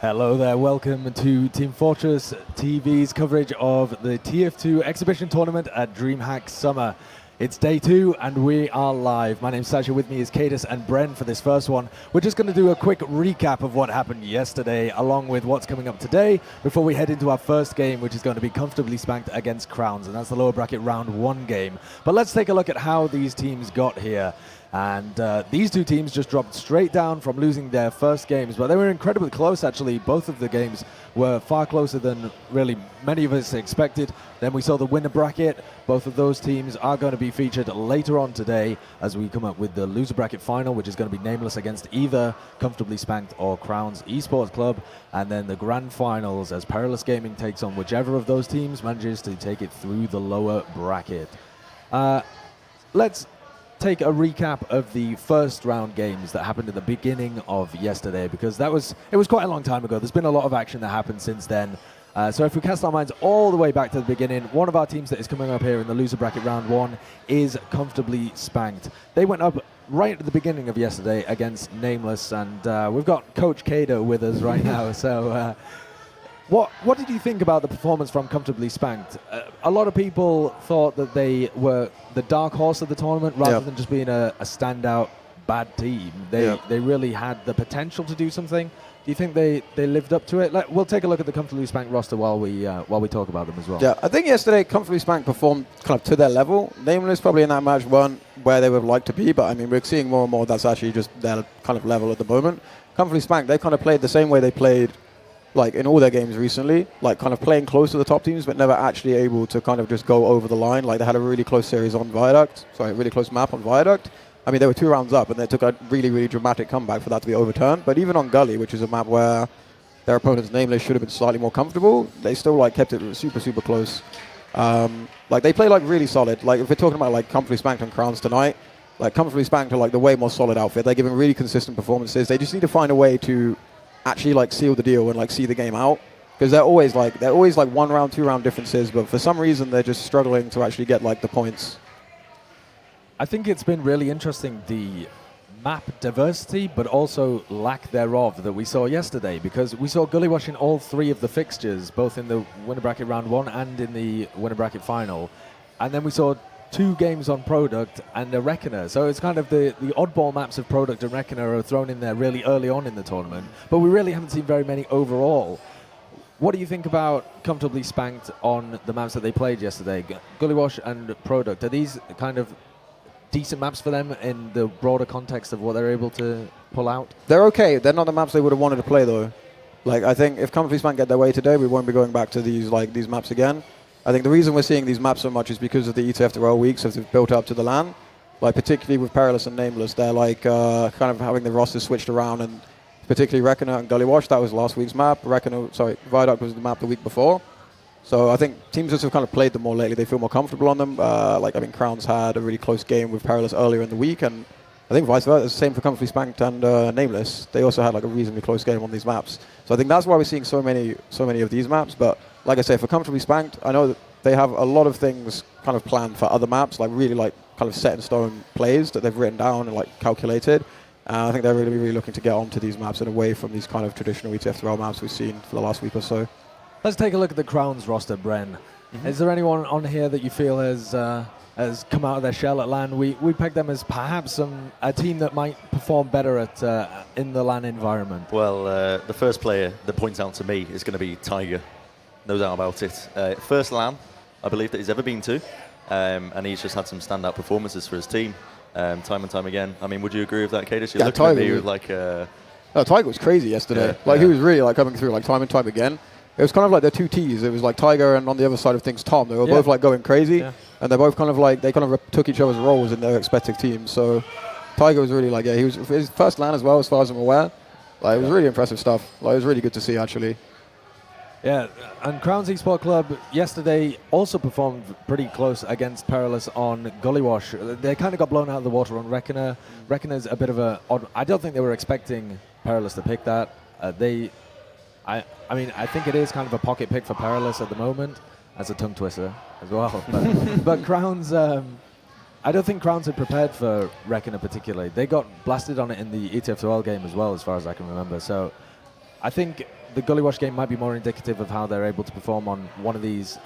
Hello there, welcome to Team Fortress TV's coverage of the TF2 exhibition tournament at Dreamhack Summer. It's day 2 and we are live. My name's Sideshow, with me is Kaidus and Bren for this first one. We're just going to do a quick recap of what happened yesterday along with what's coming up today before we head into our first game, which is going to be comfortably spanked against Crowns, and that's the lower bracket round 1 game. But let's take a look at how these teams got here. And these two teams just dropped straight down from losing their first games, but they were incredibly close actually. Both of the games were far closer than really many of us expected. Then we saw the winner bracket. Both of those teams are going to be featured later on today as we come up with the loser bracket final, which is going to be Nameless against either Comfortably Spanked or Crowns Esports Club. And then the grand finals as Perilous Gaming takes on whichever of those teams manages to take it through the lower bracket. Let's take a recap of the first round games that happened at the beginning of yesterday, because it was quite a long time ago. There's been a lot of action that happened since then. So if we cast our minds all the way back to the beginning, one of our teams that is coming up here in the loser bracket round 1 is Comfortably Spanked. They went up right at the beginning of yesterday against Nameless, and we've got Coach Kaiser with us right now. So what did you think about the performance from Comfortably Spanked? A lot of people thought that they were the dark horse of the tournament rather than just being a standout bad team. They really had the potential to do something. Do you think they lived up to it? We'll take a look at the Comfortably Spanked roster while we talk about them as well. Yeah, I think yesterday Comfortably Spanked performed kind of to their level. Nameless probably in that match weren't where they would have liked to be, but I mean we're seeing more and more that's actually just their kind of level at the moment. Comfortably Spanked, they kind of played the same way they played like in all their games recently, like kind of playing close to the top teams, but never actually able to kind of just go over the line. Like they had a really close series on Viaduct, really close map on Viaduct. I mean, they were 2 rounds up and they took a really, really dramatic comeback for that to be overturned. But even on Gully, which is a map where their opponent's Nameless should have been slightly more comfortable, they still like kept it super, super close. Like they play like really solid. Like if we're talking about like Comfortably Spanked and Crowns tonight, like Comfortably Spanked are like the way more solid outfit. They're giving really consistent performances. They just need to find a way to actually like seal the deal and like see the game out, because they're always like 1 round, 2 round differences, but for some reason they're just struggling to actually get like the points. I think it's been really interesting, the map diversity but also lack thereof that we saw yesterday, because we saw Gully Wash in all 3 of the fixtures, both in the winner bracket round 1 and in the winner bracket final, and then we saw 2 games on Product and a Reckoner. So it's kind of the oddball maps of Product and Reckoner are thrown in there really early on in the tournament, but we really haven't seen very many overall. What do you think about Comfortably Spanked on the maps that they played yesterday? Gully Wash and Product, are these kind of decent maps for them in the broader context of what they're able to pull out? They're okay. They're not the maps they would have wanted to play though. Like I think if Comfortably Spanked get their way today, we won't be going back to these maps again. I think the reason we're seeing these maps so much is because of the ETF to roll weeks as they've built up to the LAN. Like particularly with Perilous and Nameless, they're like kind of having the rosters switched around, and particularly Reckoner and Gully Wash, that was last week's map. Viaduct was the map the week before. So I think teams just have kind of played them more lately. They feel more comfortable on them. Crowns had a really close game with Perilous earlier in the week, and I think vice versa. It's the same for Comfortably Spanked and Nameless. They also had like a reasonably close game on these maps. So I think that's why we're seeing so many of these maps. But like I say, for Comfortably Spanked, I know that they have a lot of things kind of planned for other maps, like really like kind of set in stone plays that they've written down and like calculated. I think they're really looking to get onto these maps and away from these kind of traditional ETF maps we've seen for the last week or so. Let's take a look at the Crowns roster, Bren. Is there anyone on here that you feel has come out of their shell at LAN? We pegged them as perhaps a team that might perform better in the LAN environment. Well, the first player that points out to me is going to be Tiger. No doubt about it. First LAN, I believe, that he's ever been to, and he's just had some standout performances for his team, time and time again. I mean, would you agree with that, Kaidus? You're looking at me with like... Tiger was crazy yesterday. He was really like coming through like time and time again. It was kind of like their 2 Ts. It was like Tiger and on the other side of things, Tom. They were both like going crazy, and they're both kind of like, they kind of took each other's roles in their respective teams. So Tiger was really like, he was his first LAN as well, as far as I'm aware. Like, it was really impressive stuff. Like, it was really good to see, actually. Yeah, and Crowns Esports Club yesterday also performed pretty close against Perilous on Gully Wash. They kind of got blown out of the water on Reckoner. Reckoner's a bit of a odd... I don't think they were expecting Perilous to pick that. I mean, I think it is kind of a pocket pick for Perilous at the moment, as a tongue twister as well. But Crowns, I don't think Crowns had prepared for Reckoner particularly. They got blasted on it in the ETF2L game as well, as far as I can remember. So I think the Gully Wash game might be more indicative of how they're able to perform on one of these,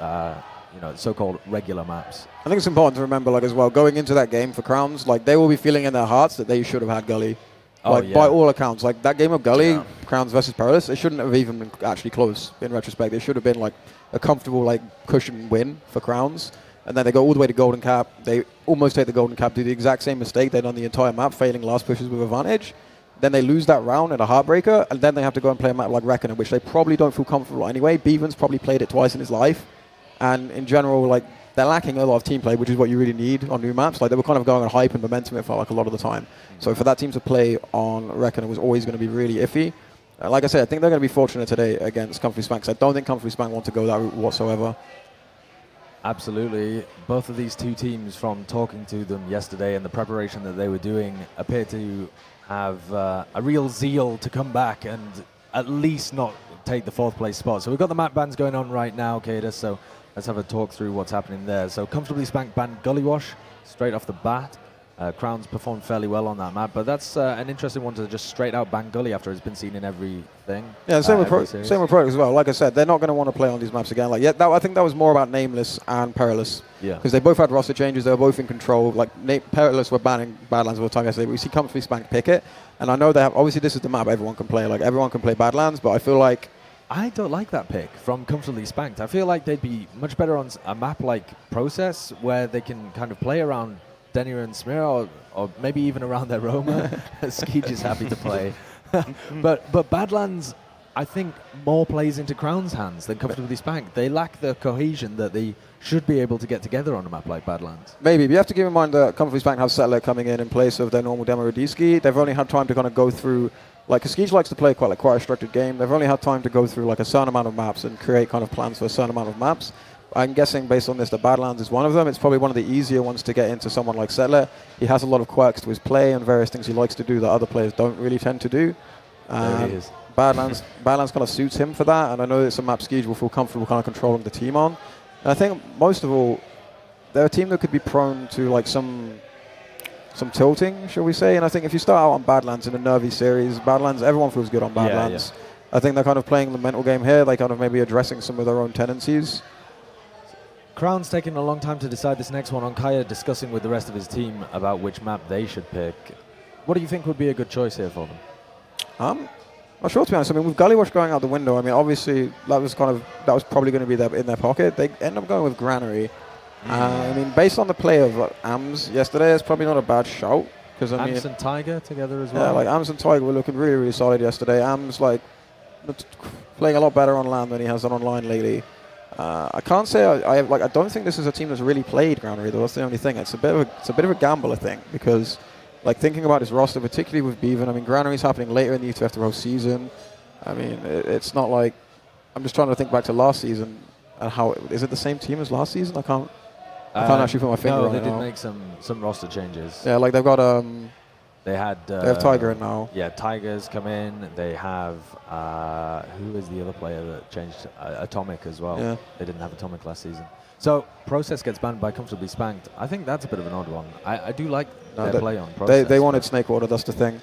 so-called regular maps. I think it's important to remember, like, as well, going into that game for Crowns, like, they will be feeling in their hearts that they should have had Gully. Like, by all accounts, like, that game of Gully, Crowns versus Perilous, they shouldn't have even been actually close in retrospect. They should have been, like, a comfortable, like, cushion win for Crowns. And then they go all the way to Golden Cap. They almost take the Golden Cap, do the exact same mistake they'd done the entire map, failing last pushes with advantage. Then they lose that round in a heartbreaker, and then they have to go and play a map like Reckoner, which they probably don't feel comfortable anyway. Bevan's probably played it twice in his life. And in general, like, they're lacking a lot of team play, which is what you really need on new maps. Like, they were kind of going on hype and momentum, it felt like, a lot of the time. So for that team to play on Reckoner was always going to be really iffy. Like I said, I think they're going to be fortunate today against Comfy Spank, because I don't think Comfy Spank want to go that route whatsoever. Absolutely. Both of these two teams, from talking to them yesterday and the preparation that they were doing, appear to have a real zeal to come back and at least not take the 4th place spot. So we've got the map bans going on right now, Kaidus, so let's have a talk through what's happening there. So Comfortably Spanked banned Gully Wash straight off the bat. Crowns performed fairly well on that map, but that's an interesting one to just straight out ban Gully after it's been seen in everything. Yeah, same with Pro as well. Like I said, they're not going to want to play on these maps again. Like, I think that was more about Nameless and Perilous. Yeah. Because they both had roster changes, they were both in control. Like, Perilous were banning Badlands all the time yesterday. We see Comfortably Spanked pick it, and I know they have, obviously this is the map everyone can play. Like, everyone can play Badlands, but I feel like I don't like that pick from Comfortably Spanked. I feel like they'd be much better on a map like Process, where they can kind of play around Denier and Smear, or maybe even around their Roma. Skeege is happy to play. but Badlands, I think, more plays into Crown's hands than Comfortably Spanked. They lack the cohesion that they should be able to get together on a map like Badlands. Maybe, but you have to keep in mind that Comfortably Spanked have Settler coming in place of their normal Demo Radiski. They've only had time to kind of go through, like, Skeege likes to play quite a structured game. They've only had time to go through like a certain amount of maps and create kind of plans for a certain amount of maps. I'm guessing based on this that Badlands is one of them. It's probably one of the easier ones to get into someone like Settler. He has a lot of quirks to his play and various things he likes to do that other players don't really tend to do. There he is. Badlands kind of suits him for that, and I know it's a map Skeege will feel comfortable kind of controlling the team on. And I think most of all, they're a team that could be prone to like some tilting, shall we say. And I think if you start out on Badlands in a nervy series, Badlands, everyone feels good on Badlands. Yeah. I think they're kind of playing the mental game here. They kind of maybe addressing some of their own tendencies. Crown's taking a long time to decide this next one. On Kaya discussing with the rest of his team about which map they should pick. What do you think would be a good choice here for them? Not sure, to be honest. I mean, with Gully Wash going out the window, I mean, obviously that was probably going to be in their pocket. They end up going with Granary. I mean, based on the play of AMS yesterday, it's probably not a bad shout. Because I mean, AMS and Tiger together as well. Yeah, like AMS and Tiger were looking really, really solid yesterday. AMS like playing a lot better on land than he has done online lately. I can't say I don't think this is a team that's really played Granary though. That's the only thing. It's a bit of a gamble, I think, because like thinking about his roster, particularly with Bevan. I mean, Granary's happening later in the E2F the whole season. I mean, it's not like I'm just trying to think back to last season and how is it the same team as last season? I can't actually put my finger on it. No, they did make some roster changes. Yeah, like they've got they have Tiger in now. Yeah, Tigers come in. They have who is the other player that changed? Atomic as well. Yeah. They didn't have Atomic last season. So Process gets banned by Comfortably Spanked. I think that's a bit of an odd one. I do like their play on Process. They wanted Snake Water. That's the thing.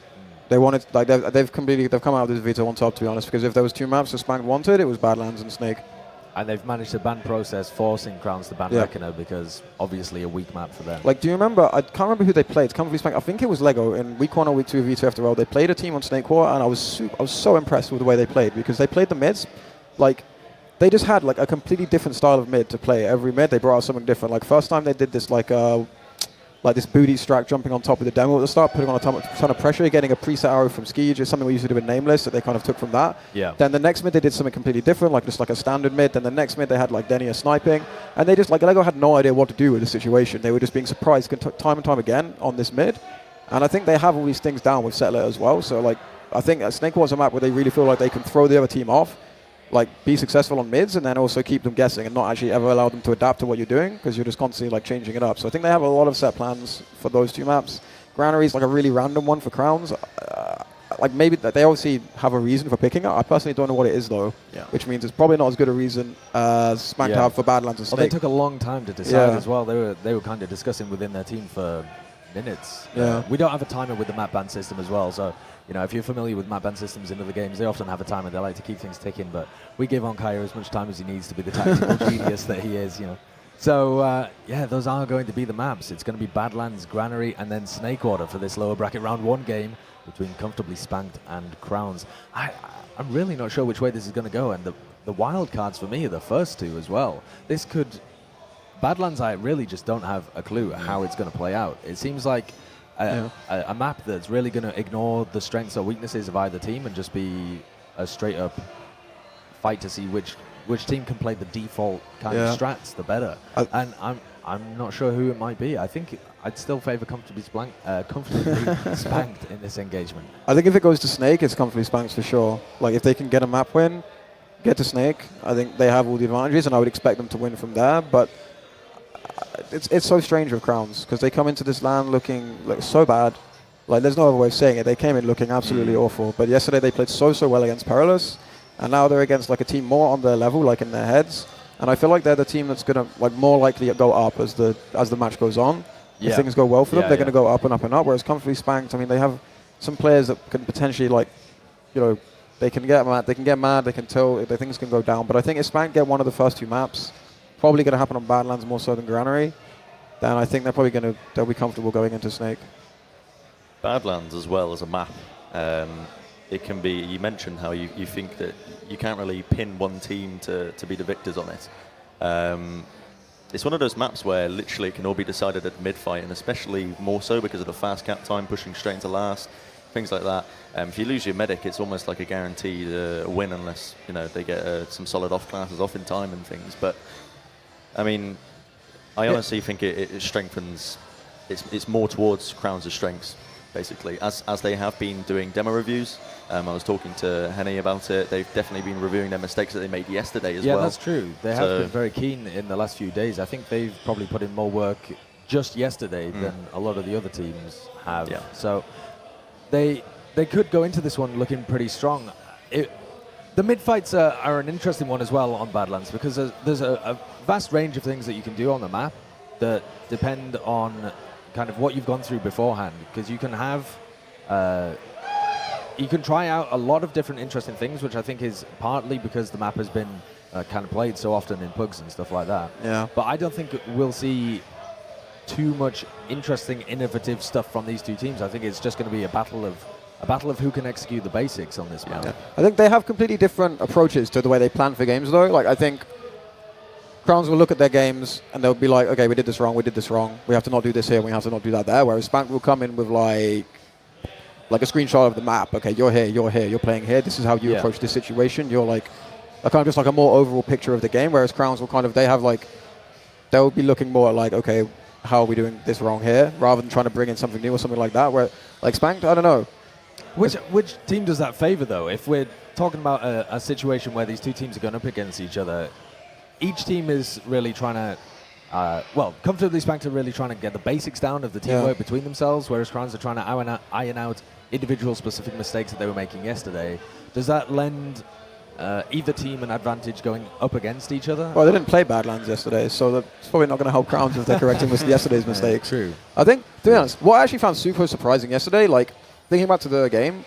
They wanted like they've come out with this veto on top, to be honest. Because if there was two maps that Spanked wanted, it was Badlands and Snake. And they've managed to ban Process, forcing Crowns to ban Reckoner because obviously a weak map for them. Like, do you remember? I can't remember who they played. Comfortably Spanked. I think it was Lego in week 1 or week 2 of V2 after all. They played a team on Snake Water, and I was so impressed with the way they played because they played the mids. Like, they just had like a completely different style of mid to play. Every mid they brought out something different. Like first time they did this like this booty strike jumping on top of the demo at the start, putting on a ton of pressure, getting a preset arrow from Skeege is something we used to do with Nameless that they kind of took from that. Yeah. Then the next mid they did something completely different, like just like a standard mid. Then the next mid they had like Denier sniping, and they just like Lego had no idea what to do with the situation. They were just being surprised time and time again on this mid, and I think they have all these things down with Settler as well. So like I think Snake was a map where they really feel like they can throw the other team off, like be successful on mids and then also keep them guessing and not actually ever allow them to adapt to what you're doing because you're just constantly like changing it up. So I think they have a lot of set plans for those two maps. Granary's like a really random one for Crowns. Like maybe they obviously have a reason for picking it. I personally don't know what it is though, which means it's probably not as good a reason as Spanked have for Badlands and Snake. Well, they took a long time to decide as well. They were kind of discussing within their team for minutes. Yeah. We don't have a timer with the map ban system as well, so You know, if you're familiar with map ban systems in other games, they often have a timer. They like to keep things ticking, but we give Kaiser as much time as he needs to be the tactical genius that he is, you know. So, yeah, those are going to be the maps. It's going to be Badlands, Granary, and then Snakewater for this lower bracket round 1 game between comfortably Spanked and Crowns. I'm really not sure which way this is going to go, and the wild cards for me are the first two as well. This could... Badlands, I really just don't have a clue how it's going to play out. It seems like a map that's really going to ignore the strengths or weaknesses of either team and just be a straight-up fight to see which team can play the default kind of strats, the better. And I'm not sure who it might be. I think I'd still favour comfortably Spanked in this engagement. I think if it goes to Snake, it's comfortably Spanked for sure. Like, if they can get a map win, get to Snake, I think they have all the advantages, and I would expect them to win from there. But it's so strange with Crowns, because they come into this LAN looking so bad. Like, there's no other way of saying it. They came in looking absolutely awful. But yesterday they played so well against Perilous, and now they're against like a team more on their level, like in their heads. And I feel like they're the team that's going to more likely go up as the match goes on. If things go well for them, they're going to go up and up and up. Whereas comfortably Spanked, I mean, they have some players that can potentially they can get mad, they can tilt, things can go down. But I think if Spanked get one of the first 2 maps, probably going to happen on Badlands more so than Granary, then I think they'll be comfortable going into Snake. Badlands as well as a map. It can be, you mentioned how you think that you can't really pin one team to be the victors on it. It's one of those maps where literally it can all be decided at mid-fight, and especially more so because of the fast cap time, pushing straight into last, things like that. If you lose your medic, it's almost like a guaranteed win unless they get some solid off classes off in time and things. But I mean, I honestly think it strengthens. It's more towards Crowns' strengths, basically, as they have been doing demo reviews. I was talking to Henny about it. They've definitely been reviewing their mistakes that they made yesterday as well. Yeah, that's true. They have been very keen in the last few days. I think they've probably put in more work just yesterday than a lot of the other teams have. Yeah. So they could go into this one looking pretty strong. The mid-fights are an interesting one as well on Badlands, because there's a vast range of things that you can do on the map that depend on kind of what you've gone through beforehand, because you can have... you can try out a lot of different interesting things, which I think is partly because the map has been kind of played so often in pugs and stuff like that. Yeah. But I don't think we'll see too much interesting, innovative stuff from these two teams. I think it's just going to be a battle of who can execute the basics on this map. Yeah. I think they have completely different approaches to the way they plan for games, though. Like, I think Crowns will look at their games and they'll be like, okay, we did this wrong, we have to not do this here, we have to not do that there. Whereas Spanked will come in with like a screenshot of the map. Okay, you're here, you're playing here. This is how you approach this situation. You're like a kind of just like a more overall picture of the game. Whereas Crowns will they'll be looking more at like, okay, how are we doing this wrong here, rather than trying to bring in something new or something like that. Where like Spanked, I don't know. Which team does that favor though? If we're talking about a situation where these two teams are going up against each other, each team is really trying to. Comfortably Spanked are really trying to get the basics down of the teamwork between themselves, whereas Crowns are trying to iron out individual specific mistakes that they were making yesterday. Does that lend either team an advantage going up against each other? Well, they didn't play Badlands yesterday, so that's probably not going to help Crowns if they're correcting yesterday's mistakes. True. I think, to be honest, what I actually found super surprising yesterday, like thinking back to the game,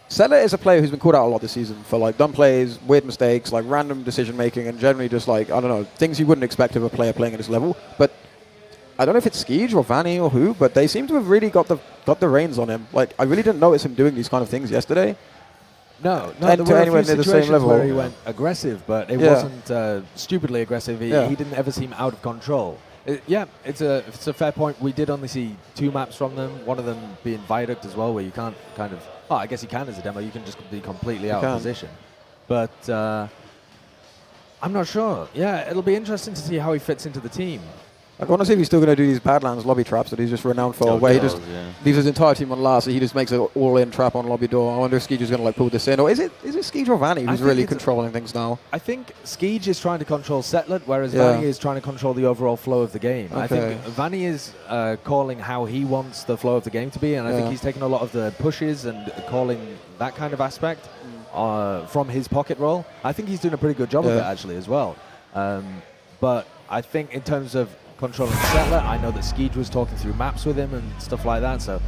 Settler is a player who's been called out a lot this season for like dumb plays, weird mistakes, like random decision making, and generally just like, I don't know, things you wouldn't expect of a player playing at this level. But I don't know if it's Skeege or Vanny or who, but they seem to have really got the reins on him. Like, I really didn't notice him doing these kind of things yesterday. No, there were a few situations where he went aggressive, but it wasn't stupidly aggressive. He didn't ever seem out of control. It's a fair point. We did only see 2 maps from them, one of them being Viaduct as well, where you can't kind of... Oh, I guess you can as a demo. You can just be completely out of position. But I'm not sure. Yeah, it'll be interesting to see how he fits into the team. I want to see if he's still going to do these Badlands lobby traps that he's just renowned for, where he just leaves his entire team on last, and he just makes an all-in trap on lobby door. I wonder if Skeege is going to like pull this in, or is it Skeege or Vanny who's really controlling things now? I think Skeege is trying to control Setlet, whereas Vanny is trying to control the overall flow of the game. Okay. I think Vanny is calling how he wants the flow of the game to be, and I think he's taking a lot of the pushes and calling that kind of aspect from his pocket role. I think he's doing a pretty good job of it actually as well. But I think in terms of controlling Settler, I know that Skeege was talking through maps with him and stuff like that, so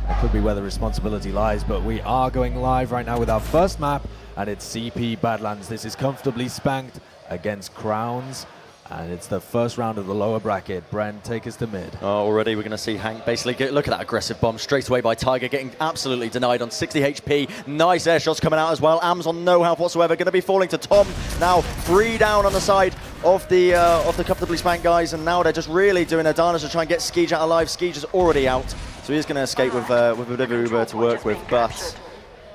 That could be where the responsibility lies, but we are going live right now with our first map, and it's CP Badlands. This is comfortably Spanked against Crowns, and it's the first round of the lower bracket. Bren, take us to mid. Already we're going to see Hank basically look at that aggressive bomb straight away by Tiger, getting absolutely denied on 60 HP. Nice air shots coming out as well. Ams on no health whatsoever, going to be falling to Tom. Now 3 down on the side of the comfortably Spanked guys, and now they're just really doing a Dashner to try and get Skeege out alive. Skeege is already out, so he's going to escape with a bit of Uber to work with, but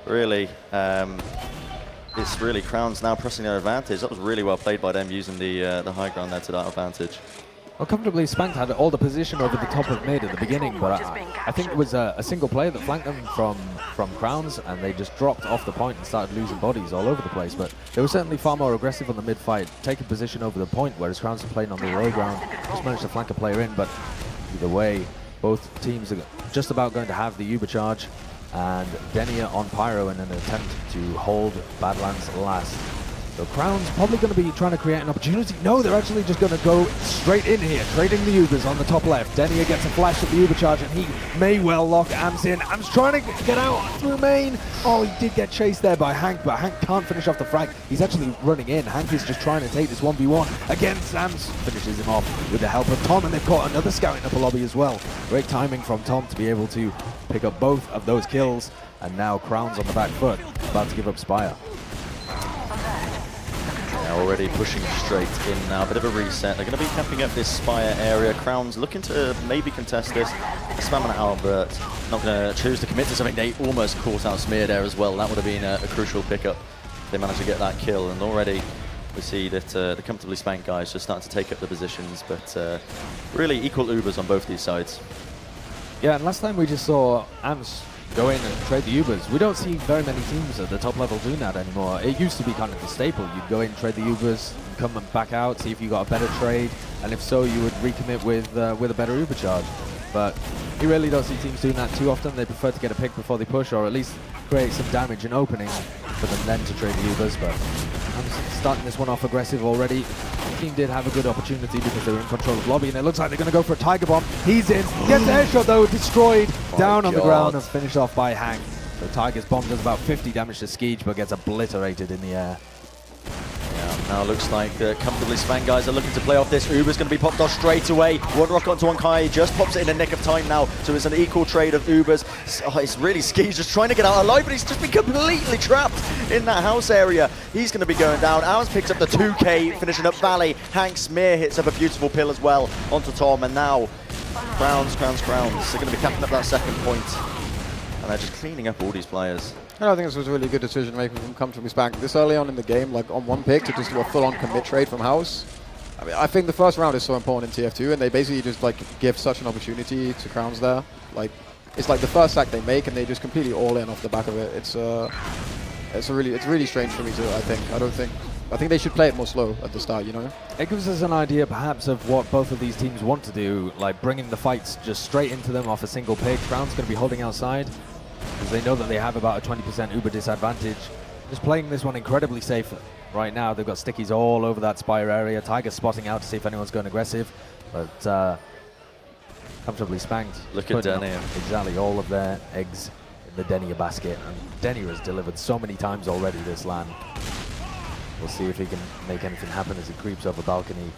really it's really Crowns now pressing their advantage. That was really well played by them, using the high ground there to that advantage. Well, comfortably Spanked had all the position over the top of mid at the beginning, but I think it was a single player that flanked them from Crowns, and they just dropped off the point and started losing bodies all over the place. But they were certainly far more aggressive on the mid fight, taking position over the point, whereas Crowns were playing on the low ground. Just managed to flank a player in, but either way, both teams are just about going to have the Uber charge, and Denia on Pyro in an attempt to hold Badlands last. So Crown's probably going to be trying to create an opportunity. No, they're actually just going to go straight in here, trading the Ubers on the top left. Denia gets a flash of the Uber charge, and he may well lock Ams in. Ams trying to get out through main. Oh, he did get chased there by Hank, but Hank can't finish off the frag. He's actually running in. Hank is just trying to take this 1v1 against Ams. Finishes him off with the help of Tom, and they've caught another scouting up a lobby as well. Great timing from Tom to be able to pick up both of those kills, and now Crown's on the back foot, about to give up Spire. Already pushing straight in now. Bit of a reset. They're going to be camping up this Spire area. Crowns looking to maybe contest this. Spamming Albert. Not going to choose to commit to something. They almost caught out Smear there as well. That would have been a crucial pickup. They managed to get that kill, and already we see that the comfortably Spanked guys just starting to take up the positions, but really equal Ubers on both these sides. Yeah, and last time we just saw Ams go in and trade the Ubers. We don't see very many teams at the top level doing that anymore. It used to be kind of the staple. You'd go in, trade the Ubers, and come back out, see if you got a better trade, and if so, you would recommit with a better Uber charge. But you really don't see teams doing that too often. They prefer to get a pick before they push, or at least create some damage and opening for them then to trade the Ubers. But I'm starting this one off aggressive already. The team did have a good opportunity because they were in control of lobby, and it looks like they're going to go for a Tiger Bomb. He's in, gets the headshot though, destroyed, down on the ground and finished off by Hank. So Tiger's bomb does about 50 damage to Skeege, but gets obliterated in the air. Yeah, now looks like the comfortably Spanked guys are looking to play off this. Uber's going to be popped off straight away. One rocket onto Kai, just pops it in the nick of time now. So it's an equal trade of Ubers. It's really Skeege just trying to get out alive, but he's just been completely trapped in that house area. He's going to be going down. Ours picks up the 2K, finishing up Valley. Hank Smear hits up a beautiful pill as well onto Tom, and now Crowns. They're going to be capping up that second point, and they're just cleaning up all these players. I think this was a really good decision making from comfortably Spanked this early on in the game, like on one pick to just do a full-on commit trade from house. I mean, I think the first round is so important in TF2, and they basically just like give such an opportunity to Crowns there. Like, it's like the first sack they make, and they just completely all in off the back of it. It's really strange for me to. I think they should play it more slow at the start, you know? It gives us an idea perhaps of what both of these teams want to do, like bringing the fights just straight into them off a single pick. Crown's going to be holding outside, because they know that they have about a 20% Uber disadvantage. Just playing this one incredibly safe right now. They've got stickies all over that Spire area. Tiger's spotting out to see if anyone's going aggressive, but comfortably Spanked. Look at Denia. Exactly, all of their eggs in the Denia basket, and Denia has delivered so many times already this LAN. We'll see if he can make anything happen as he creeps up a balcony.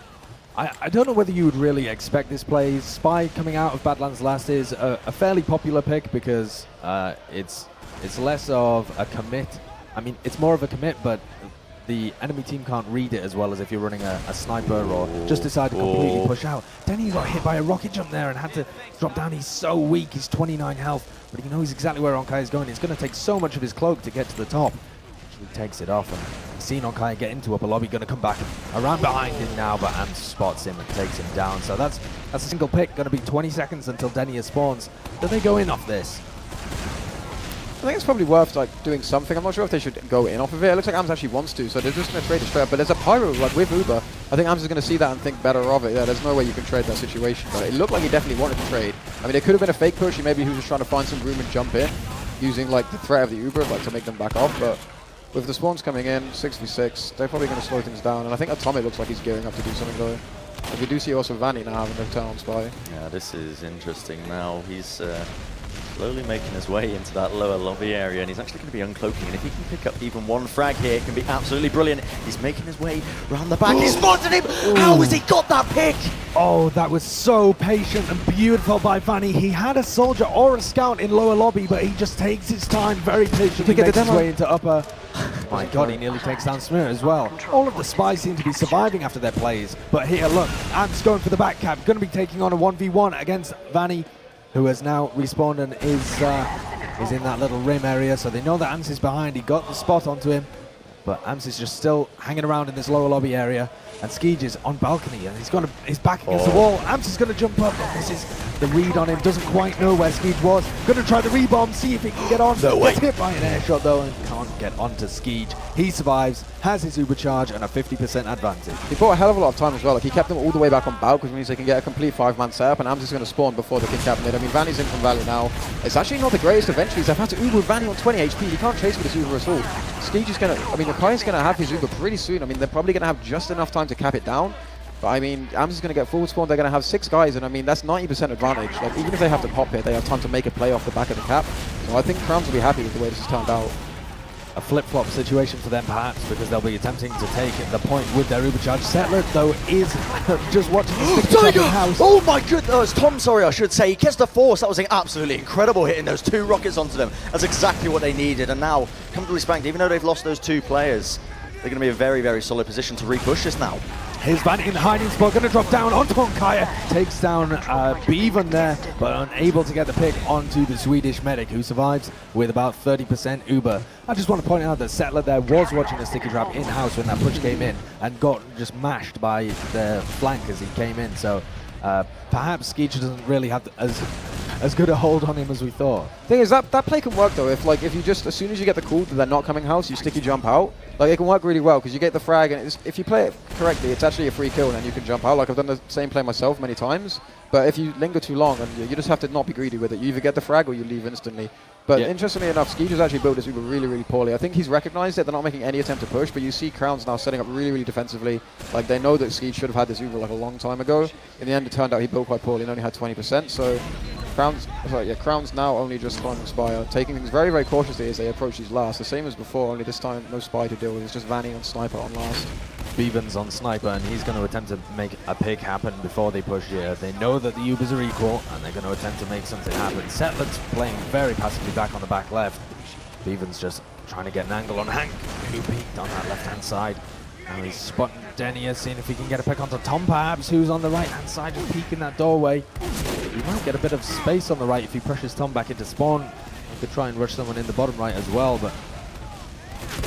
I don't know whether you would really expect this play. Spy coming out of Badlands last is a fairly popular pick because it's less of a commit. I mean, it's more of a commit, but the enemy team can't read it as well as if you're running a sniper or just decide to completely push out. Denia got hit by a rocket jump there and had to drop down. He's so weak. He's 29 health, but he knows exactly where Onkai is going. It's going to take so much of his cloak to get to the top. He takes it off, and seen Onkai get into upper lobby, going to come back around behind him now, but Ams spots him and takes him down. So that's a single pick. Going to be 20 seconds until Denia spawns. Do they go in off this? I think it's probably worth like doing something. I'm not sure if they should go in off of it. It looks like Ams actually wants to, so they're just going to trade it straight up. But there's a Pyro like with Uber. I think Ams is going to see that and think better of it. Yeah, there's no way you can trade that situation. But it looked like he definitely wanted to trade. I mean, it could have been a fake push. Maybe he was just trying to find some room and jump in, using like the threat of the Uber like to make them back off. But with the spawns coming in, 6v6, they're probably going to slow things down. And I think Atomic looks like he's gearing up to do something though. And we do see also Vanny now having a turn on Spy. Yeah, this is interesting now. He's slowly making his way into that lower lobby area, and he's actually going to be uncloaking, and if he can pick up even one frag here, it can be absolutely brilliant. He's making his way around the back. He spotted him! How has he got that pick? Oh, that was so patient and beautiful by Vanny. He had a soldier or a scout in lower lobby, but he just takes his time very patiently, makes his way into upper. My God, he nearly takes down Smear as well. All of the spies seem to be surviving after their plays, but here, look, Amps going for the back cap, going to be taking on a 1v1 against Vanny, who has now respawned and is in that little rim area, so they know that Amps is behind. He got the spot onto him, but Amps is just still hanging around in this lower lobby area, and Skeege is on balcony, and he's back against the wall. Amps is going to jump up, and this is the read on him. Doesn't quite know where Skeege was. Going to try the rebomb, see if he can get on. Gets hit by an air shot though, and can't get onto Skeege. He survives, has his uber charge, and a 50% advantage. He bought a hell of a lot of time as well. Like, he kept them all the way back on bow, because means they can get a complete 5-man setup, and Amps is going to spawn before they can cap mid. I mean, Vanny's in from Valley now. It's actually not the greatest eventually. They've had to uber Vanny on 20 HP. He can't chase with his uber at all. Skeege is going to, I mean, Akai's going to have his uber pretty soon. I mean, they're probably going to have just enough time to cap it down. But I mean, Amps is going to get forward spawn. They're going to have 6 guys, and I mean, that's 90% advantage. Like, even if they have to pop it, they have time to make a play off the back of the cap. So I think Crowns will be happy with the way this has turned out. A flip-flop situation for them perhaps, because they'll be attempting to take the point with their uber charge. Settler though is just watching the stick in house. Oh my goodness, Tom, sorry, I should say. He gets the force. That was an absolutely incredible hitting those 2 rockets onto them. That's exactly what they needed, and now comfortably spanked. Even though they've lost those 2 players, they're going to be in a very, very solid position to repush this now. Here's Vanny in the hiding spot, going to drop down onto Onkaya, takes down Bevan there, but unable to get the pick onto the Swedish medic, who survives with about 30% Uber. I just want to point out that Settler there was watching a sticky trap in-house when that push came in, and got just mashed by the flank as he came in, so perhaps Skeege doesn't really have as good a hold on him as we thought. Thing is, that play can work though. If you just, as soon as you get the call that they're not coming house, you sticky jump out. Like, it can work really well, because you get the frag, and if you play it correctly, it's actually a free kill, and then you can jump out. Like, I've done the same play myself many times, but if you linger too long, and you just have to not be greedy with it. You either get the frag or you leave instantly. But interestingly enough, Skeege has actually built his Uber really, really poorly. I think he's recognized it. They're not making any attempt to push, but you see Crowns now setting up really, really defensively. Like, they know that Skeege should have had this Uber like a long time ago. In the end, it turned out he built quite poorly and only had 20%. So Crowns now only just spawning Spire, taking things very, very cautiously as they approach these last. The same as before, only this time no Spy to deal with. It's just Vanny on Sniper on last. Bevan's on Sniper, and he's going to attempt to make a pick happen before they push here. They know that the Ubers are equal, and they're going to attempt to make something happen. Settler's playing very passively back on the back left. Bevan's just trying to get an angle on Hank, who peeked on that left-hand side. Now he's spotting Denia, seeing if he can get a pick onto Tom perhaps, who's on the right-hand side, just peeking that doorway. He might get a bit of space on the right if he pushes Tom back into spawn. He could try and rush someone in the bottom right as well, but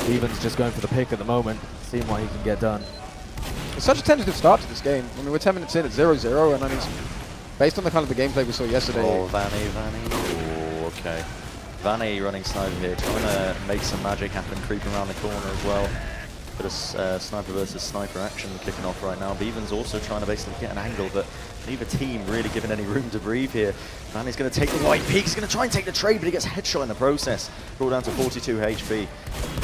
Bevan's just going for the pick at the moment, seeing what he can get done. It's such a tentative start to this game. I mean, we're 10 minutes in at 0-0, and I mean, based on the kind of the gameplay we saw yesterday. Oh, Vanny. Oh, okay. Vanny running sniper here, trying to make some magic happen, creeping around the corner as well. Bit of sniper versus sniper action kicking off right now. Bevan's also trying to basically get an angle, but neither team really given any room to breathe here. Vanny's going to take the right peak. He's going to try and take the trade, but he gets headshot in the process. Brought down to 42 HP.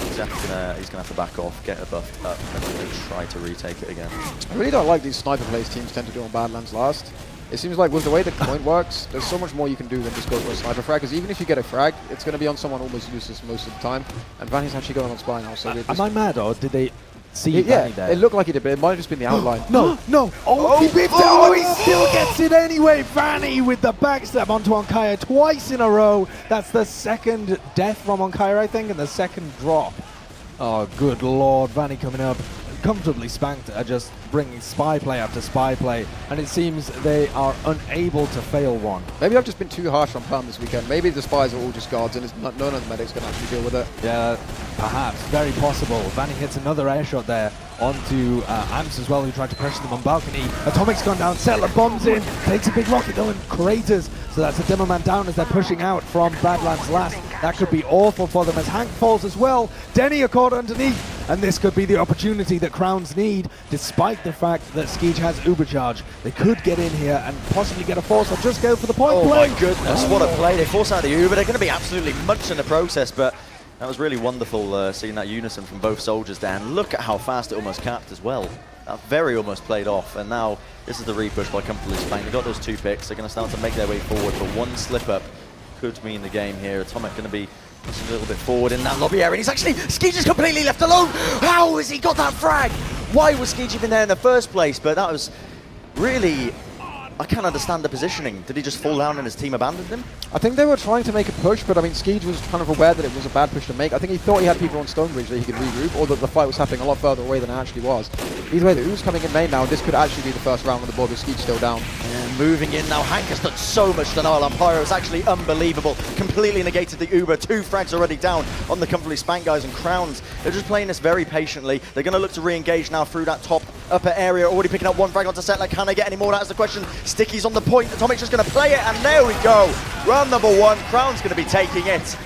He's going to have to back off, get a buff up, and then try to retake it again. I really don't like these sniper plays teams tend to do on Badlands last. It seems like with the way the point works, there's so much more you can do than just go for a sniper frag, because even if you get a frag, it's going to be on someone almost useless most of the time. And Vanny's actually going on Spy now. So am I mad, or did they see Vanny there? It looked like he did, but it might have just been the outline. No! Oh, he biffed it! Oh, he still gets it anyway! Vanny with the backstab onto Onkaya twice in a row. That's the second death from Onkaya, I think, and the second drop. Oh, good lord, Vanny coming up. Comfortably Spanked are just bringing spy play after spy play, and it seems they are unable to fail one. Maybe I've just been too harsh on Palm this weekend. Maybe the spies are all just guards and none of the medics can actually deal with it. Yeah, perhaps. Very possible. Vanny hits another air shot there onto Amps as well, who tried to pressure them on balcony. Atomic's gone down, Settler bombs in, takes a big rocket though and craters. So that's a demo man down as they're pushing out from Badlands last. That could be awful for them as Hank falls as well. Denny are caught underneath, and this could be the opportunity that Crowns need, despite the fact that Skeege has Uber charge. They could get in here and possibly get a force or just go for the point play. Oh my goodness, what a play. They force out the Uber. They're going to be absolutely munched in the process, but that was really wonderful seeing that unison from both soldiers there. And look at how fast it almost capped as well. That very almost played off, and now this is the repush by comfortably Spanked. They got those 2 picks. They're going to start to make their way forward, but one slip up could mean the game here. Atomic going to be just a little bit forward in that lobby area. And he's actually, Ski just completely left alone. How has he got that frag? Why was Ski even there in the first place? But that was really, I can't understand the positioning. Did he just fall down and his team abandoned him? I think they were trying to make a push, but I mean, Skeege was kind of aware that it was a bad push to make. I think he thought he had people on Stonebridge that he could regroup, or that the fight was happening a lot further away than it actually was. Either way, the Ooze coming in main now, this could actually be the first round on the board with Skeege still down. And moving in now, Hank has done so much denial on Pyro. It's actually unbelievable. Completely negated the Uber. 2 frags already down on the comfortably spanked guys, and Crowns, they're just playing this very patiently. They're going to look to re-engage now through that top upper area. Already picking up 1 frag onto Settler. Can they get any more? That's the question. Sticky's on the point. Atomic's just going to play it, and there we go. Round number 1. Crown's going to be taking it.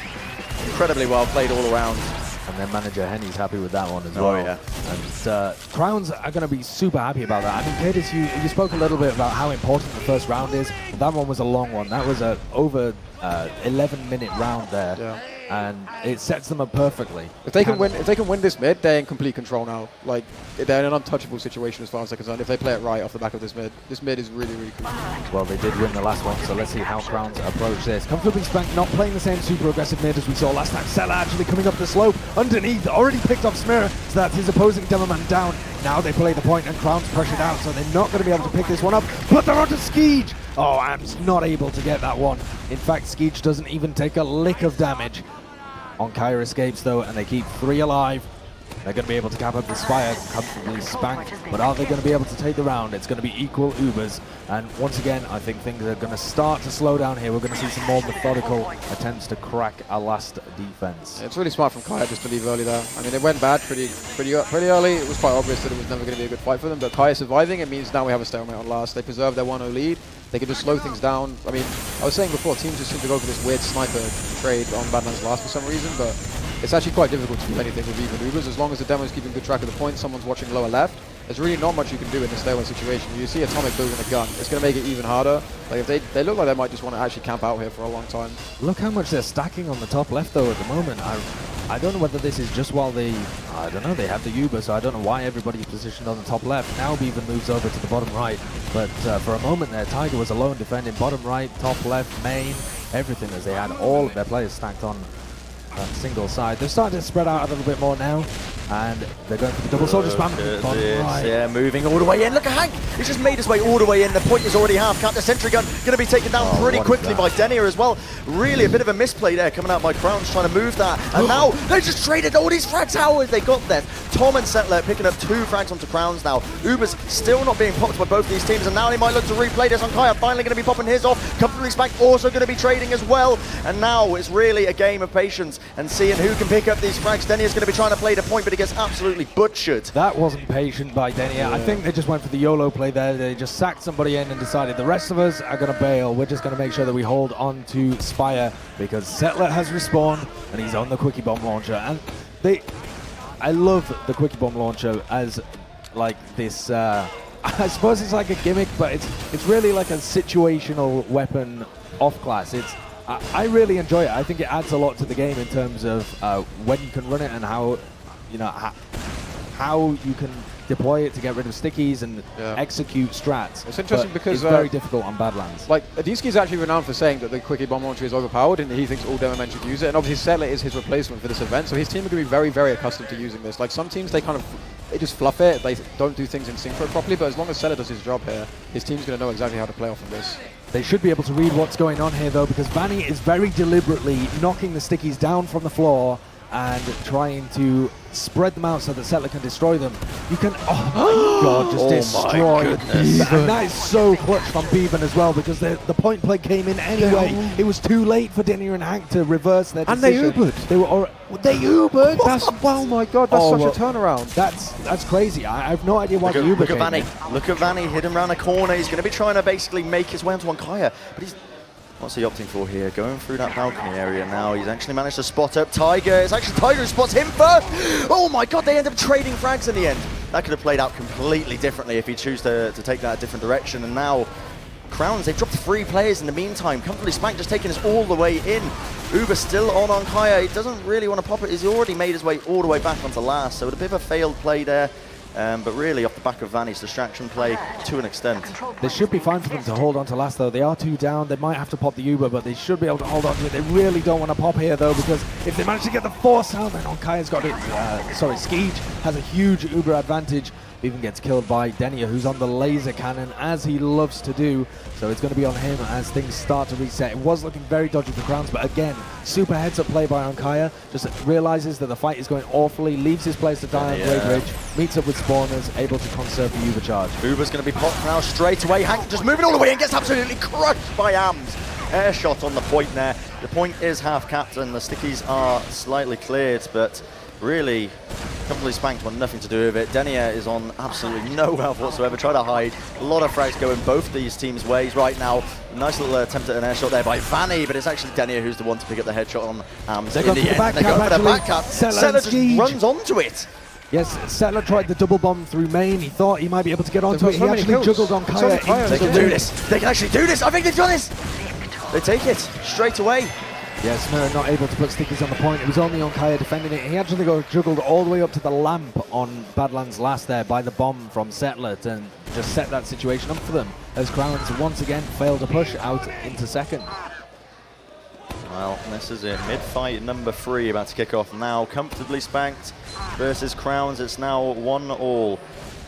Incredibly well played all around. And then manager Henny's happy with that one as Oh, well. yeah. And Crowns are going to be super happy about that. I mean, Kaidus, you spoke a little bit about how important the first round is. That one was a long one. That was a over 11-minute round there. Yeah. And it sets them up perfectly. If they can win this mid, they're in complete control now. Like, they're in an untouchable situation as far as they're concerned. If they play it right off the back of this mid is really, really cool. Well, they did win the last one, so let's see how Crowns approach this. Comfortably Spanked, not playing the same super aggressive mid as we saw last time. Settler actually coming up the slope underneath, already picked off Smirra, so that's his opposing Demoman down. Now they play the point and Crowns pressured out, so they're not going to be able to pick this one up, but they're onto Skeege. Oh, Am's not able to get that one. In fact, Skeege doesn't even take a lick of damage. On Kaiser escapes though, and they keep 3 alive. They're going to be able to cap up the Spire, comfortably Spanked, but are they going to be able to take the round? It's going to be equal Ubers, and once again, I think things are going to start to slow down here. We're going to see some more methodical attempts to crack our last defense. It's really smart from Kaya just to leave early there. I mean, it went bad pretty early. It was quite obvious that it was never going to be a good fight for them, but Kaya surviving, it means now we have a stalemate on last. They preserve their 1-0 lead. They can just slow things down. I mean, I was saying before, teams just seem to go for this weird sniper trade on Badlands last for some reason, but it's actually quite difficult to do anything with even Ubers. As long as the demo's keeping good track of the points, someone's watching lower left, there's really not much you can do in this stalemate situation. You see Atomic building a gun, it's going to make it even harder. Like, if they look like they might just want to actually camp out here for a long time. Look how much they're stacking on the top left though at the moment. I don't know whether this is just while they have the Uber, so I don't know why everybody's positioned on the top left. Now Beaven moves over to the bottom right, but for a moment there, Tiger was alone defending bottom right, top left, main, everything, as they had all of their players stacked on that single side. They're starting to spread out a little bit more now, and they're going for the double soldier spam. Right. Yeah, moving all the way in. Look at Hank. He's just made his way all the way in. The point is already half. Count the sentry gun. Going to be taken down pretty quickly by Denier as well. Really a bit of a misplay there coming out by Crowns trying to move that. And now they just traded all these frags. How have they got there? Tom and Settler picking up 2 frags onto Crowns now. Uber's still not being popped by both these teams, and now they might look to replay this on Kaya. Finally going to be popping his off. Comfortably Spanked also going to be trading as well. And now it's really a game of patience and seeing who can pick up these frags. Denier's going to be trying to play the point, but he gets absolutely butchered. That wasn't patient by Denier. Yeah. I think they just went for the YOLO play there. They just sacked somebody in and decided the rest of us are going to bail. We're just going to make sure that we hold on to Spire, because Settler has respawned and he's on the Quickie Bomb launcher. And I love the Quickie Bomb launcher as like this, I suppose it's like a gimmick, but it's really like a situational weapon off class. I really enjoy it. I think it adds a lot to the game in terms of when you can run it and how you can deploy it to get rid of stickies and execute strats. It's interesting because it's very difficult on Badlands. Like, Adisky is actually renowned for saying that the Quickie Bomb launcher is overpowered and he thinks all demo men should use it, and obviously Settler is his replacement for this event, so his team are going to be very, very accustomed to using this. Like, some teams, they just fluff it, they don't do things in synchro properly, but as long as Settler does his job here, his team's going to know exactly how to play off of this. They should be able to read what's going on here though, because Vanny is very deliberately knocking the stickies down from the floor and trying to spread them out so that Settler can destroy them. You can, oh my god, just destroy it. And that is so clutch from Beaven as well, because the point play came in anyway. It was too late for Denier and Hank to reverse their decision. And they Ubered. They Ubered? Oh my god, that's such a turnaround. That's crazy. I have no idea why the Uber came in. Look at Vanny hidden around a corner. He's going to be trying to basically make his way onto Ankaya, but he's... What's he opting for here? Going through that balcony area now. He's actually managed to spot up Tiger. It's actually Tiger who spots him first. Oh my god, they end up trading frags in the end. That could have played out completely differently if he chose to take that a different direction. And now, Crowns, they've dropped 3 players in the meantime. Comfortably Spanked just taking us all the way in. Uber still on Kaya. He doesn't really want to pop it. He's already made his way all the way back onto last. So a bit of a failed play there. But really, off the back of Vanny's distraction play to an extent. They should be fine for them to hold on to last, though. They are 2 down. They might have to pop the Uber, but they should be able to hold on to it. They really don't want to pop here, though, because if they manage to get the force down, then Onkaya's got it. Skeej has a huge Uber advantage. Even gets killed by Denia, who's on the laser cannon, as he loves to do. So it's going to be on him as things start to reset. It was looking very dodgy for Crowns, but again, super heads-up play by Onkaya. Just realizes that the fight is going awfully, leaves his players to die on Great Ridge, meets up with Spawners, able to conserve the Uber charge. Uber's going to be popped now straight away. Hank just moving all the way and gets absolutely crushed by Ams. Air shot on the point there. The point is half-capped and the stickies are slightly cleared, but really, completely Spanked want nothing to do with it. Denia is on absolutely no health whatsoever, trying to hide. A lot of frags going both these teams' ways right now. Nice little attempt at an air shot there by Vanny, but it's actually Denia who's the one to pick up the headshot on Ams. They go for the back cap. Settler just runs onto it. Yes, Settler tried the double bomb through main. He thought he might be able to get onto it. He actually juggled on Kaya. They can do this. They can actually do this. I think they've done this. They take it straight away. Yeah, Smir not able to put stickies on the point. It was only on Kaya defending it. He actually got juggled all the way up to the lamp on Badlands last there by the bomb from Settler to just set that situation up for them, as Crowns once again failed to push out into second. Well, this is it. Mid-fight number 3 about to kick off now. Comfortably Spanked versus Crowns. It's now 1-1.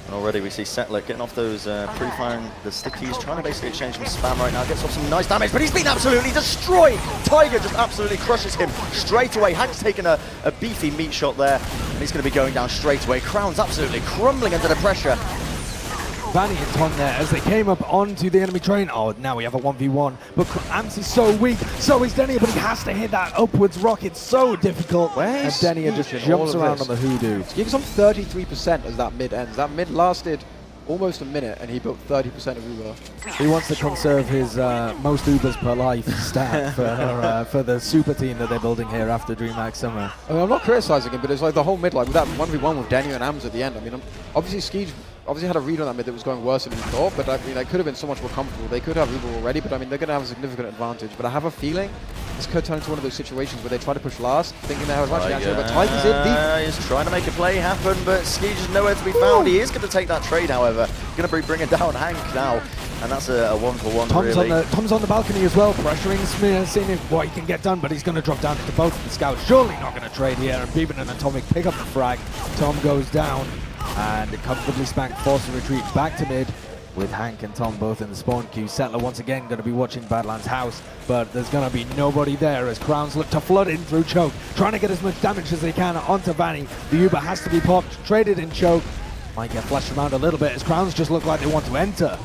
And already we see Settler getting off those pre-firing the stickies, trying to basically exchange some spam right now. Gets off some nice damage, but he's been absolutely destroyed. Tiger just absolutely crushes him straight away. Hank's taken a beefy meat shot there, and he's going to be going down straight away. Crowns absolutely crumbling under the pressure. Vanny and Tom there as they came up onto the enemy train. Oh, now we have a 1v1. But Ams is so weak. So is Denia, but he has to hit that upwards rocket. So difficult. And Denia just jumps around on the hoodoo. He was on 33% as that mid ends. That mid lasted almost a minute, and he built 30% of Uber. He wants to conserve his most Ubers per life stat for the super team that they're building here after Dreamhack Summer. I mean, I'm not criticizing him, but it's like the whole mid, like with that 1v1 with Denia and Ams at the end. I mean, obviously Skeej obviously had a read on that mid that was going worse than he thought, but I mean, they could have been so much more comfortable. They could have Uber already, but I mean, they're going to have a significant advantage. But I have a feeling this could turn into one of those situations where they try to push last, thinking they have as much answer, but Tiger's in deep. He's trying to make a play happen, but Skeej is nowhere to be found. He is going to take that trade, however. Going to be bringing down Hank now, and that's a 1-for-1 really. Tom's on the balcony as well, pressuring Smear, seeing what he can get done, but he's going to drop down to both of the scouts. Surely not going to trade here, and Beaven and Atomic pick up the frag. Tom goes down, and comfortably Spanked, forced to retreat back to mid, with Hank and Tom both in the spawn queue. Settler once again going to be watching Badlands house, but there's going to be nobody there as Crowns look to flood in through choke, trying to get as much damage as they can onto Vanny. The Uber has to be popped, traded in choke. Might get flashed around a little bit as Crowns just look like they want to enter.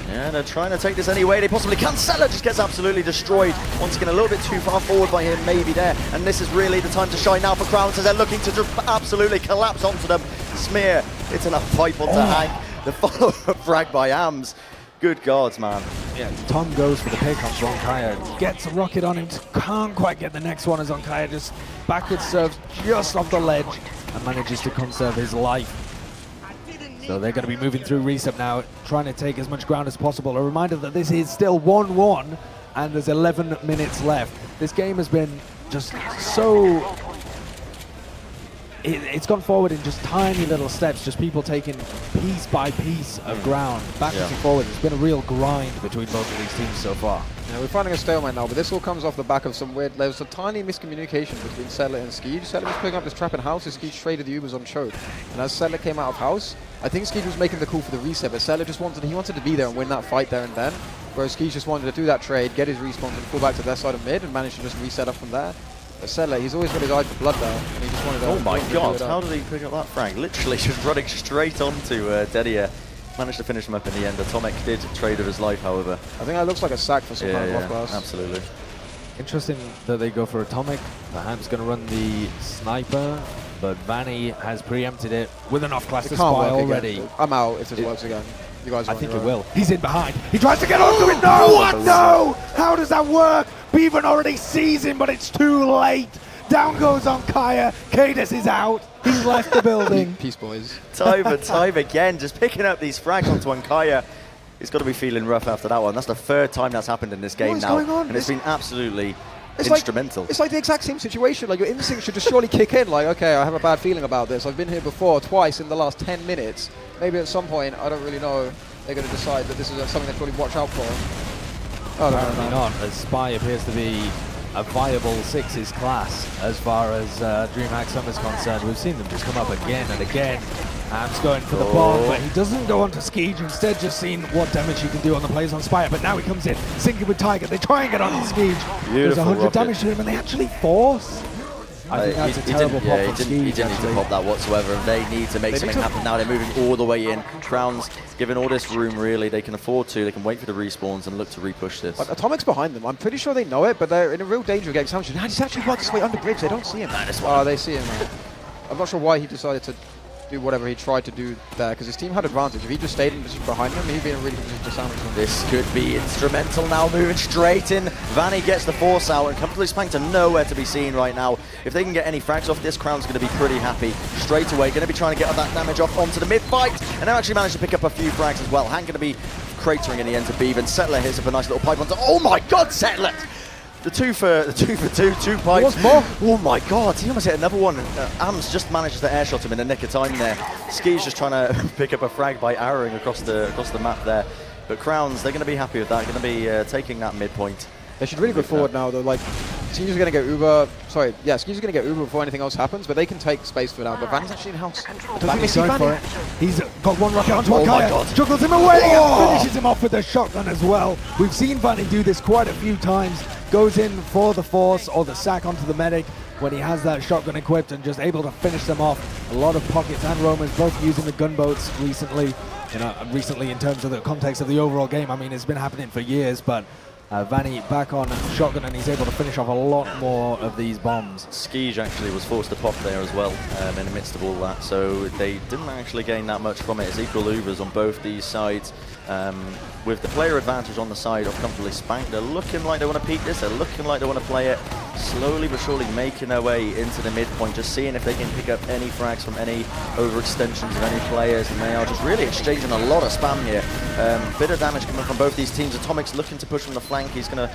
Yeah, they're trying to take this any way they possibly can. Settler just gets absolutely destroyed. Once again, a little bit too far forward by him, maybe there. And this is really the time to shine now for Crowns as they're looking to just absolutely collapse onto them. Smear, it's enough pipe onto Hank. The follow-up frag by Ams. Good gods, man. Yeah, Tom goes for the pick on Zonkaya. Gets a rocket on him, can't quite get the next one as Zonkaya just backwards serves just off the ledge and manages to conserve his life. So they're going to be moving through reset now, trying to take as much ground as possible. A reminder that this is still 1-1 and there's 11 minutes left. This game has been just so... It's gone forward in just tiny little steps, just people taking piece by piece of ground, backwards and forwards. It's been a real grind between both of these teams so far. Yeah, we're finding a stalemate now, but this all comes off the back of some weird... There was a tiny miscommunication between Settler and Skeej. Settler was picking up his trap in house, and Skeej traded the Ubers on choke. And as Settler came out of house, I think Skeej was making the call for the reset, but Settler just wanted to be there and win that fight there and then. Whereas Skeej just wanted to do that trade, get his respawns and fall back to their side of mid and manage to just reset up from there. But Settler, he's always got his eye for blood there, and he just wanted to... Oh my god, how did he pick up that frag? Literally just running straight onto Denia. Managed to finish him up in the end. Atomic did trade of his life, however. I think that looks like a sack for some kind of off class. Absolutely. Interesting that they go for Atomic. Baham's going to run the sniper, but Vanny has preempted it with an off-class to spy already. Again. I'm out if this works again. You guys I think it will. He's in behind. He tries to get onto it. No! What? No! How does that work? Beaven already sees him, but it's too late. Down goes Onkaya. Kaidus is out. He's left the building. Peace, boys. Time again, just picking up these frags onto Onkaya. He's got to be feeling rough after that one. That's the third time that's happened in this game now. Going on? And it's been absolutely instrumental. It's like the exact same situation. Like, your instinct should just surely kick in. Like, okay, I have a bad feeling about this. I've been here before, twice in the last 10 minutes. Maybe at some point, I don't really know, they're going to decide that this is something to really watch out for. Apparently not, as Spy appears to be a viable sixes class as far as Dreamhack Summer's concerned. We've seen them just come up again and again. Am's going for the bomb, but he doesn't go on to Skeege. Instead, just seeing what damage he can do on the plays on Spire. But now he comes in, syncing with Tiger. They try and get on Skeege. There's 100 damage to him, and they actually force. I think that's a terrible pop from Skeege. He didn't need to pop that whatsoever, and they need to make something happen now. They're moving all the way in. Crown's given all this room, really. They can afford to. They can wait for the respawns and look to repush this. Like, Atomic's behind them. I'm pretty sure they know it, but they're in a real danger of getting sandwiched. He's actually worked his way under bridge. They don't see him. Oh, they see him now. I'm not sure why he decided to do whatever he tried to do there, because his team had advantage. If he just stayed behind him, he'd be in a really good position to sandwich him. This could be instrumental now, moving straight in. Vanny gets the force out, and comfortably Spanked are nowhere to be seen right now. If they can get any frags off, this Crown's going to be pretty happy. Straight away, going to be trying to get that damage off onto the mid-fight, and they've actually managed to pick up a few frags as well. Hank going to be cratering in the end to Beav, and Settler hits up a nice little pipe onto... Oh my god, Settler! The two for two pipes. What's more? Oh my god, he almost hit another one. Ams just managed to air shot him in the nick of time there. Ski's just trying to pick up a frag by arrowing across the map there. But Crowns, they're going to be happy with that. Going to be taking that midpoint. They should really go forward now, though. Like, Ski's going to get Uber. Sorry, yeah, Ski's going to get Uber before anything else happens, but they can take space for now. But Vanny's actually in house. Vanny's going for it. He's got one rocket onto Akaya. Juggles him away and finishes him off with a shotgun as well. We've seen Vanny do this quite a few times. Goes in for the force or the sack onto the medic when he has that shotgun equipped and just able to finish them off. A lot of pockets and Romans both using the gunboats recently. Recently in terms of the context of the overall game. I mean, it's been happening for years, but Vanny back on shotgun, and he's able to finish off a lot more of these bombs. Skiege actually was forced to pop there as well in the midst of all that, so they didn't actually gain that much from it. It's equal Ubers on both these sides. With the player advantage on the side of comfortably Spanked, they're looking like they want to peek this, they're looking like they want to play it. Slowly but surely making their way into the midpoint, just seeing if they can pick up any frags from any overextensions of any players, and they are just really exchanging a lot of spam here. Bit of damage coming from both these teams. Atomic's looking to push from the flank. He's going to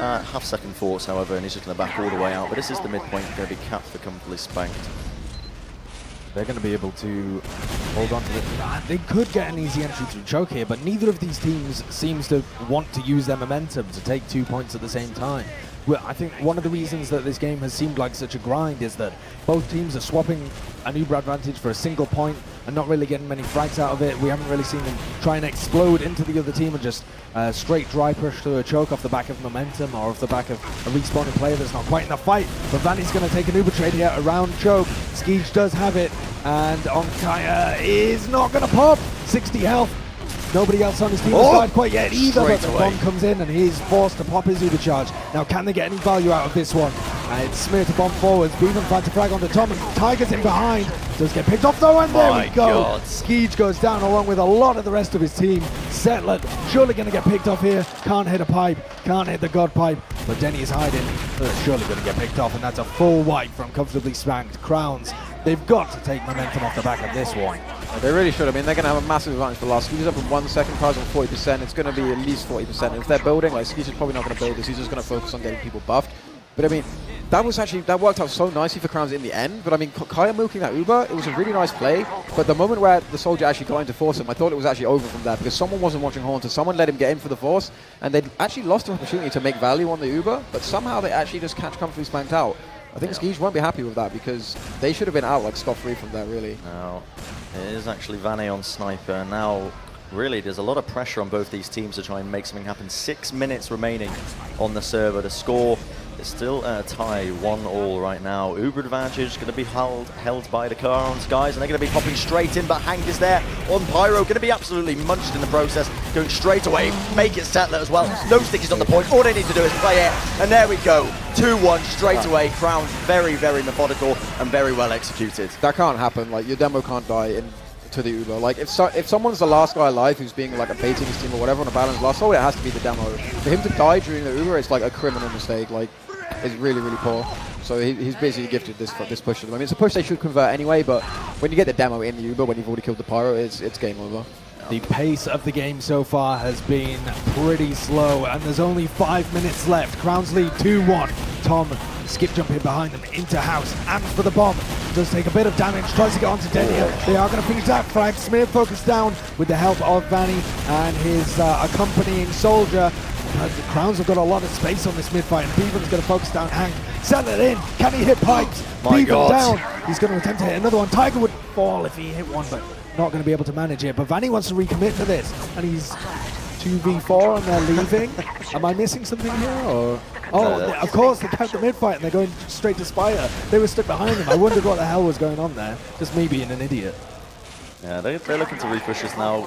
have second thoughts, however, and he's just going to back all the way out. But this is the midpoint, going to be capped for comfortably Spanked. They're going to be able to hold on to it. They could get an easy entry through choke here, but neither of these teams seems to want to use their momentum to take 2 points at the same time. Well, I think one of the reasons that this game has seemed like such a grind is that both teams are swapping an Uber advantage for a single point and not really getting many frags out of it. We haven't really seen them try and explode into the other team and just straight dry push to a choke off the back of momentum or off the back of a respawning player that's not quite in the fight. But Vanny's going to take an Uber trade here around choke. Skeege does have it, and Onkaya is not going to pop. 60 health. Nobody else on his team has died quite yet either, but the bomb comes in and he's forced to pop his Uber charge. Now, can they get any value out of this one? It's smeared to bomb forwards. Beaven finds a frag on the Tom, and Tiger's in behind. Does get picked off though, and there we go. Skeege goes down along with a lot of the rest of his team. Settler surely going to get picked off here. Can't hit a pipe, can't hit the god pipe, but Denny is hiding. Surely going to get picked off, and that's a full wipe from comfortably Spanked. Crowns, they've got to take momentum off the back of this one. They really should. I mean, they're going to have a massive advantage for last. Skeege's up in 1 second, Kaiser on 40%. It's going to be at least 40%. And if they're building, like, Skeege's probably not going to build this. He's just going to focus on getting people buffed. But I mean, that worked out so nicely for Crowns in the end. But I mean, Kaya milking that Uber, it was a really nice play. But the moment where the soldier actually got in to force him, I thought it was actually over from there because someone wasn't watching Haunter. Someone let him get in for the force, and they actually lost an opportunity to make value on the Uber. But somehow they actually just catch comfortably Spanked out. I think Skeege won't be happy with that because they should have been out like scot-free from there, really. No, it is actually Vanny on Sniper. Now, really, there's a lot of pressure on both these teams to try and make something happen. 6 minutes remaining on the server. The score is still a tie, 1-1 right now. Uber advantage going to be held by the car on Skies, and they're going to be popping straight in, but Hank is there on Pyro, going to be absolutely munched in the process, going straight away, make it Settler as well. No stickies on the point, all they need to do is play it, and there we go. 2-1 straight away. Crowns very, very methodical and very well executed. That can't happen. Like, your demo can't die to the Uber. Like, if someone's the last guy alive who's being like a baiting his team or whatever on a balance last hole, it has to be the demo. For him to die during the Uber, it's like a criminal mistake. Like, it's really, really poor. So he's basically gifted this push to them. I mean, it's a push they should convert anyway, but when you get the demo in the Uber, when you've already killed the Pyro, it's game over. The pace of the game so far has been pretty slow, and there's only 5 minutes left. Crowns lead 2-1. Tom skip jumping behind them into house. Ams for the bomb. Does take a bit of damage. Tries to get onto Denia. They are going to finish that frag. Smear focused down with the help of Vanny and his accompanying soldier. The Crowns have got a lot of space on this mid-fight, and Beaven's going to focus down Hank. Send it in. Can he hit pipes? Beaven down. He's going to attempt to hit another one. Tiger would fall if he hit one, but not going to be able to manage it. But Vanny wants to recommit to this, and he's 2v4 and they're leaving. Am I missing something here? Or? Oh, of course, they kept the mid-fight and they're going straight to Spire. They were stuck behind them. I wondered what the hell was going on there. Just me being an idiot. Yeah, they're looking to repush this now.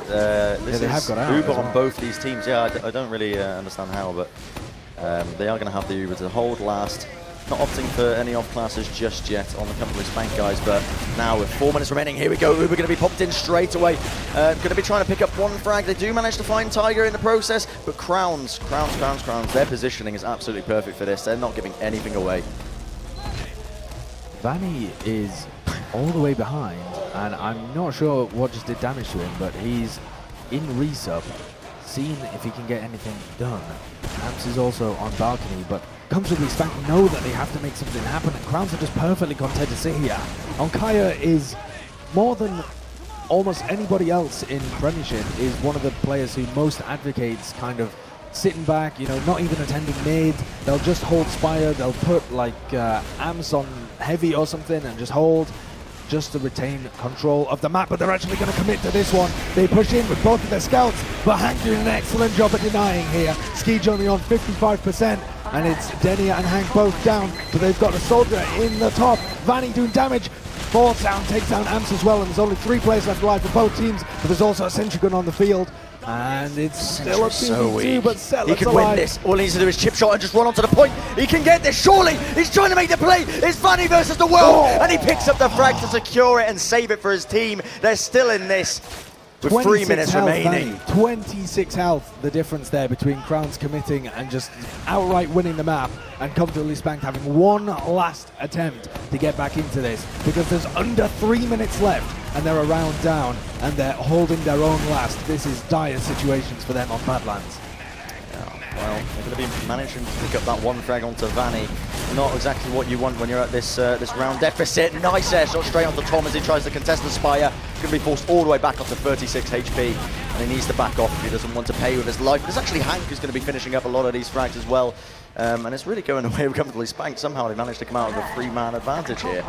This is Uber on both these teams. Yeah, I don't really understand how, but they are going to have the Uber to hold last. Not opting for any off classes just yet on the company Spanked guys, but now with 4 minutes remaining, here we go. Uber going to be popped in straight away. Going to be trying to pick up one frag. They do manage to find Tiger in the process, but Crowns, their positioning is absolutely perfect for this. They're not giving anything away. Vanny is all the way behind, and I'm not sure what just did damage to him, but he's in resub, seeing if he can get anything done. Amps is also on balcony, but comfortably Spanked know that they have to make something happen, and Crowns are just perfectly content to sit here. Kaiser is more than almost anybody else in Premiership, is one of the players who most advocates kind of sitting back, you know, not even attending mid. They'll just hold Spire, they'll put like Amps on heavy or something and just hold, just to retain control of the map, but they're actually going to commit to this one. They push in with both of their scouts, but Hank doing an excellent job at denying here. Skeege only on 55%, and it's Denia and Hank both down, but they've got a soldier in the top. Vanny doing damage, falls down, takes down Amps as well, and there's only 3 players left alive for both teams, but there's also a sentry gun on the field. And it's still a 2v2, but Setler's he can win this. All he needs to do is chip shot and just run onto the point. He can get this, surely. He's trying to make the play. It's Vanny versus the world. And he picks up the frag to secure it and save it for his team. They're still in this with 3 minutes remaining. 26 health, the difference there between Crowns committing and just outright winning the map, and comfortably Spanked having one last attempt to get back into this, because there's under 3 minutes left and they're a round down and they're holding their own last. This is dire situations for them on Badlands. Well, they're going to be managing to pick up that one frag onto Vanny. Not exactly what you want when you're at this this round deficit. Nice air shot straight onto Tom as he tries to contest the Spire. Going to be forced all the way back up to 36 HP, and he needs to back off if he doesn't want to pay with his life. There's actually Hank who's going to be finishing up a lot of these frags as well. And it's really going away comfortably. Spanked somehow they managed to come out with a 3-man advantage here.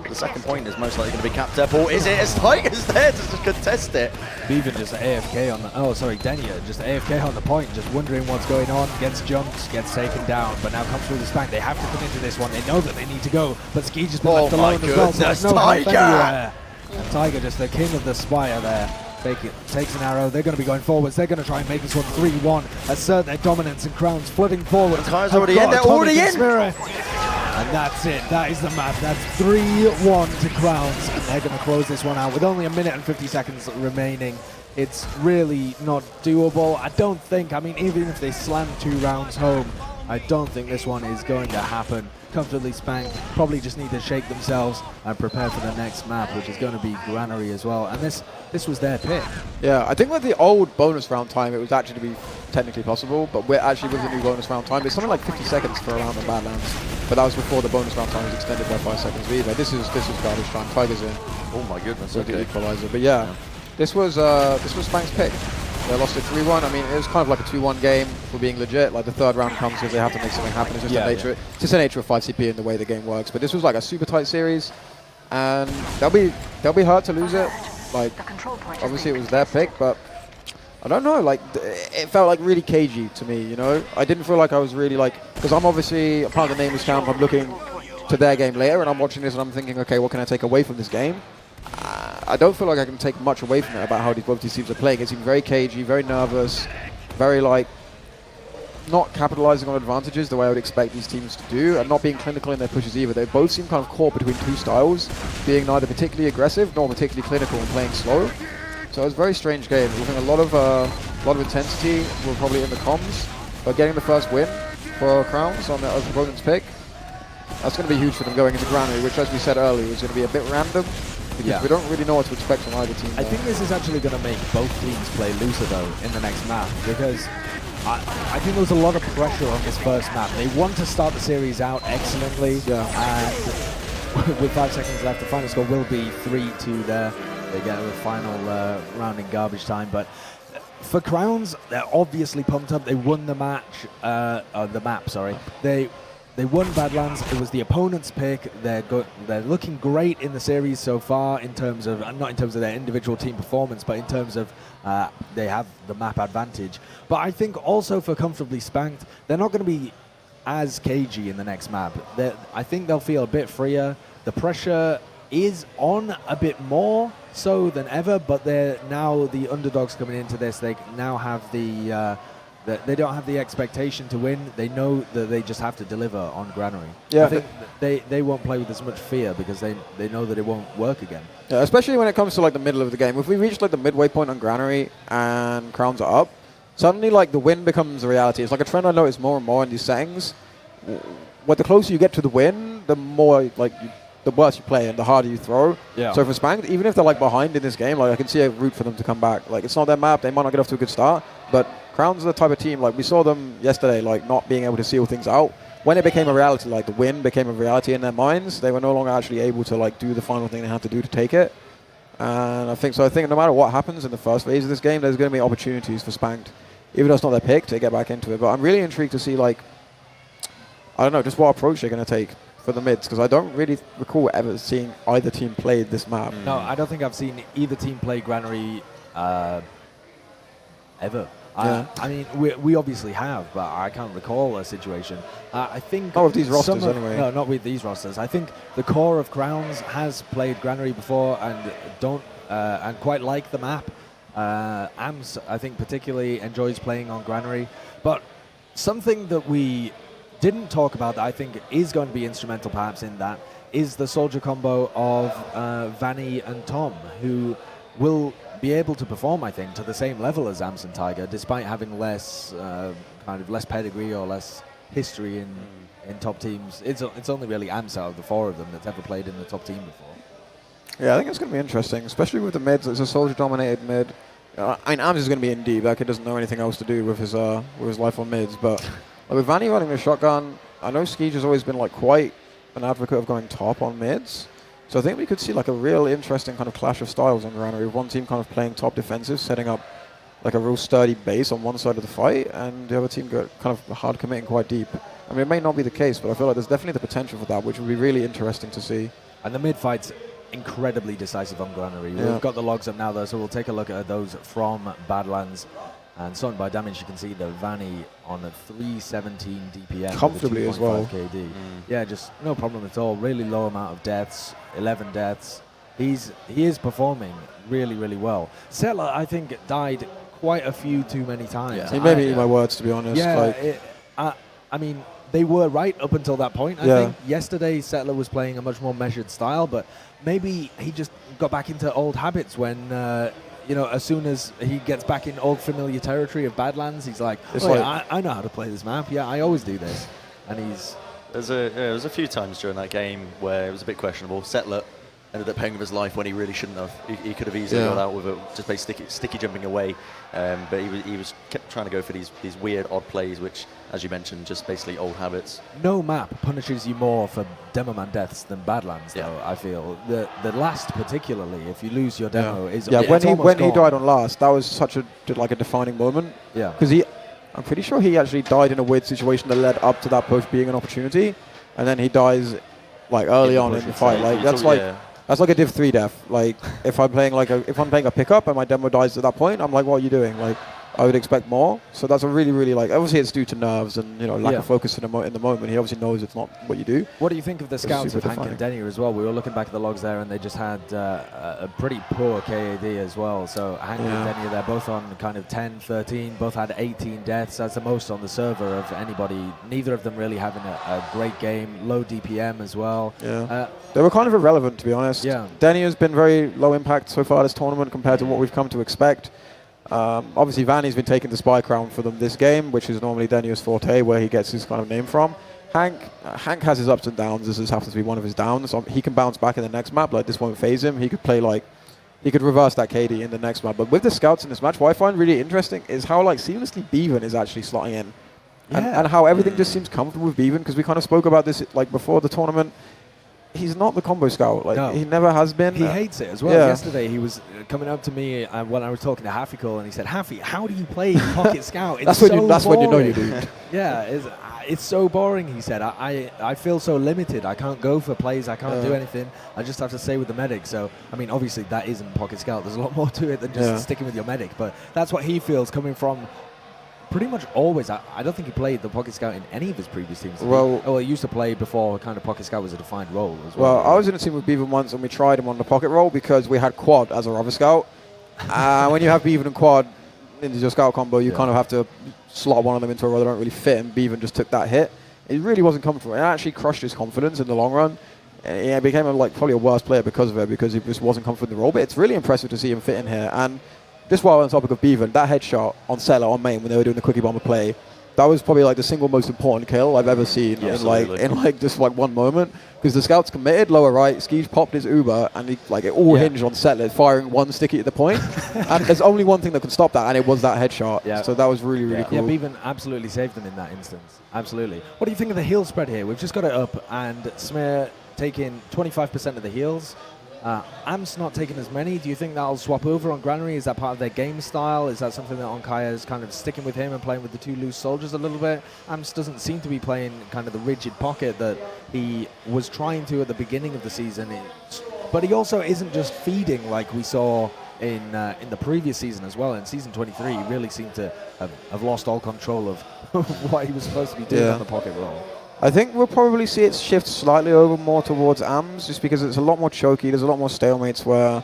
The second point is most likely going to be capped up, or is it as Tiger's there to just contest it? Beaven just AFK on the, Denia just AFK on the point, just wondering what's going on, gets jumped, gets taken down, but now comes through the Spank. They have to come into this one, they know that they need to go, but Ski just been left alone as well, so there's no help anywhere. And Tiger just the king of the Spire there. Takes an arrow, they're going to be going forwards, they're going to try and make this one 3-1, assert their dominance, and Crowns flooding forward. Kaiser's already in, they're already in! And that's it, that is the map, that's 3-1 to Crowns, and they're going to close this one out with only 1 minute and 50 seconds remaining. It's really not doable, I don't think, I mean, even if they slam 2 rounds home, I don't think this one is going to happen. Comfortably Spanked, probably just need to shake themselves and prepare for the next map, which is going to be Granary as well. And this was their pick. Yeah, I think with the old bonus round time, it was actually to be technically possible, but we're actually with the new bonus round time, it's something like 50 seconds for a round of Badlands. But that was before the bonus round time was extended by 5 seconds either. This is garbage time. Tiger's in. Oh my goodness, with the equalizer. But yeah, this was Spank's pick. They lost it 3-1. I mean, it was kind of like a 2-1 game for being legit. Like the third round comes because they have to make something happen. It's just it's just the nature of 5CP and the way the game works. But this was like a super tight series, and they'll be hurt to lose it. Like obviously it was their pick, but I don't know. Like it felt like really cagey to me. You know, I didn't feel like I was really like, because I'm obviously a part of the Nameless camp. I'm looking to their game later, and I'm watching this and I'm thinking, okay, what can I take away from this game? I don't feel like I can take much away from it about how both these teams are playing. It seemed very cagey, very nervous, very like not capitalizing on advantages the way I would expect these teams to do, and not being clinical in their pushes either. They both seem kind of caught between 2 styles, being neither particularly aggressive nor particularly clinical and playing slow. So it was a very strange game. I think a lot of intensity were probably in the comms, but getting the first win for Crowns on their opponent's pick, that's going to be huge for them going into Granary, which, as we said earlier, was going to be a bit random. because we don't really know what to expect from either team. I think this is actually going to make both teams play looser, though, in the next map, because I think there was a lot of pressure on this first map. They want to start the series out excellently, and with 5 seconds left, the final score will be 3-2 there. They get the final round in garbage time, but for Crowns, they're obviously pumped up. They won the match, the map, sorry. They won Badlands. It was the opponent's pick. They're looking great in the series so far in terms of, not in terms of their individual team performance, but in terms of they have the map advantage. But I think also for Comfortably Spanked, they're not going to be as cagey in the next map. I think they'll feel a bit freer. The pressure is on a bit more so than ever, but they're now the underdogs coming into this. They now have they don't have the expectation to win. They know that they just have to deliver on Granary. Yeah, I think they won't play with as much fear because they know that it won't work again. Yeah, especially when it comes to like the middle of the game. If we reach like the midway point on Granary and Crowns are up, suddenly like the win becomes a reality. It's like a trend I notice more and more in these settings. What the closer you get to the win, the more like the worse you play and the harder you throw. Yeah. So for Spanked, even if they're like behind in this game, like I can see a route for them to come back. Like it's not their map, they might not get off to a good start, but Crowns are the type of team, like we saw them yesterday, like not being able to seal things out. When it became a reality, like the win became a reality in their minds, they were no longer actually able to like do the final thing they had to do to take it. And I think no matter what happens in the first phase of this game, there's going to be opportunities for Spanked, even though it's not their pick, to get back into it. But I'm really intrigued to see like, I don't know, just what approach they're going to take for the mids, because I don't really recall ever seeing either team play this map. No, I don't think I've seen either team play Granary ever. Yeah. I mean, we obviously have, but I can't recall a situation. I think not with these rosters anyway. No, not with these rosters. I think the core of Crowns has played Granary before and quite like the map. AMS, I think, particularly enjoys playing on Granary. But something that we didn't talk about that I think is going to be instrumental perhaps in that is the soldier combo of Vanny and Tom, who will be able to perform, I think, to the same level as AMS and Tiger, despite having less pedigree or less history in top teams. It's only really AMS out of the 4 of them that's ever played in the top team before. Yeah, I think it's going to be interesting, especially with the mids. It's a soldier-dominated mid. I mean, AMS is going to be in deep. Like, he doesn't know anything else to do with his life on mids. But like, with Vanny running the shotgun, I know Skeege has always been like quite an advocate of going top on mids. So I think we could see like a real interesting kind of clash of styles on Granary, with one team kind of playing top defensive, setting up like a real sturdy base on one side of the fight, and the other team kind of hard committing quite deep. I mean, it may not be the case, but I feel like there's definitely the potential for that, which would be really interesting to see. And the mid fight's incredibly decisive on Granary. Yeah. We've got the logs up now, though, so we'll take a look at those from Badlands. And sorted by damage, you can see the Vanny on a 317 DPM. Comfortably as well. KD. Yeah, just no problem at all. Really low amount of deaths, 11 deaths. He is performing really, really well. Settler, I think, died quite a few too many times. Yeah. He made me eat my words, to be honest. Yeah, I mean, they were right up until that point. I think yesterday Settler was playing a much more measured style, but maybe he just got back into old habits when... as soon as he gets back in old familiar territory of Badlands, he's like, I know how to play this map. Yeah, I always do this. And there was a few times during that game where it was a bit questionable. Settler ended up paying with his life when he really shouldn't have. He could have easily got out with it, just by sticky jumping away. But he was kept trying to go for these weird, odd plays, which, as you mentioned, just basically old habits. No map punishes you more for Demoman deaths than Badlands, though, I feel. The last, particularly, if you lose your demo, is when he died on last, that was such a defining moment. Yeah. Because I'm pretty sure he actually died in a weird situation that led up to that push being an opportunity, and then he dies like early on in the fight. Like that's like a Div 3 death. Like if I'm playing a pickup and my demo dies at that point, I'm like, what are you doing? Like I would expect more. So that's a really, really obviously it's due to nerves and lack of focus in the moment. He obviously knows it's not what you do. What do you think of the scouts of Hank and Denny as well? We were looking back at the logs there and they just had a pretty poor KAD as well. So Hank and Denny, they're both on kind of 10, 13, both had 18 deaths. That's the most on the server of anybody. Neither of them really having a great game. Low DPM as well. Yeah. They were kind of irrelevant, to be honest. Yeah. Denny has been very low impact so far this tournament compared to what we've come to expect. Obviously, Vanny's been taking the spy crown for them this game, which is normally Denny's forte, where he gets his kind of name from. Hank has his ups and downs. This just happens to be one of his downs. He can bounce back in the next map. Like, this won't phase him. He could play like, he could reverse that KD in the next map. But with the scouts in this match, what I find really interesting is how like seamlessly Bevan is actually slotting in. And how everything just seems comfortable with Bevan, because we kind of spoke about this like before the tournament. He's not the combo scout. Like, no. He never has been. He hates it as well. Yeah. Yesterday, he was coming up to me when I was talking to Hafikul, and he said, "Hafi, how do you play Pocket Scout? It's that's when you know you do." Yeah, it's so boring. He said, "I feel so limited. I can't go for plays. I can't do anything. I just have to stay with the medic." So, I mean, obviously, that isn't Pocket Scout. There's a lot more to it than just sticking with your medic. But that's what he feels coming from. Pretty much always. I don't think he played the Pocket Scout in any of his previous teams. He used to play before kind of Pocket Scout was a defined role as well. Well, I was in a team with Bevan once, and we tried him on the Pocket role because we had Quad as our other scout. When you have Bevan and Quad into your scout combo, you kind of have to slot one of them into a role that don't really fit, and Bevan just took that hit. It really wasn't comfortable. It actually crushed his confidence in the long run. He became probably a worse player because of it, because he just wasn't comfortable in the role. But it's really impressive to see him fit in here. And just while on the topic of Bevan, that headshot on Seller on main when they were doing the Quickie Bomber play, that was probably like the single most important kill I've ever seen in just one moment. Because the scouts committed lower right, Skeej popped his Uber, and it all hinged on Settler firing one sticky at the point. And there's only one thing that could stop that, and it was that headshot. Yeah. So that was really, really cool. Yeah, Bevan absolutely saved them in that instance. Absolutely. What do you think of the heal spread here? We've just got it up, and Smear taking 25% of the heals. Am's not taking as many. Do you think that'll swap over on Granary? Is that part of their game style? Is that something that Onkaya is kind of sticking with him and playing with the two loose soldiers a little bit? Ams doesn't seem to be playing kind of the rigid pocket that he was trying to at the beginning of the season. But he also isn't just feeding like we saw in the previous season as well. In season 23, he really seemed to have lost all control of what he was supposed to be doing on the pocket role. I think we'll probably see it shift slightly over more towards AMS, just because it's a lot more choky. There's a lot more stalemates where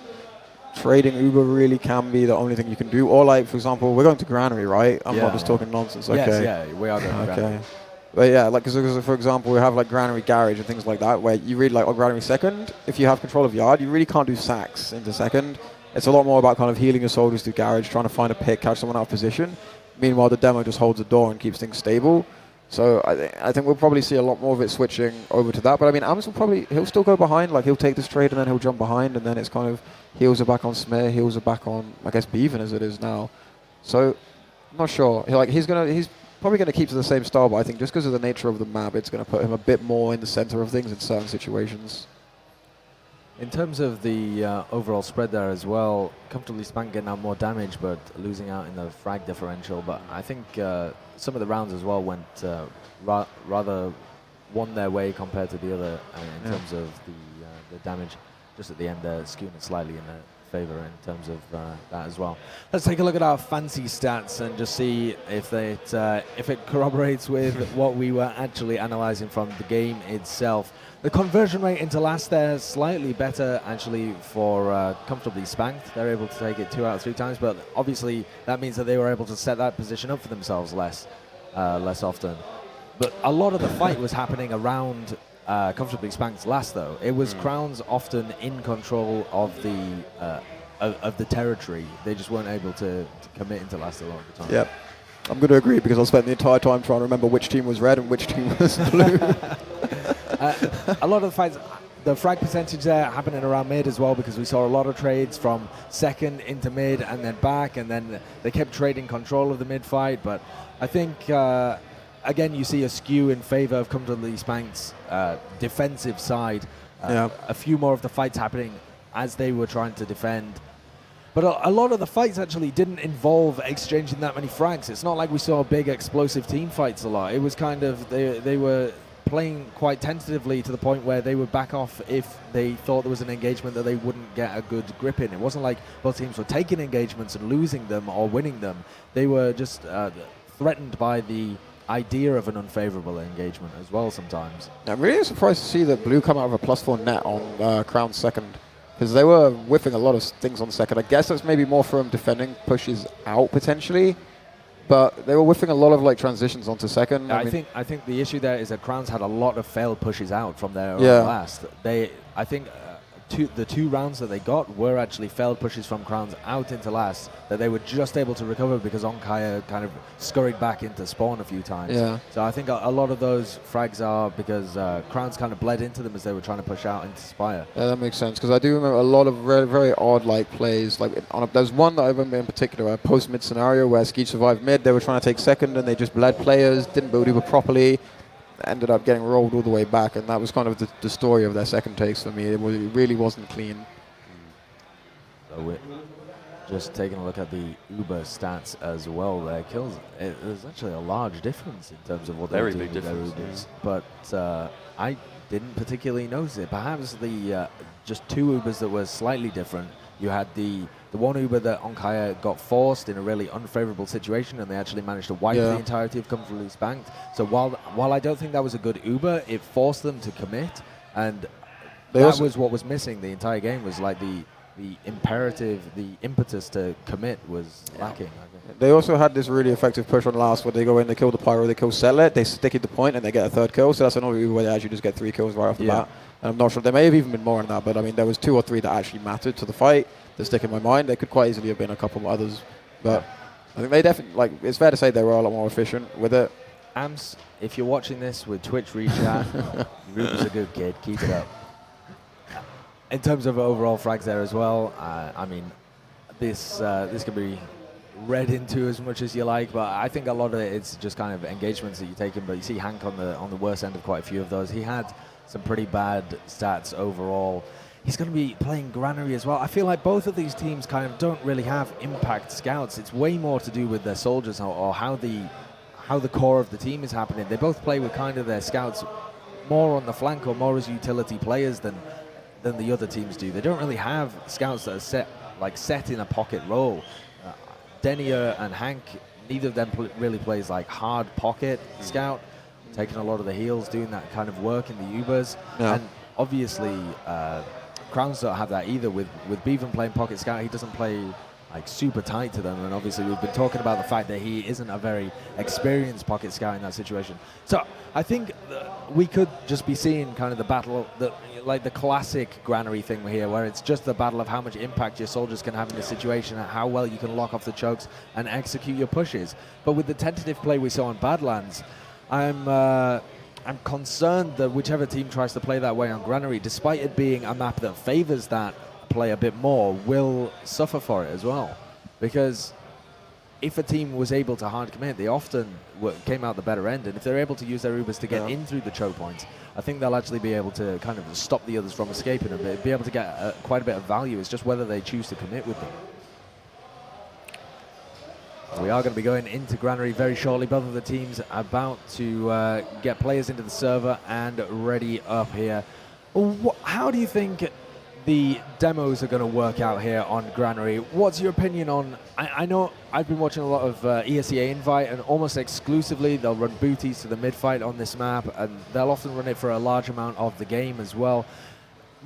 trading Uber really can be the only thing you can do. Or, like, for example, we're going to Granary, right? I'm not just talking nonsense. Yes, okay. we are going to Granary. But yeah, like, because for example, we have like Granary Garage and things like that, where you really like Granary second. If you have control of yard, you really can't do sacks into second. It's a lot more about kind of healing your soldiers through Garage, trying to find a pick, catch someone out of position. Meanwhile, the demo just holds the door and keeps things stable. So I think we'll probably see a lot more of it switching over to that. But I mean, Ams he'll still go behind. Like, he'll take this trade and then he'll jump behind, and then it's kind of heals are back on Smear, heals are back on, I guess, Bevan as it is now. So I'm not sure. He's probably going to keep to the same style, but I think just because of the nature of the map, it's going to put him a bit more in the center of things in certain situations. In terms of the overall spread there as well, comfortably Spanked getting out more damage, but losing out in the frag differential. But I think some of the rounds as well went rather won their way compared to the other in terms of the damage. Just at the end there, skewing it slightly in their favor in terms of that as well. Let's take a look at our fancy stats and just see if it corroborates with what we were actually analyzing from the game itself. The conversion rate into last there is slightly better actually for comfortably Spanked. They're able to take it 2 out of 3 times, but obviously that means that they were able to set that position up for themselves less often. But a lot of the fight was happening around comfortably Spanked last though. It was Crowns often in control of the territory. They just weren't able to commit into last a lot of the time. Yep. I'm going to agree, because I spent the entire time trying to remember which team was red and which team was blue. A lot of the fights, the frag percentage there happening around mid as well, because we saw a lot of trades from second into mid and then back, and then they kept trading control of the mid fight. But I think, again, you see a skew in favor of comfortably Spanked's defensive side. A few more of the fights happening as they were trying to defend. But a lot of the fights actually didn't involve exchanging that many frags. It's not like we saw big explosive team fights a lot. It was kind of, they were playing quite tentatively to the point where they would back off if they thought there was an engagement that they wouldn't get a good grip in. It wasn't like both teams were taking engagements and losing them or winning them. They were just threatened by the idea of an unfavorable engagement as well sometimes. I'm really surprised to see that Blue come out of a +4 net on Crown second, because they were whiffing a lot of things on second. I guess that's maybe more from defending pushes out potentially, but they were whiffing a lot of like transitions onto second. I think the issue there is that Crowns had a lot of failed pushes out from their last. I think the two rounds that they got were actually failed pushes from Crowns out into last that they were just able to recover because Onkaya kind of scurried back into spawn a few times. Yeah. So I think a lot of those frags are because Crowns kind of bled into them as they were trying to push out into Spire. Yeah, that makes sense, because I do remember a lot of very, very odd like plays. Like there's one that I remember in particular, a post-mid scenario where Skeet survived mid. They were trying to take second and they just bled players, didn't build Uber properly, ended up getting rolled all the way back, and that was kind of the story of their second takes for me. It really wasn't clean. So we're just taking a look at the Uber stats as well. Their kills, there's actually a large difference in terms of what they're doing with their Ubers. But I didn't particularly notice it. Perhaps the just two Ubers that were slightly different. You had the one Uber that Onkaya got forced in a really unfavorable situation, and they actually managed to wipe the entirety of Comfortably Spanked. So while I don't think that was a good Uber, it forced them to commit, and that was what was missing the entire game, was like the imperative, the impetus to commit was lacking. I think. They also had this really effective push on last where they go in, they kill the Pyro, they kill Setlet, they stick at the point, and they get a third kill. So that's another Uber where they actually just get 3 kills right off the bat. And I'm not sure, there may have even been more than that, but I mean, there was 2 or 3 that actually mattered to the fight that stick in my mind. There could quite easily have been a couple others, but I think they definitely, like, it's fair to say they were a lot more efficient with it. Ams, if you're watching this with Twitch rechat, Rupert's a good kid, keep it up. In terms of overall frags there as well, I mean, this can be read into as much as you like, but I think a lot of it's just kind of engagements that you're taking. But you see Hank on the worst end of quite a few of those. He had some pretty bad stats overall. He's going to be playing Granary as well. I feel like both of these teams kind of don't really have impact scouts. It's way more to do with their soldiers or how the core of the team is happening. They both play with kind of their scouts more on the flank or more as utility players than the other teams do. They don't really have scouts that are set in a pocket role. Denier and Hank, neither of them really plays like hard pocket scout, taking a lot of the heals, doing that kind of work in the Ubers. Yeah. And obviously, Crowns don't have that either. With Bevan playing pocket scout, he doesn't play like super tight to them, and obviously we've been talking about the fact that he isn't a very experienced pocket scout in that situation. So I think we could just be seeing kind of the battle, like the classic Granary thing here, where it's just the battle of how much impact your soldiers can have in the situation and how well you can lock off the chokes and execute your pushes. But with the tentative play we saw on Badlands, I'm concerned that whichever team tries to play that way on Granary, despite it being a map that favors that play a bit more, will suffer for it as well. Because if a team was able to hard commit, they often came out the better end, and if they're able to use their Ubers to get in through the choke points, I think they'll actually be able to kind of stop the others from escaping a bit, be able to get quite a bit of value. It's just whether they choose to commit with them. We are going to be going into Granary very shortly. Both of the teams about to get players into the server and ready up here. How do you think the demos are going to work out here on Granary? What's your opinion on... I know I've been watching a lot of ESEA Invite, and almost exclusively they'll run booties to the mid-fight on this map, and they'll often run it for a large amount of the game as well.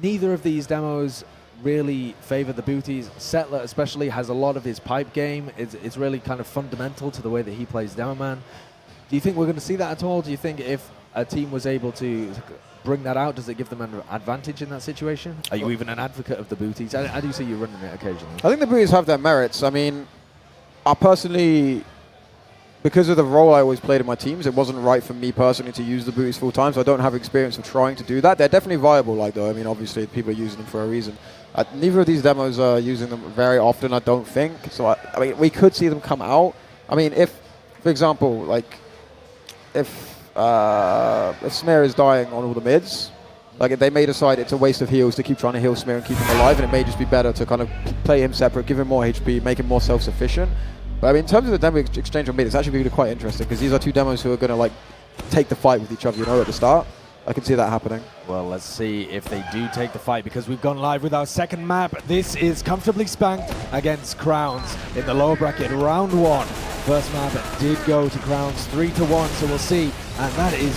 Neither of these demos really favor the booties. Settler especially has a lot of his pipe game. It's really kind of fundamental to the way that he plays Demoman. Do you think we're going to see that at all? Do you think if a team was able to bring that out, does it give them an advantage in that situation? Are you even an advocate of the booties? I do see you running it occasionally. I think the booties have their merits. I mean, I personally, because of the role I always played in my teams, it wasn't right for me personally to use the booties full time, so I don't have experience of trying to do that. They're definitely viable, though. I mean, obviously, people are using them for a reason. Neither of these demos are using them very often, I don't think. So, I mean, we could see them come out. I mean, if, for example, like, if Smear is dying on all the mids, like, if they may decide it's a waste of heals to keep trying to heal Smear and keep him alive, and it may just be better to kind of play him separate, give him more HP, make him more self-sufficient. But I mean, in terms of the demo exchange on mid, it's actually really quite interesting, because these are two demos who are going to, like, take the fight with each other, at the start. I can see that happening. Well, let's see if they do take the fight, because we've gone live with our second map. This is Comfortably Spanked against Crowns in the lower bracket, round 1. First map did go to Crowns 3-1, so we'll see And that is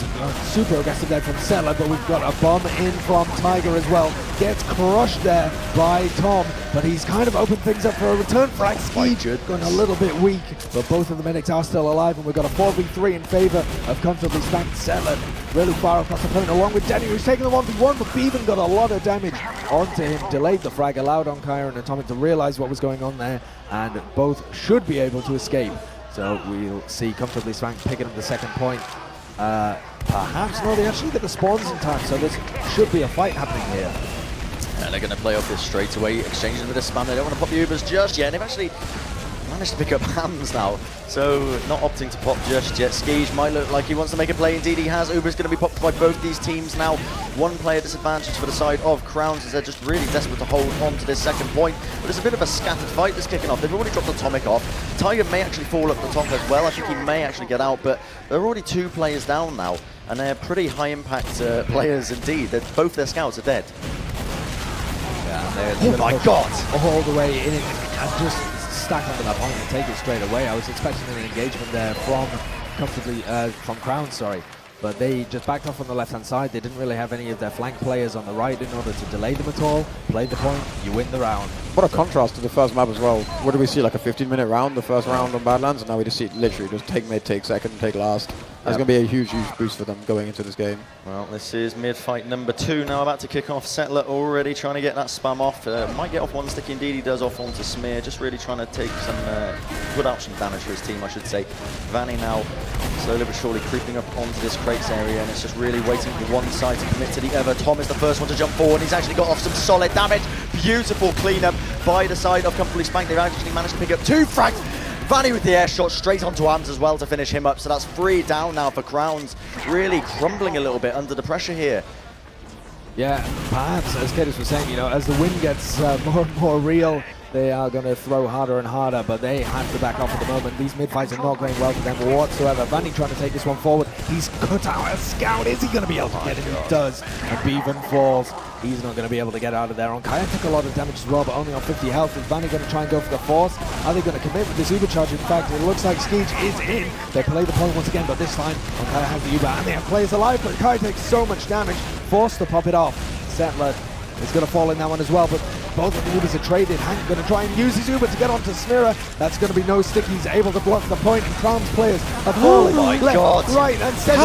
super aggressive there from Settler, but we've got a bomb in from Tiger as well. Gets crushed there by Tom, but he's kind of opened things up for a return frag. Skeej going a little bit weak, but both of the medics are still alive, and we've got a 4v3 in favor of comfortably spanked Settler. Really far across the point, along with Denny, who's taking the 1v1, but Bevan got a lot of damage onto him. Delayed the frag, allowed Kaiser and Atomic to realize what was going on there, and both should be able to escape. So we'll see comfortably spanked picking up the second point. Perhaps, no, they actually get the spawns in time, so there should be a fight happening here. And they're going to play off this straight away, exchanging with the spam. They don't want to pop the Ubers just yet. And they've actually managed to pick up hams now, so not opting to pop just yet. Skeej might look like he wants to make a play. Indeed he has. Uber's going to be popped by both these teams now. One player disadvantage for the side of Crowns as they're just really desperate to hold on to this second point. But it's a bit of a scattered fight that's kicking off. They've already dropped Atomic off. Tiger may actually fall at the top as well. I think he may actually get out, but there are already 2 players down now, and they're pretty high impact players indeed. Both their scouts are dead. Yeah, oh my god! All the way in and just stack onto that point and take it straight away. I was expecting an engagement there from Crown, sorry. But they just backed off on the left-hand side. They didn't really have any of their flank players on the right in order to delay them at all. Play the point, you win the round. What a contrast to the first map as well. What do we see, like a 15-minute round, the first round on Badlands, and now we just see it literally just take mid, take second, take last. That's going to be a huge, huge boost for them going into this game. Well, this is mid-fight number 2 now, about to kick off. Settler already trying to get that spam off. Might get off one stick, indeed he does, off onto Smear. Just really trying to take some, put out some damage for his team, I should say. Vanny now slowly but surely creeping up onto this crates area, and it's just really waiting for one side to commit to the other. Tom is the first one to jump forward. He's actually got off some solid damage. Beautiful cleanup by the side of comfortably spanked. They've actually managed to pick up 2 frags. Vanny with the air shot straight onto Ams as well to finish him up. So that's 3 down now for Crowns. Really crumbling a little bit under the pressure here. Yeah, perhaps, as Kaidus was saying, you know, as the win gets more and more real, they are going to throw harder and harder, but they have to back off at the moment. These mid-fights are not going well for them whatsoever. Vanny trying to take this one forward. He's cut out a scout. Is he going to be able to get it? He does. And Bevan falls. He's not going to be able to get out of there. Kaiser took a lot of damage as well, but only on 50 health. Is Vanny going to try and go for the force? Are they going to commit with this Uber charge? In fact, it looks like Skeej is in. They play the point once again, but this time Kaiser has the Uber, and they have players alive, but Kaiser takes so much damage. Forced to pop it off. Settler is going to fall in that one as well, but both of the Ubers are traded. Hank going to try and use his Uber to get onto Smira. That's going to be no stick. He's able to block the point, and Crown's players are falling left, right, and center.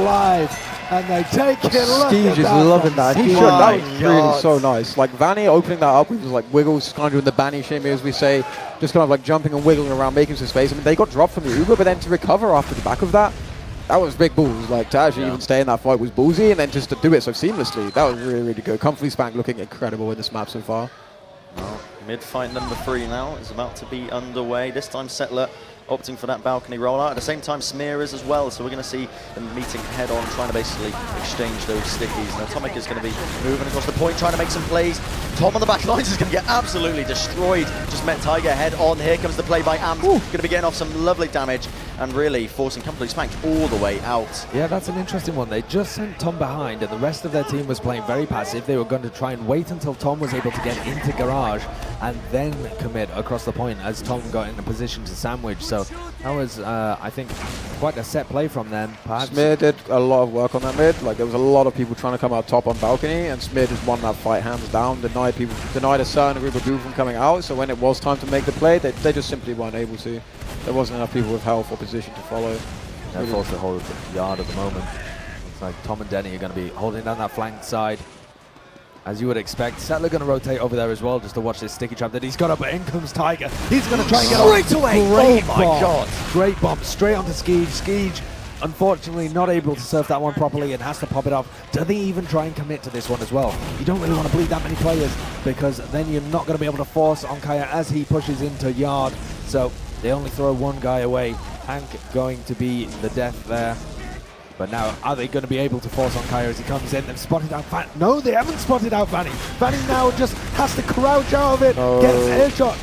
Live. And they take it. Skeej is loving that. He should. That was really so nice. Like Vanny opening that up, he was like wiggles, kind of doing the Banny shimmy, as we say, just kind of like jumping and wiggling around, making some space. I mean, they got dropped from the Uber, but then to recover after the back of that, that was big balls. Like to actually even stay in that fight was ballsy, and then just to do it so seamlessly, that was really, really good. Comfy Spank looking incredible in this map so far. Well, mid-fight number 3 now is about to be underway. This time Settler opting for that balcony rollout. At the same time, Smear is as well, so we're going to see them meeting head-on, trying to basically exchange those stickies. And Atomic is going to be moving across the point, trying to make some plays. Tom on the back lines is going to get absolutely destroyed. Just met Tiger head-on. Here comes the play by Ams. Going to be getting off some lovely damage and really forcing Company Spanked all the way out. Yeah, that's an interesting one. They just sent Tom behind, and the rest of their team was playing very passive. They were going to try and wait until Tom was able to get into garage and then commit across the point as Tom got in a position to sandwich. So that was, I think, quite a set play from them. Perhaps. Smear did a lot of work on that mid. Like there was a lot of people trying to come out top on balcony, and Smear just won that fight hands down. Denied a certain group of people from coming out. So when it was time to make the play, they just simply weren't able to. There wasn't enough people with health or position to follow. They're forced to hold the yard at the moment. Looks like Tom and Denny are going to be holding down that flank side, as you would expect. Settler going to rotate over there as well, just to watch this sticky trap that he's got up, but in comes Tiger. He's going to try and get straight away. Great oh my bomb. god. Great bomb straight onto Skeej. Skeej, unfortunately, not able to surf that one properly and has to pop it off. Do they even try and commit to this one as well? You don't really want to bleed that many players, because then you're not going to be able to force on Kaya as he pushes into yard. So they only throw one guy away. Hank going to be the death there. But now, are they going to be able to force on Kaiser as he comes in? They've spotted out Vanny. No, they haven't spotted out Vanny. Vanny now just has to crouch out of it, gets air shot,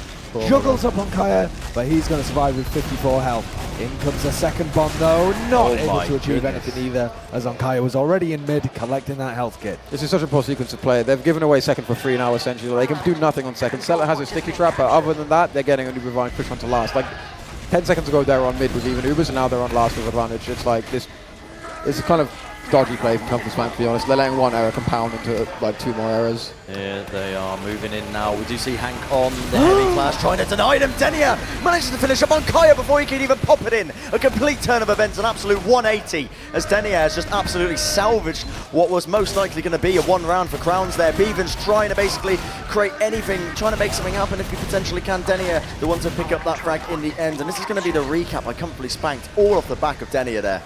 juggles up on Kaiser, but he's going to survive with 54 health. In comes a second bomb though, not able to achieve anything either, as Kaiser was already in mid, collecting that health kit. This is such a poor sequence of play. They've given away second for free now, essentially. They can do nothing on second. Settler has a sticky trap, but other than that, they're getting a new revive push on to last. Like, 10 seconds ago they were on mid with even Ubers, and now they're on last with advantage. It's like this. It's a kind of dodgy play from Company Spank, to be honest. They're letting one error compound into like 2 more errors. Yeah, they are moving in now. We do see Hank on the heavy class trying to deny him. Denia manages to finish up on Kaya before he can even pop it in. A complete turn of events, an absolute 180, as Denia has just absolutely salvaged what was most likely going to be a 1 round for Crowns there. Bevan's trying to basically create anything, trying to make something happen if he potentially can. Denia, the one to pick up that frag in the end. And this is going to be the recap by Comfortably Spanked, all off the back of Denia there.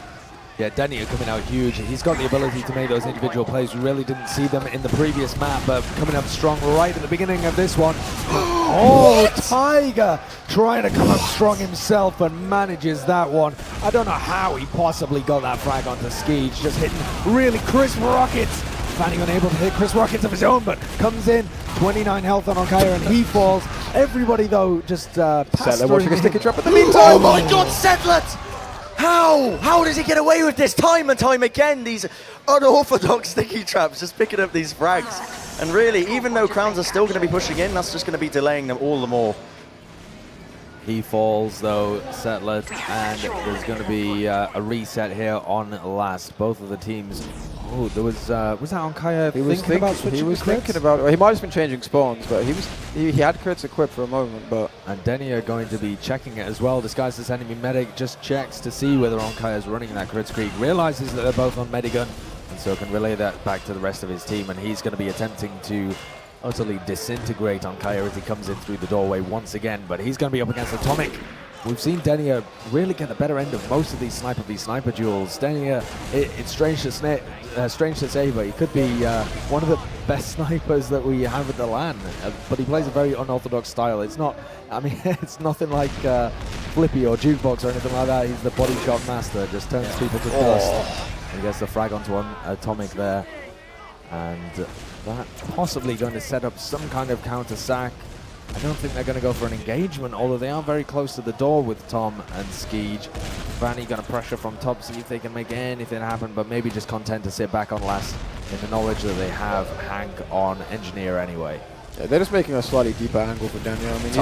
Yeah, Denia coming out huge. He's got the ability to make those individual plays. We really didn't see them in the previous map, but coming up strong right at the beginning of this one. Oh, Tiger trying to come up strong himself and manages that one. I don't know how he possibly got that frag onto Skeege, just hitting really crisp rockets. Fanny unable to hit crisp rockets of his own, but comes in, 29 health on Kaiser, and he falls. Everybody, though, just Settler watching a sticky trap in the Oh meantime. my God, Sedlet! How does he get away with this time and time again? These unorthodox sticky traps, just picking up these frags. And really, even though Crowns are still going to be pushing in, that's just going to be delaying them all the more. He falls, though, Settler, and there's going to be a reset here on last. Both of the teams. Oh, there was that on Kaya thinking about switching He was to crits? thinking about. Well, he might have been changing spawns, but he had crits equipped for a moment. But And Denia going to be checking it as well. Disguised as enemy medic, just checks to see whether Onkaya is running that crit streak. Realizes that they're both on medigun, and so can relay that back to the rest of his team. And he's going to be attempting to utterly disintegrate Onkaya as he comes in through the doorway once again. But he's going to be up against Atomic. We've seen Denia really get the better end of most of these sniper duels. Denia, it's strange to say, but he could be one of the best snipers that we have at the LAN. But he plays a very unorthodox style. It's not, I mean, it's nothing like Flippy or Jukebox or anything like that. He's the body shot master, just turns people to dust. And he gets the frag onto Atomic there. And that's possibly going to set up some kind of counter sack. I don't think they're going to go for an engagement, although they are very close to the door with Tom and Skeege. Vanny going to pressure from top, see if they can make anything happen, but maybe just content to sit back on last in the knowledge that they have Hank on Engineer anyway. yeah, they're just making a slightly deeper angle for Daniel. I mean,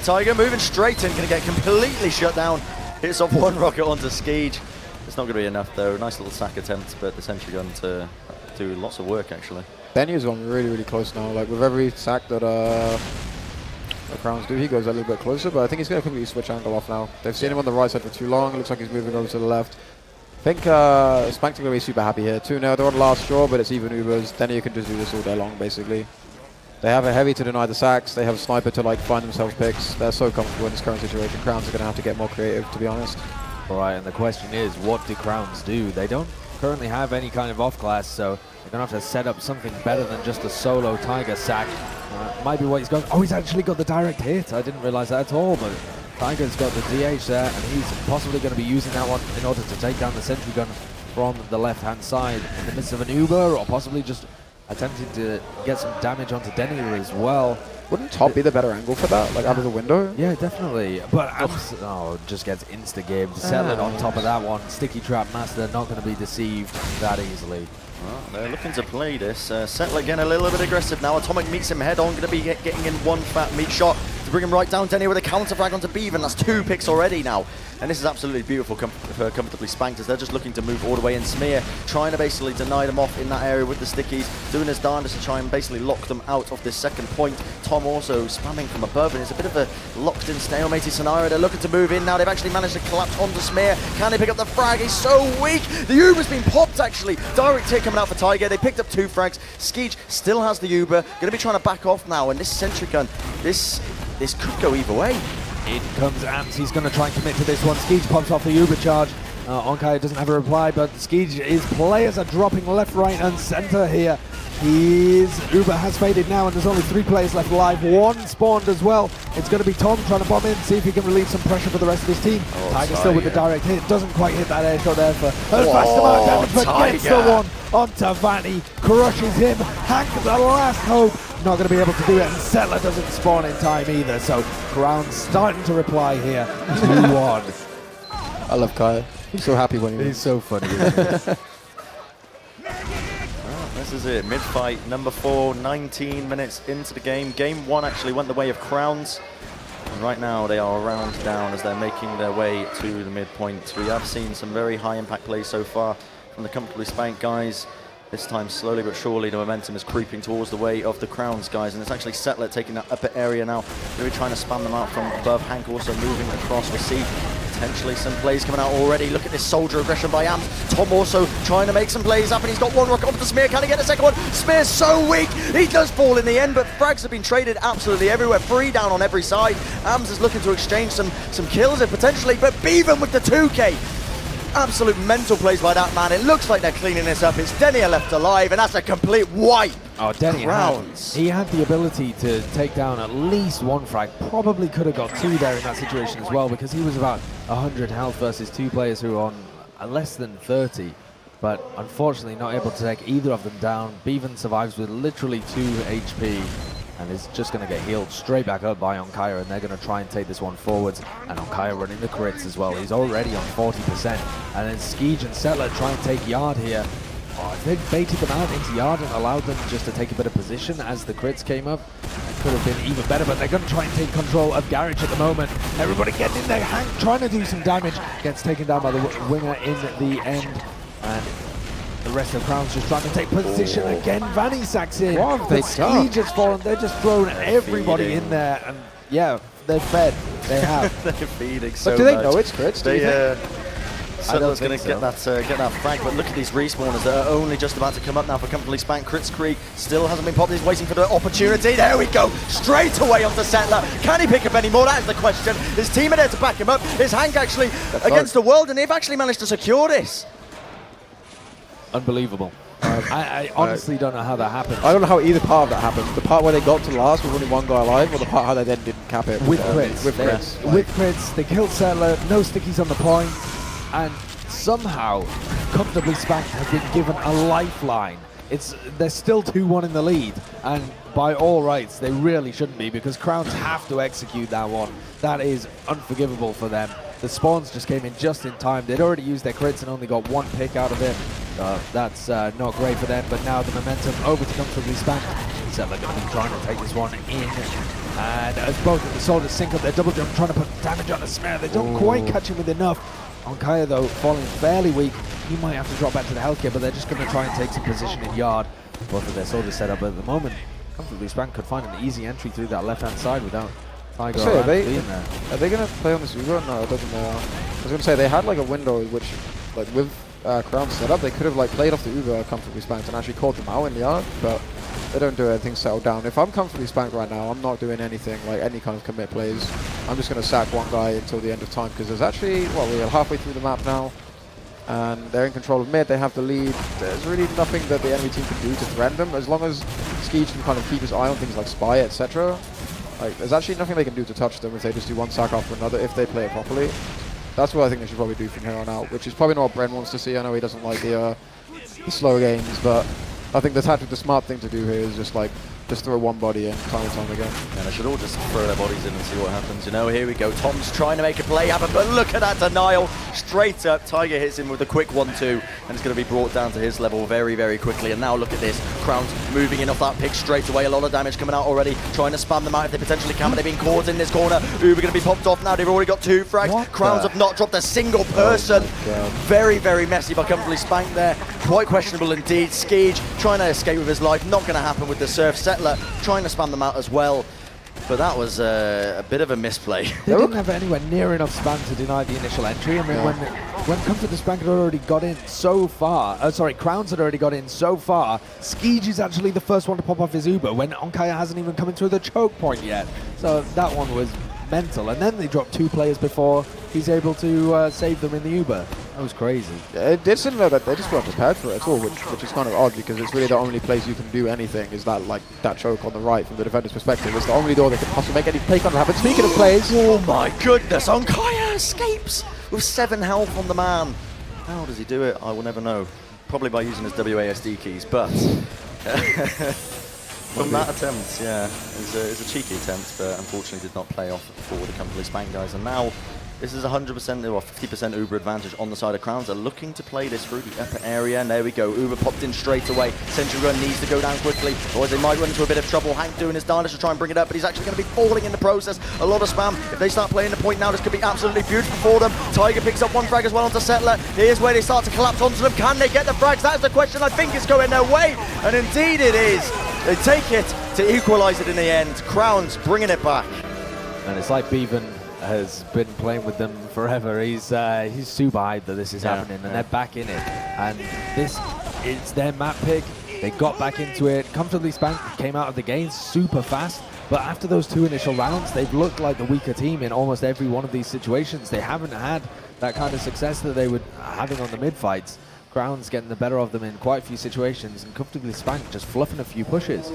Tiger moving straight in, going to get completely shut down. Hits off 1 rocket onto Skeege. It's not going to be enough though. Nice little sack attempt, but essentially going to do lots of work actually. Daniel's on really, really close now. Like with every sack that the Crowns do, he goes a little bit closer, but I think he's going to completely switch angle off now. They've seen him on the right side for too long. It looks like he's moving over to the left. I think Spanked are going to be super happy here. 2-0, they're on last straw, but it's even Ubers. Then you can just do this all day long, basically. They have a heavy to deny the sacks. They have a sniper to like find themselves picks. They're so comfortable in this current situation. Crowns are going to have to get more creative, to be honest. All right, and the question is, what do Crowns do? They don't currently have any kind of off-class, so they're going to have to set up something better than just a solo Tiger sack. Might be what he's going. Oh, he's actually got the direct hit. I didn't realize that at all, but Tiger's got the DH there, and he's possibly going to be using that one in order to take down the sentry gun from the left-hand side in the midst of an Uber, or possibly just attempting to get some damage onto Denia as well. Wouldn't top be the better angle for that, like out of the window? Yeah, definitely. But just gets insta-gamed. Settling on top of that one. Sticky trap master not going to be deceived that easily. Well, they're looking to play this. Settler again a little bit aggressive now. Atomic meets him head on. Going to be getting in 1 fat meat shot to bring him right down. Denia with a counter frag onto Bevan. That's 2 picks already now. And this is absolutely beautiful for Comfortably Spanked, as they're just looking to move all the way in. Smear trying to basically deny them off in that area with the stickies, doing his darndest to try and basically lock them out of this second point. Tom also spamming from above, and it's a bit of a locked in stalemated scenario. They're looking to move in now. They've actually managed to collapse onto Smear. Can they pick up the frag? He's so weak. The Uber's been popped actually. Direct hit coming out for Tiger. They picked up 2 frags. Skeege still has the Uber. Going to be trying to back off now, and this sentry gun, this could go either way. In comes Ants. He's going to try and commit to this one. Skeege pops off the Uber charge. Onkai doesn't have a reply, but Skeege, players are dropping left, right, and center here. His Uber has faded now, and there's only 3 players left alive. 1 spawned as well. It's going to be Tom trying to bomb in, see if he can relieve some pressure for the rest of his team. Tiger still with the direct hit. Doesn't quite hit that air shot there for a fast amount of damage, but gets the one onto Vanny. Crushes him. Hank, the last hope. Not going to be able to do it, and Settler doesn't spawn in time either, so Crown's starting to reply here. 2-1. I love Kaya. He's so happy when he wins. He's so funny. This is it, mid-fight, number 4, 19 minutes into the game. Game 1 actually went the way of Crowns. And right now they are around down as they're making their way to the midpoint. We have seen some very high impact plays so far from the comfortably spanked guys. This time, slowly but surely, the momentum is creeping towards the way of the Crowns guys, and it's actually Settler taking that upper area now, really trying to spam them out from above. Hank also moving across. We see potentially some plays coming out already. Look at this soldier aggression by Ams. Tom also trying to make some plays up, and he's got one rocket onto the Smear. Can he get a second one? Smear's so weak. He does fall in the end, but frags have been traded absolutely everywhere. 3 down on every side. Ams is looking to exchange some kills here potentially, but Bevan with the 2K. Absolute mental plays by that man. It looks like they're cleaning this up. It's Denier left alive, and that's a complete wipe. Oh, Denier he had the ability to take down at least 1 frag. Probably could have got 2 there in that situation as well, because he was about 100 health versus 2 players who are on less than 30. But unfortunately not able to take either of them down. Bevan survives with literally 2 HP. And is just going to get healed straight back up by Onkaya, and they're going to try and take this one forwards. And Onkaya running the crits as well. He's already on 40%. And then Skeege and Settler try and take yard here. Oh, if they'd baited them out into yard and allowed them just to take a bit of position as the crits came up, it could have been even better. But they're going to try and take control of Garage at the moment. Everybody getting in there. Hank trying to do some damage. Gets taken down by the winger in the end. And the rest of the Crowns just trying to take position again. Vanny sacks in. What have they done? Skeege has fallen. They're just throwing everybody in there. And yeah, they're fed. They have. They're feeding so But do they much. know it's crits? Settler's going to get that frag, but look at these respawners that are only just about to come up now for comfortably spanked. Crits Creek still hasn't been popped. He's waiting for the opportunity. There we go. Straight away onto Settler. Can he pick up any more? That is the question. His team are there to back him up. Is Hank actually against the world? And they've actually managed to secure this. Unbelievable. I honestly don't know how that happened. I don't know how either part of that happened. The part where they got to last with only 1 guy alive, or the part how they then didn't cap it. With crits. With crits. With crits, they killed Settler, no stickies on the point, and somehow, comfortably spanked has been given a lifeline. They're still 2-1 in the lead, and by all rights, they really shouldn't be, because Crowns have to execute that one. That is unforgivable for them. The spawns just came in just in time. They'd already used their crits and only got 1 pick out of it. That's not great for them, but now the momentum over to comfortably spanked. Settler going to be trying to take this one in. And as both of the soldiers sync up their double jump, trying to put damage on the Smear. They don't quite catch him with enough. Onkaya, though, falling fairly weak. He might have to drop back to the healthcare, but they're just going to try and take some position in yard. Both of their soldiers set up at the moment. Comfortably spanked could find an easy entry through that left-hand side without Tiger So being there. are they going to play on this Uber? No, it doesn't matter. I was going to say, they had like a window which, like with Crown set up, they could have like played off the Uber comfortably spanked and actually caught them out in the yard, but they don't do anything settled down. If I'm comfortably spanked right now, I'm not doing anything, like any kind of commit plays. I'm just going to sack 1 guy until the end of time, because there's actually, we're halfway through the map now, and they're in control of mid, they have the lead. There's really nothing that the enemy team can do to threaten them, as long as Skeege can kind of keep his eye on things like Spy, etc. Like, there's actually nothing they can do to touch them if they just do 1 sack after another, if they play it properly. That's what I think they should probably do from here on out, which is probably not what Bren wants to see. I know he doesn't like the slow games, but I think the smart thing to do here is just throw 1 body in time and time again. And they should all just throw their bodies in and see what happens. You know, here we go. Tom's trying to make a play happen, but look at that denial. Straight up, Tiger hits him with a quick 1-2, and it's going to be brought down to his level very, very quickly. And now look at this. Crowns moving in off that pick straight away. A lot of damage coming out already. Trying to spam them out if they potentially can, but they've been caught in this corner. Uber going to be popped off now. They've already got 2 frags. Crowns have not dropped a single person. Very, very messy by comfortably spanked there. Quite questionable indeed. Skeege trying to escape with his life. Not going to happen with the surf. Settler trying to spam them out as well. But that was a bit of a misplay. They didn't have anywhere near enough spam to deny the initial entry. I mean, when Comfort the Spank had already got in so far, Crowns had already got in so far, Skeege is actually the first one to pop off his Uber when Onkaya hasn't even come into the choke point yet. So that one was mental. And then they dropped 2 players before he's able to save them in the Uber. That was crazy. Yeah, it did seem that they just weren't prepared for it at all, which is kind of odd, because it's really the only place you can do anything is that choke on the right from the defender's perspective. It's the only door they can possibly make any play counter happen. Speaking of plays, oh my goodness, Onkaya escapes with 7 health on the man. How does he do it? I will never know. Probably by using his WASD keys, but from that attempt, yeah, it's a cheeky attempt, but unfortunately did not play off for the comfortably spanked guys. And now This is 100% or 50% Uber advantage on the side of Crowns. They're looking to play this through the upper area, and there we go. Uber popped in straight away. Sentry Gun needs to go down quickly, or they might run into a bit of trouble. Hank doing his darndest to try and bring it up, but he's actually going to be falling in the process. A lot of spam. If they start playing the point now, this could be absolutely beautiful for them. Tiger picks up one frag as well onto Settler. Here's where they start to collapse onto them. Can they get the frags? That's the question. I think it's going their way, and indeed it is. They take it to equalize it in the end. Crowns bringing it back. And it's like Bevan has been playing with them forever. He's super hyped that this is happening, and they're back in it. And this is their map pick. They got back into it. Comfortably Spanked came out of the game super fast. But after those 2 initial rounds, they've looked like the weaker team in almost every one of these situations. They haven't had that kind of success that they were having on the mid fights. Crowns getting the better of them in quite a few situations, and Comfortably Spanked just fluffing a few pushes.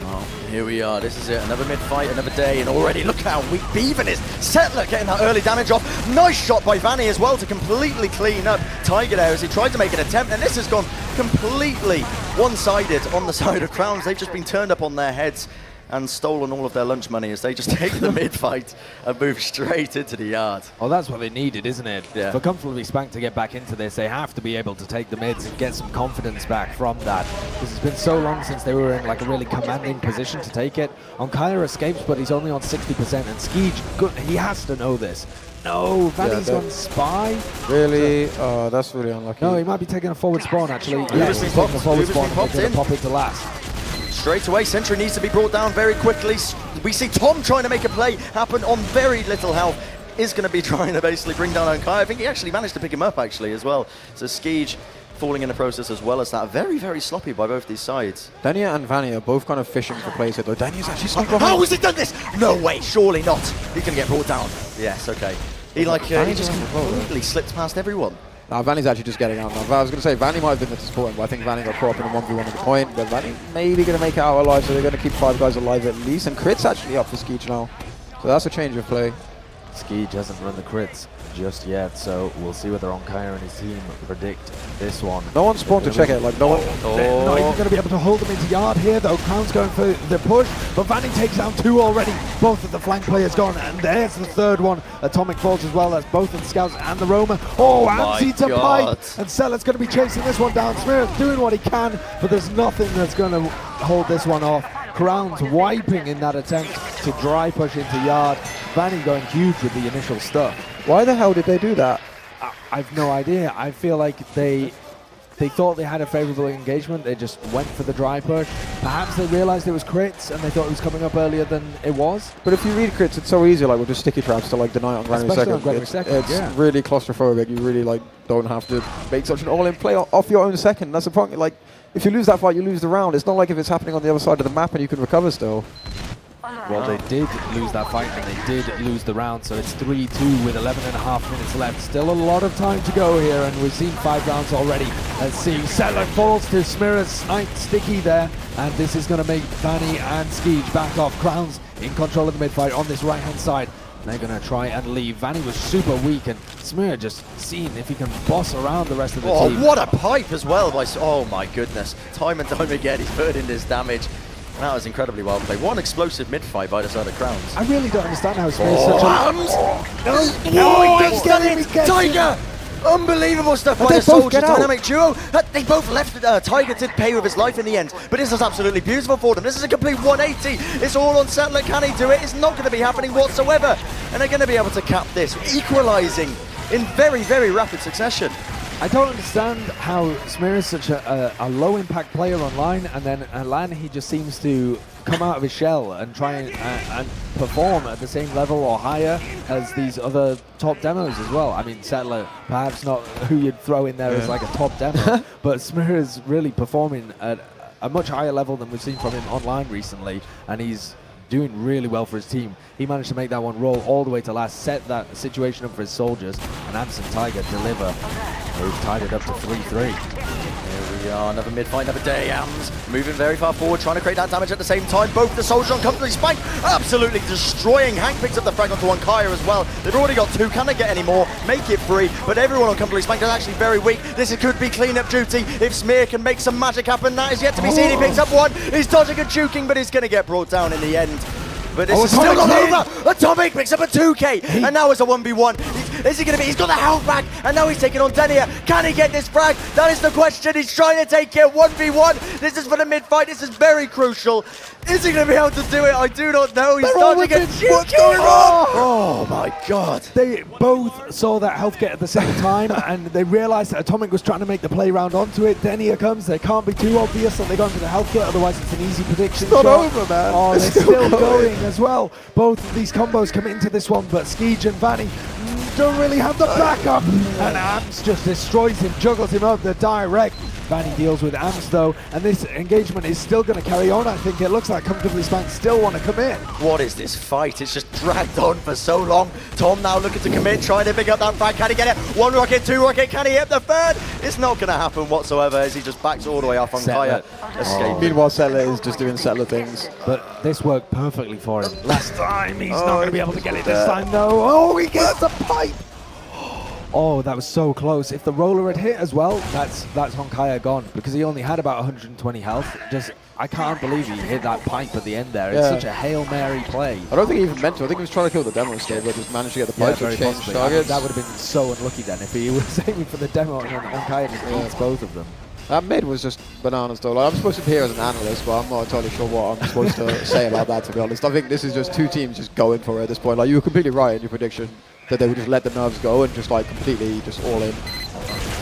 Well, here we are. This is it. Another mid-fight, another day, and already look how weak Bevan is. Settler getting that early damage off. Nice shot by Vanny as well to completely clean up Tiger there as he tried to make an attempt, and this has gone completely one-sided on the side of Crowns. They've just been turned up on their heads and stolen all of their lunch money as they just take the mid-fight and move straight into the yard. Oh, that's what they needed, isn't it? Yeah. For Comfortably Spanked to get back into this, they have to be able to take the mids and get some confidence back from that. This has been so long since they were in like a really commanding position to take it. Kaiser escapes, but he's only on 60%, and Skeej, good, he has to know this. No, Vanny's on Spy. Really? That's really unlucky. No, he might be taking a forward spawn, actually. Uber's Yes, been he's taking a popped. forward Uber's spawn. been popped They're in. going to pop it to last. Straight away, Sentry needs to be brought down very quickly. We see Tom trying to make a play happen on very little health. Is going to be trying to basically bring down Unkai. I think he actually managed to pick him up actually as well. So Skeej falling in the process as well as that. Very, very sloppy by both these sides. Dania and Vanny are both kind of fishing for plays here, though. Dania's actually stuck How has he done this? No way, surely not. He's going to get brought down. Yes, okay. He he just completely slipped past everyone. Now, Vanny's actually just getting out now. I was going to say, Vanny might have been the disappointment, but I think Vanny got caught up in a 1v1 at the point. But Vanny maybe going to make it out alive, so they're going to keep 5 guys alive at least. And Crit's actually up for Skeej now. So that's a change of play. Skeej hasn't run the crits just yet, so we'll see whether Kaiser and his team predict this one. No one spawned to check it, like no one. They're not even going to be able to hold them into yard here, though. Crown's going for the push, but Vanny takes down 2 already. Both of the flank players gone, and there's the 3rd one. Atomic falls as well as both of the scouts and the roamer. Oh, and seats a pipe, and Seller's going to be chasing this one down. Smear's doing what he can, but there's nothing that's going to hold this one off. Crowns wiping in that attempt to dry push into yard. Vanny going huge with the initial stuff. Why the hell did they do that? I've no idea. I feel like they thought they had a favorable engagement. They just went for the dry push. Perhaps they realized it was crits and they thought it was coming up earlier than it was. But if you read crits, it's so easy, like with just sticky traps to like deny it on Granary second. It's really claustrophobic. You really like don't have to make such an all-in play off your own second. That's the problem. Like if you lose that fight, you lose the round. It's not like if it's happening on the other side of the map and you can recover still. Well, they did lose that fight and they did lose the round, so it's 3-2 with 11.5 minutes left. Still a lot of time to go here, and we've seen 5 rounds already. Let's see, Settler falls to Smira's snipe sticky there, and this is going to make Vanny and Skeej back off. Crowns in control of the mid-fight on this right-hand side. They're going to try and leave. Vanny was super weak, and Smir just seeing if he can boss around the rest of the team. Oh, what a pipe as well. Oh my goodness. Time and time again, he's putting in this damage. That was incredibly well played. One explosive mid-fight by the side of Crowns. I really don't understand how Smir is such a... No, he does get it! Tiger! Unbelievable stuff by the Soldier dynamic duo. They both left. Tiger did pay with his life in the end, but this is absolutely beautiful for them. This is a complete 180. It's all on Settler. Can he do it? It's not going to be happening whatsoever. And they're going to be able to cap this, equalizing in very, very rapid succession. I don't understand how Smir is such a low-impact player online, and then at LAN he just seems to come out of his shell and try and perform at the same level or higher as these other top demos as well. I mean, Settler, perhaps not who you'd throw in there as like a top demo, but Smir is really performing at a much higher level than we've seen from him online recently, and he's doing really well for his team. He managed to make that one roll all the way to last, set that situation up for his soldiers, and Amson Tiger deliver. They've tied it up to 3-3. Here we are, another mid-fight, another day. Ams moving very far forward, trying to create that damage at the same time. Both the soldiers on Comfortably Spanked, absolutely destroying. Hank picks up the frag onto Kaiser as well. They've already got 2. Can they get any more? Make it 3. But everyone on Comfortably Spanked is actually very weak. This could be clean-up duty. If Smear can make some magic happen, that is yet to be seen. He picks up 1. He's dodging and juking, but he's going to get brought down in the end. but this is still not over. Atomic picks up a 2K, He- and now it's a 1v1. Is he going to be? He's got the health back, and now he's taking on Denia. Can he get this frag? That is the question. He's trying to take it 1v1. This is for the mid fight. This is very crucial. Is he going to be able to do it? I do not know. He's starting to get what's going on. Oh my god. They both saw that health get at the same time, and they realized that Atomic was trying to make the play round onto it. Then here comes. They can't be too obvious that they're going for the health kit, otherwise it's an easy prediction. It's not shot. over, man. Oh, It's they're still still going. going as well. Both of these combos come into this one, but Skeege and Vanny don't really have the backup. And Ams just destroys him, juggles him up the direct. Vanny deals with Ams though, and this engagement is still going to carry on. I think it looks like Comfortably Spanked still want to commit. What is this fight? It's just dragged on for so long. Tom now looking to commit, trying to pick up that frag. Can he get it? One rocket, two rocket. Can he hit the third? It's not going to happen whatsoever as he just backs all the way off on Kaya. Escaping. Meanwhile, Settler is just doing Settler things. But this worked perfectly for him. Last time, he's not going to be able to get it this time though. Oh, he gets the pipe. Oh, that was so close. If the roller had hit as well, that's Honkaya gone, because he only had about 120 health. Just, I can't believe he hit that pipe at the end there. It's such a Hail Mary play. I don't think he even meant to. I think he was trying to kill the demo still, but just managed to get the pipe to change possibly. targets. That would have been so unlucky then if he was aiming for the demo and then Honkaya just beats both of them. That mid was just bananas though. Like, I'm supposed to be here as an analyst, but I'm not entirely sure what I'm supposed to say about that, to be honest. I think this is just two teams just going for it at this point. Like, you were completely right in your prediction that they would just let the nerves go and just like completely just all in.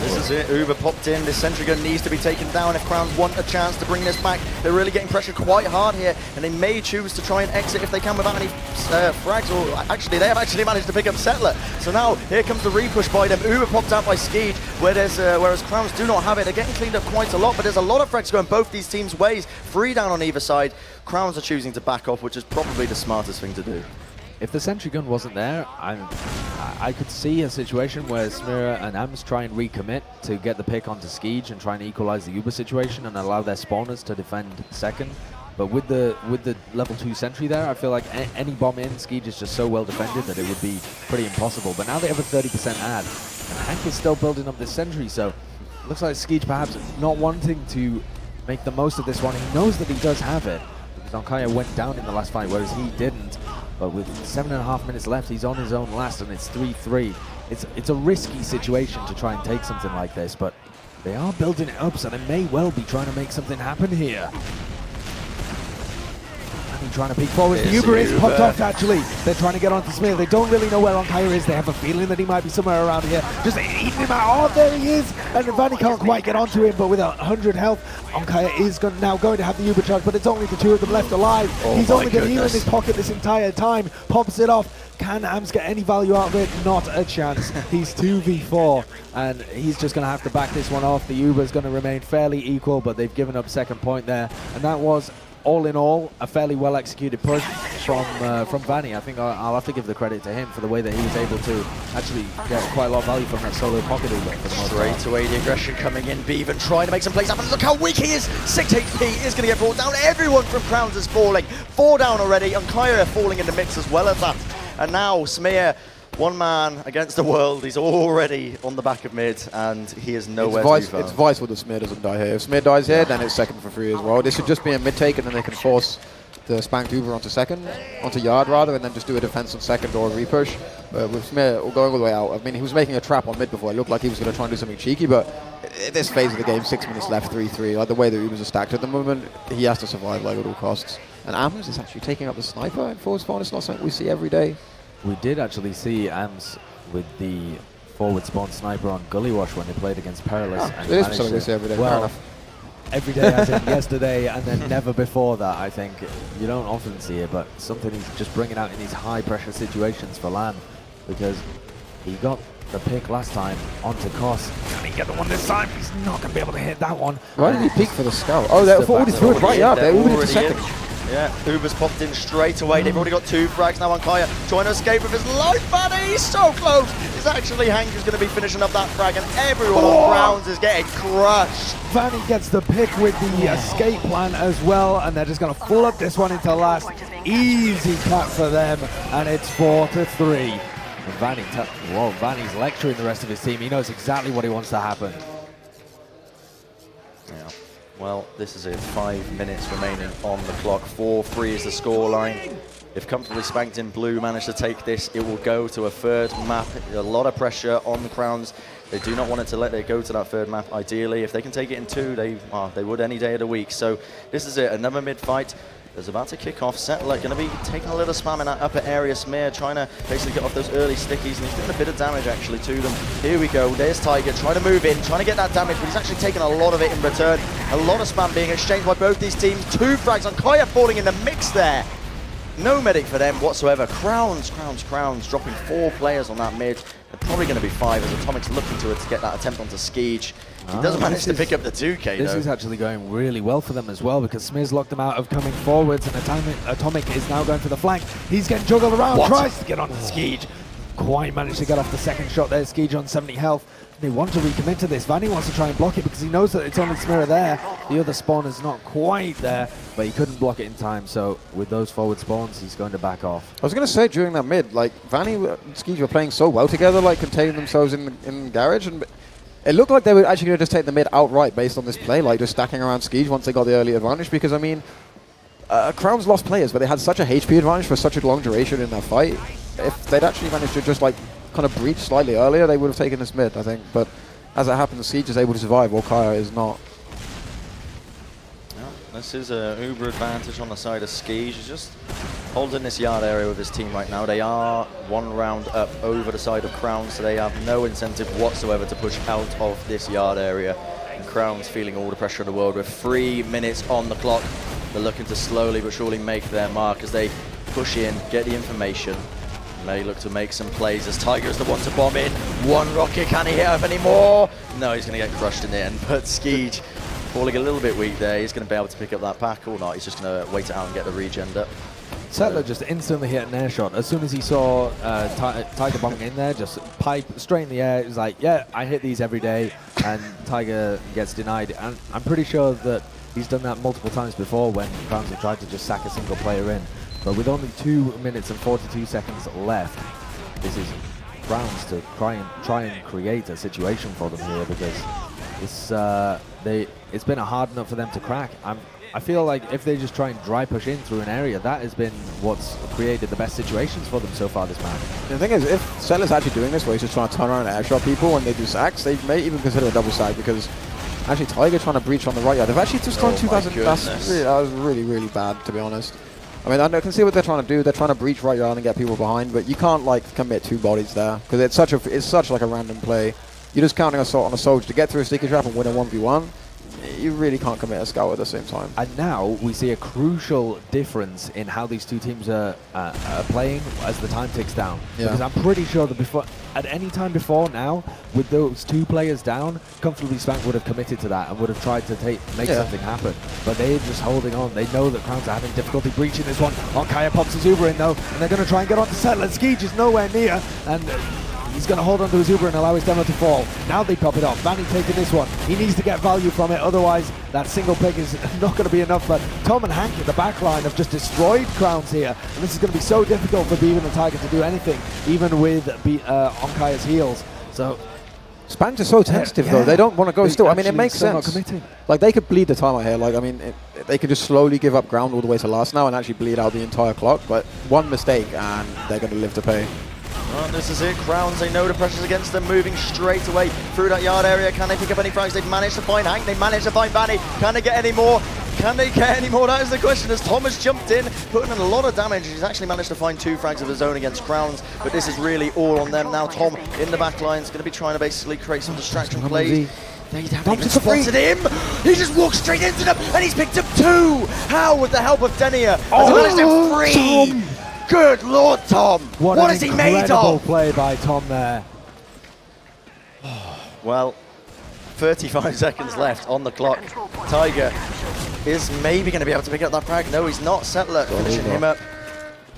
This is it. Uber popped in. This sentry gun needs to be taken down if Crowns want a chance to bring this back. They're really getting pressure quite hard here, and they may choose to try and exit if they can without any frags. Or actually, they have actually managed to pick up Settler. So now here comes the repush by them. Uber popped out by Skeege, whereas Crowns do not have it. They're getting cleaned up quite a lot, but there's a lot of frags going both these teams' ways. 3 down on either side. Crowns are choosing to back off, which is probably the smartest thing to do. If the sentry gun wasn't there, I could see a situation where Smira and Ams try and recommit to get the pick onto Skeege and try and equalize the Uber situation and allow their spawners to defend second. But with the level 2 sentry there, I feel like any bomb in, Skeege is just so well defended that it would be pretty impossible. But now they have a 30% ad, and Hank is still building up this sentry, so looks like Skeege perhaps not wanting to make the most of this one. He knows that he does have it, because Onkaya went down in the last fight, whereas he didn't. But with 7.5 minutes left, he's on his own last, and it's 3-3. It's a risky situation to try and take something like this, but they are building it up, so they may well be trying to make something happen here. And trying to peek forward. The Uber is popped off, actually. They're trying to get onto Smith. They don't really know where Onkaya is. They have a feeling that he might be somewhere around here. Just eating him out. Oh, there he is. And Vanny can't quite get onto him, but with 100 health, Onkaya is now going to have the Uber charge, but it's only the 2 of them left alive. He's only been healing his pocket this entire time. Pops it off. Can Ams get any value out of it? Not a chance. He's 2v4, and he's just going to have to back this one off. The Uber's going to remain fairly equal, but they've given up second point there, and that was, all in all, a fairly well executed push from Vanny. I think I'll have to give the credit to him for the way that he was able to actually get quite a lot of value from that solo pocket Uber. Straight away, the aggression coming in. Bevan trying to make some plays happen. Look how weak he is. 6 HP is going to get brought down. Everyone from Crowns is falling. 4 down already, and Kaiser falling in the mix as well as that. And now Smear, one man against the world. He's already on the back of mid, and he is nowhere to be found. It's vital that Smear doesn't die here. If Smear dies here, then it's second for free as well. This should just be a mid take, and then they can force the Spanked Uber onto second, onto yard rather, and then just do a defense on second or a repush. With Smear going all the way out, I mean, he was making a trap on mid before. It looked like he was going to try and do something cheeky, but at this phase of the game, 6 minutes left, 3-3. Like the way the Ubers are stacked at the moment, he has to survive like at all costs. And Ams is actually taking up the sniper in forward spawn. It's not something we see every day. We did actually see Ams with the forward spawn sniper on Gully Wash when they played against Perilous. Oh, it is something we see every day. Well, every day as in yesterday, and then never before that, I think. You don't often see it, but something he's just bringing out in these high pressure situations for LAN, because he got the pick last time onto Kos. Can he get the one this time? He's not going to be able to hit that one. Why did he peek for the scout? Oh, they're already threw it right up. They're already second. Yeah, Uber's popped in straight away. They've already got 2 frags now on Kaya, trying to escape with his life, Vanny. He's so close. It's actually Hank who's going to be finishing up that frag, and everyone on Browns is getting crushed. Vanny gets the pick with the escape plan as well, and they're just going to full up this one into last. Easy cut for them, and it's 4-3. And Vanny's lecturing the rest of his team. He knows exactly what he wants to happen. Yeah. Well, this is it. 5 minutes remaining on the clock. 4-3 is the scoreline. If comfortably Spanked in blue manage to take this, it will go to a third map. A lot of pressure on the Crowns. They do not want it to let it go to that third map. Ideally, if they can take it in 2, they would any day of the week. So this is it, another mid-fight. Is about to kick off. Settler going to be taking a little spam in that upper area. Smear trying to basically get off those early stickies, and he's doing a bit of damage actually to them. Here we go. There's Tiger trying to move in, trying to get that damage, but he's actually taking a lot of it in return. A lot of spam being exchanged by both these teams. 2 frags on Kaya falling in the mix there. No medic for them whatsoever. Crowns dropping 4 players on that mid. They're probably going to be 5 as Atomic's looking to get that attempt onto Skeege. He doesn't manage to pick up the 2K This though. is actually going really well for them as well, because Smear's locked them out of coming forwards, and Atomic is now going for the flank. He's getting juggled around, tries to get onto Skeege. Quite managed to get off the second shot there. Skeege on 70 health. They want to recommit to this. Vanny wants to try and block it because he knows that it's only Smear there. The other spawn is not quite there, but he couldn't block it in time. So with those forward spawns, he's going to back off. I was going to say during that mid, like Vanny and Skeege were playing so well together, like containing themselves in the garage, and it looked like they were actually going to just take the mid outright based on this play, like just stacking around Skeege once they got the early advantage. Because I mean, Crown's lost players, but they had such a HP advantage for such a long duration in that fight. If they'd actually managed to just like kind of breach slightly earlier, they would have taken this mid, I think. But as it happens, Siege is able to survive, while Kaya is not. This is an uber advantage on the side of Skeege. He's just holding this yard area with his team right now. They are 1 round up over the side of Crowns, so they have no incentive whatsoever to push out of this yard area. And Crowns feeling all the pressure in the world with 3 minutes on the clock. They're looking to slowly but surely make their mark as they push in, get the information. May look to make some plays as Tiger is the one to bomb in. 1 rocket, can he hit up anymore? No, he's going to get crushed in the end, but Skeege falling a little bit weak there. He's going to be able to pick up that pack or not. He's just going to wait it out and get the regen up. Settler just instantly hit an air shot. As soon as he saw Tiger bombing in there, just pipe straight in the air. He was like, yeah, I hit these every day, and Tiger gets denied. And I'm pretty sure that he's done that multiple times before when Crowns have tried to just sack a single player in. But with only 2 minutes and 42 seconds left, this is Crowns to try and create a situation for them here, because it's been hard enough for them to crack. I feel like if they just try and dry push in through an area, that has been what's created the best situations for them so far this match. The thing is, if Settler's actually doing this, where he's just trying to turn around and air shot people when they do sacks, they may even consider a double sack, because actually Tiger trying to breach on the right yard. They've actually just done 2,000. That was really, really bad, to be honest. I mean, I can see what they're trying to do. They're trying to breach right yard and get people behind, but you can't like commit 2 bodies there, because it's such like a random play. You're just counting assault on a soldier to get through a sticky trap and win a 1v1. You really can't commit a scout at the same time. And now we see a crucial difference in how these 2 teams are playing as the time ticks down. Yeah. Because I'm pretty sure that at any time before now, with those 2 players down, comfortably Spank would have committed to that and would have tried to make something happen. But they're just holding on. They know that Crowns are having difficulty breaching this one. Kaya pops his Uber in though, and they're going to try and get onto Settler. Skeege is nowhere near, and he's going to hold on to his Uber and allow his demo to fall. Now they pop it off. Vanny taking this one. He needs to get value from it, otherwise that single pick is not going to be enough. But Tom and Hank at the back line have just destroyed Crowns here. And this is going to be so difficult for Beaven and Tiger to do anything, even with Onkaya's heals. So Spanked is so tentative though. They don't want to go still. I mean, it makes sense. Not committing. Like, they could bleed the time out here. Like, I mean, they could just slowly give up ground all the way to last now and actually bleed out the entire clock. But one mistake and they're going to live to pay. Oh, this is it, Crowns, they know the pressure's against them, moving straight away through that yard area. Can they pick up any frags? They've managed to find Hank, they managed to find Vanny. Can they get any more? Can they get any more? That is the question, as Thomas jumped in, putting in a lot of damage. He's actually managed to find 2 frags of his own against Crowns, but this is really all on them. Now Tom in the back line is going to be trying to basically create some distraction plays. They haven't even spotted him. He just walked straight into them, and he's picked up 2. How, with the help of Denia, has he managed to 3? Tom. Good Lord, Tom! What is he made of? Incredible play by Tom there. Well, 35 seconds left on the clock. Tiger is maybe going to be able to pick up that frag. No, he's not. Settler finishing him up.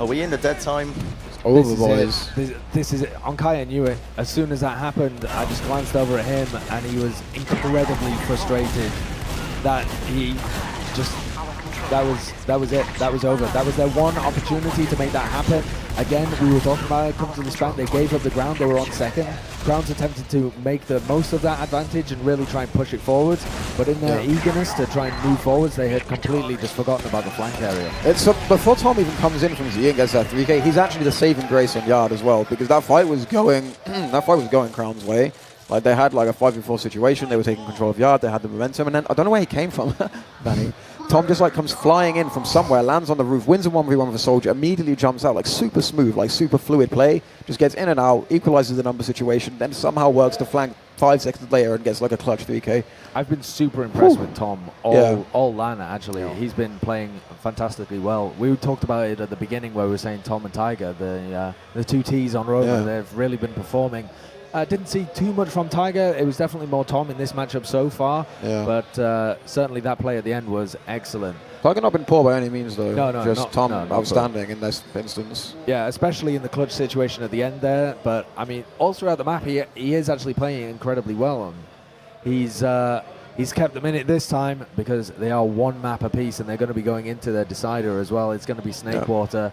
Are we in the dead time? Over, boys. This is it. Onkaya knew it. As soon as that happened, I just glanced over at him, and he was incredibly frustrated that he just that was it. That was over. That was their one opportunity to make that happen. Again, we were talking about it. Comes to the Spank, they gave up the ground. They were on second. Crowns attempted to make the most of that advantage and really try and push it forwards. But in their eagerness to try and move forwards, they had completely just forgotten about the flank area. It's before Tom even comes in from Z and gets that 3K, he's actually the saving grace on Yard as well, because that fight was going Crown's way. Like, they had like a 5v4 situation. They were taking control of Yard. They had the momentum, and then I don't know where he came from. Vanny. Tom just like comes flying in from somewhere, lands on the roof, wins a 1v1 with a soldier, immediately jumps out, like super smooth, like super fluid play, just gets in and out, equalizes the number situation, then somehow works to flank 5 seconds later and gets like a clutch 3K. I've been super impressed with Tom all LAN, actually. He's been playing fantastically well. We talked about it at the beginning where we were saying Tom and Tiger, the two Ts on Roma, they've really been performing. Didn't see too much from Tiger. It was definitely more Tom in this matchup so far. But certainly that play at the end was excellent. Tiger not been poor by any means, though. No, just Tom outstanding in this instance. Yeah, especially in the clutch situation at the end there. But I mean, all throughout the map, he is actually playing incredibly well. He's kept them in it this time because they are one map apiece, and they're going to be going into their decider as well. It's going to be Snakewater.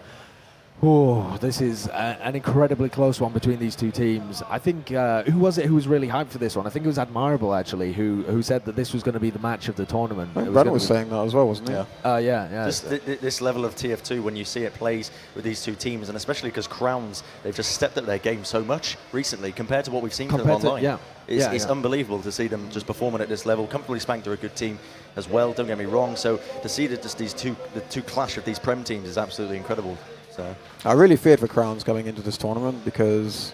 Oh, this is an incredibly close one between these two teams. I think, who was it who was really hyped for this one? I think it was Admirable, actually, who said that this was going to be the match of the tournament. Bren was saying that as well, wasn't he? Yeah. Just this level of TF2, when you see it plays with these two teams, and especially because Crowns, they've just stepped up their game so much recently compared to what we've seen from them online. It's unbelievable to see them just performing at this level. Comfortably Spanked are a good team as well, don't get me wrong. So to see that just the two clash of these Prem teams is absolutely incredible. I really feared for Crowns coming into this tournament because,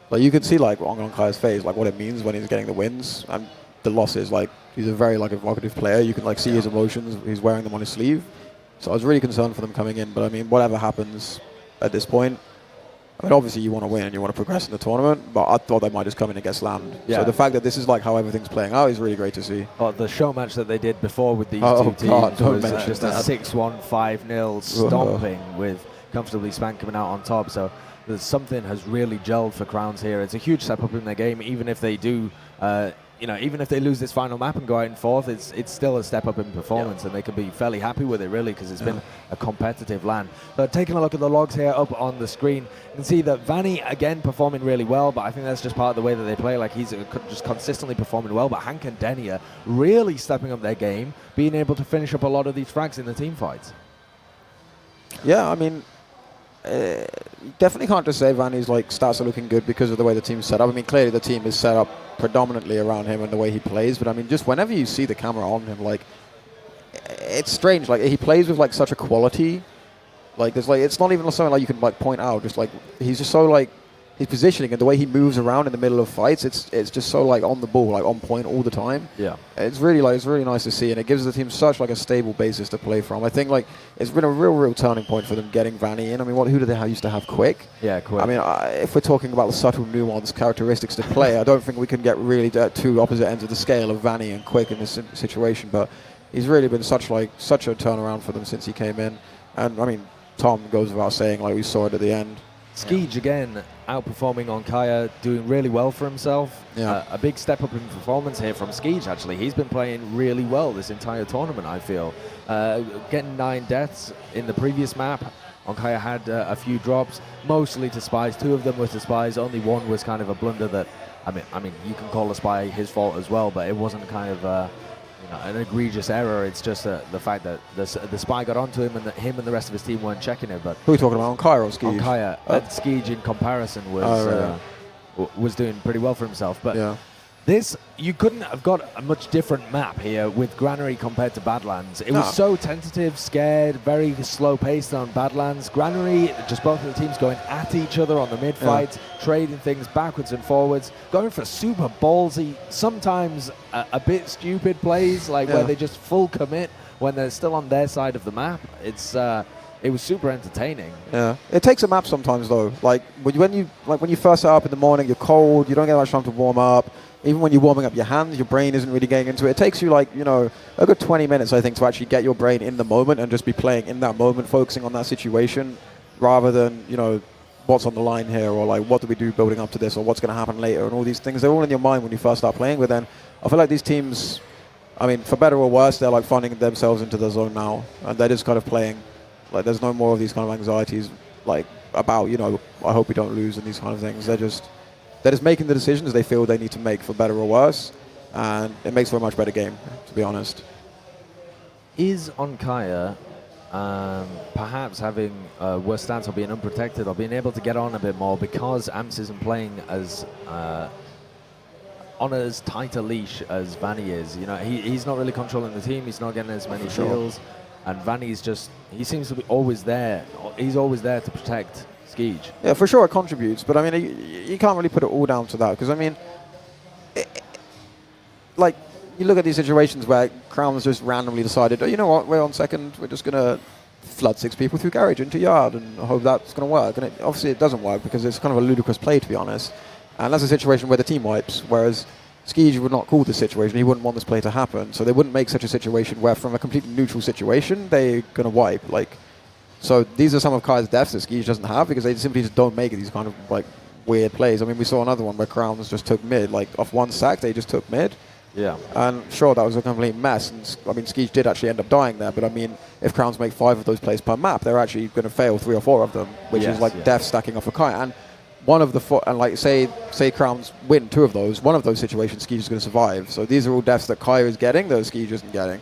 like, you could see like on Kai's face, like what it means when he's getting the wins and the losses. Like, he's a very like evocative player. You can like see his emotions. He's wearing them on his sleeve. So I was really concerned for them coming in. But I mean, whatever happens at this point, I mean, obviously you want to win and you want to progress in the tournament. But I thought they might just come in and get slammed. So the fact that this is like how everything's playing out is really great to see. Oh, the show match that they did before with these two teams was just a 6-1, 5-0 stomping with Comfortably Spanked coming out on top. So there's something has really gelled for Crowns here. It's a huge step up in their game, even if they do, even if they lose this final map and go out in fourth, it's still a step up in performance, and they can be fairly happy with it, really, because it's been a competitive LAN. But taking a look at the logs here up on the screen, you can see that Vanny, again, performing really well, but I think that's just part of the way that they play. Like, he's just consistently performing well, but Hank and Denia really stepping up their game, being able to finish up a lot of these frags in the team fights. Yeah, I mean, definitely can't just say Vanny's like stats are looking good because of the way the team's set up. I mean, clearly the team is set up predominantly around him and the way he plays, but I mean, just whenever you see the camera on him, like, it's strange. Like, he plays with like such a quality. Like, there's like, it's not even something like you can like point out. Just like, he's just so like, his positioning and the way he moves around in the middle of fights, it's just so like on the ball, like on point all the time. Yeah, it's really nice to see, and it gives the team such like a stable basis to play from. I think like it's been a real turning point for them getting Vanny in. I mean, who did they used to have? Quick. Yeah, Quick. I mean, if we're talking about the subtle nuanced characteristics to play, I don't think we can get really two opposite ends of the scale of Vanny and Quick in this situation. But he's really been such a turnaround for them since he came in, and I mean, Tom goes without saying, like we saw it at the end. Skeege again outperforming on Kaya, doing really well for himself. A big step up in performance here from Skeege, actually. He's been playing really well this entire tournament, I feel. Getting 9 deaths in the previous map. Onkaya had a few drops, mostly to spies. 2 of them were to spies. Only 1 was kind of a blunder that, I mean, you can call a spy his fault as well, but it wasn't kind of an egregious error. It's just the fact that the spy got onto him, and that him and the rest of his team weren't checking it. But who are you talking about, Onkaya or Skeege? Onkaya. Skeege in comparison was doing pretty well for himself. But this, you couldn't have got a much different map here with Granary compared to Badlands. It was so tentative, scared, very slow paced on Badlands. Granary, just both of the teams going at each other on the mid fight, trading things backwards and forwards, going for super ballsy, sometimes a bit stupid plays, like where they just full commit when they're still on their side of the map. It was super entertaining. Yeah, it takes a map sometimes though. Like when you first set up in the morning, you're cold, you don't get much time to warm up. Even when you're warming up your hands, your brain isn't really getting into it. It takes you like, a good 20 minutes, I think, to actually get your brain in the moment and just be playing in that moment, focusing on that situation, rather than, what's on the line here, or like, what do we do building up to this, or what's going to happen later, and all these things. They're all in your mind when you first start playing. But then I feel like these teams, I mean, for better or worse, they're like finding themselves into the zone now, and they're just kind of playing. Like, there's no more of these kind of anxieties, like about, you know, I hope we don't lose and these kind of things. They're just making the decisions they feel they need to make for better or worse, and it makes for a much better game, to be honest. Is Onkaya perhaps having a worse stance or being unprotected or being able to get on a bit more because Amps isn't playing as on as tight a leash as Vanny is? You know, he's not really controlling the team. He's not getting as many kills, and Vanny's he seems to be always there. He's always there to protect Skeege. Yeah, for sure it contributes, but I mean, you can't really put it all down to that, because I mean, like, you look at these situations where Crown's just randomly decided, oh, you know what, we're on second, we're just going to flood 6 people through garage into yard and hope that's going to work. And obviously it doesn't work because it's kind of a ludicrous play, to be honest. And that's a situation where the team wipes, whereas Skeege would not call this situation. He wouldn't want this play to happen. So they wouldn't make such a situation where from a completely neutral situation, they're going to wipe. So these are some of Kai's deaths that Skeege doesn't have because they simply just don't make these kind of like weird plays. I mean, we saw another one where Crowns just took mid, like off one sack, they just took mid. Yeah. And sure, that was a complete mess. And I mean, Skeege did actually end up dying there. But I mean, if Crowns make 5 of those plays per map, they're actually going to fail 3 or 4 of them, which is like death stacking off a Kai. And one of the and like say Crowns win 2 of those, one of those situations Skeege is going to survive. So these are all deaths that Kai is getting, that Skeege isn't getting.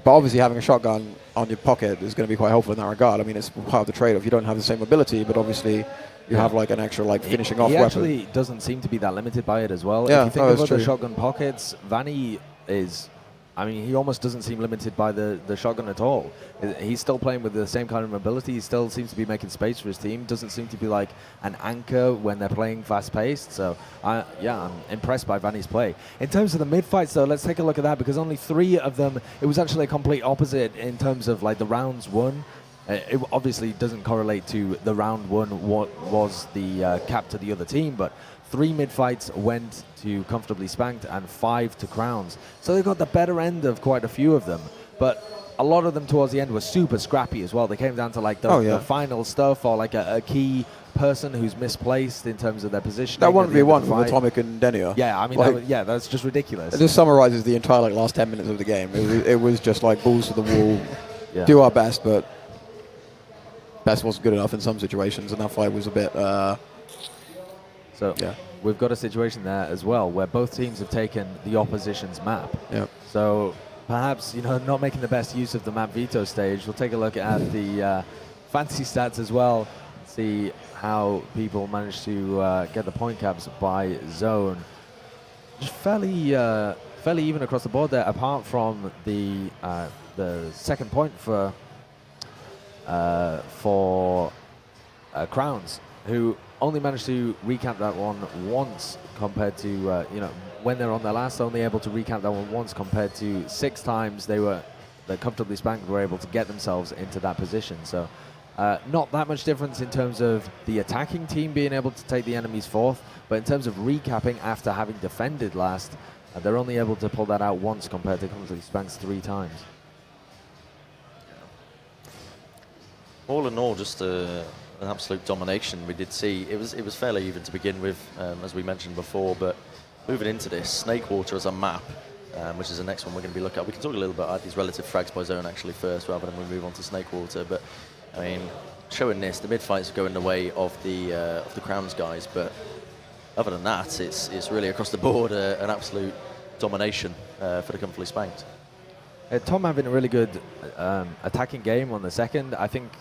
But obviously having a shotgun on your pocket is going to be quite helpful in that regard. I mean, it's part of the trade-off. You don't have the same ability, but obviously you have like an extra like finishing off weapon. He actually doesn't seem to be that limited by it as well. Yeah, if you think about the shotgun pockets, Vanny is, I mean, he almost doesn't seem limited by the shotgun at all. He's still playing with the same kind of mobility. He still seems to be making space for his team. Doesn't seem to be like an anchor when they're playing fast-paced. So, yeah, I'm impressed by Vanny's play. In terms of the mid-fights, though, let's take a look at that, because only 3 of them, it was actually a complete opposite in terms of like the rounds won. It obviously doesn't correlate to the round 1 what was the cap to the other team, but 3 mid-fights went to comfortably Spanked and 5 to Crowns. So they got the better end of quite a few of them. But a lot of them towards the end were super scrappy as well. They came down to like the final stuff, or like a key person who's misplaced in terms of their position. That 1v1 from Atomic and Denia. Yeah, I mean, like, that's just ridiculous. It just summarizes the entire like last 10 minutes of the game. It was just like balls to the wall, do our best, but best wasn't good enough in some situations, and that fight was a bit... So we've got a situation there as well where both teams have taken the opposition's map. Yep. So perhaps, you know, not making the best use of the map veto stage. We'll take a look at the fantasy stats as well, see how people manage to get the point caps by zone. Just fairly even across the board there, apart from the second point for Crowns, who only managed to recap that one once compared to, you know, when they're on their last, only able to recap that one once compared to 6 times they comfortably Spanked were able to get themselves into that position. So not that much difference in terms of the attacking team being able to take the enemy's 4th, but in terms of recapping after having defended last, they're only able to pull that out once compared to comfortably Spanked 3 times. All in all, just an absolute domination. We did see it was fairly even to begin with, as we mentioned before, but moving into this, Snakewater as a map, which is the next one we're going to be looking at. We can talk a little bit about these relative frags by zone actually first, rather than we move on to Snakewater. But I mean, showing this, the mid fights are going the way of the Crowns guys, but other than that, it's really across the board an absolute domination for the comfortably Spanked. Tom having a really good attacking game on the second. I think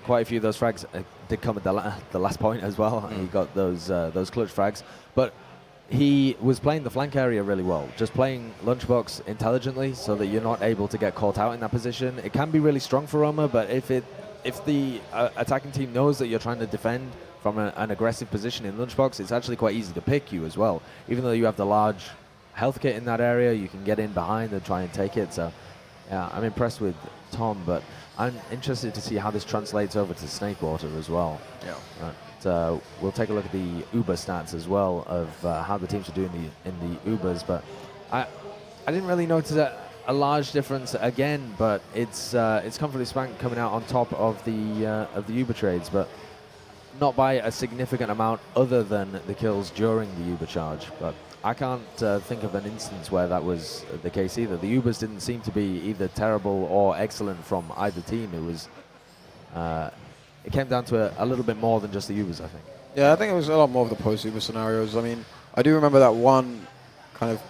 quite a few of those frags did come at the last point as well. He got those clutch frags, but he was playing the flank area really well, just playing Lunchbox intelligently so that you're not able to get caught out in that position. It can be really strong for Roma, but if the attacking team knows that you're trying to defend from an aggressive position in Lunchbox, it's actually quite easy to pick you as well. Even though you have the large health kit in that area, you can get in behind and try and take it. So yeah, I'm impressed with Tom, but I'm interested to see how this translates over to Snakewater as well. Yeah. We'll take a look at the Uber stats as well of how the teams are doing in the Ubers, but I didn't really notice a large difference again, but it's comfortably Spanked coming out on top of the Uber trades. But not by a significant amount other than the kills during the Uber charge. But I can't think of an instance where that was the case either. The Ubers didn't seem to be either terrible or excellent from either team. It was it came down to a little bit more than just the Ubers, I think. Yeah, I think it was a lot more of the post-Uber scenarios. I mean, I do remember that one kind of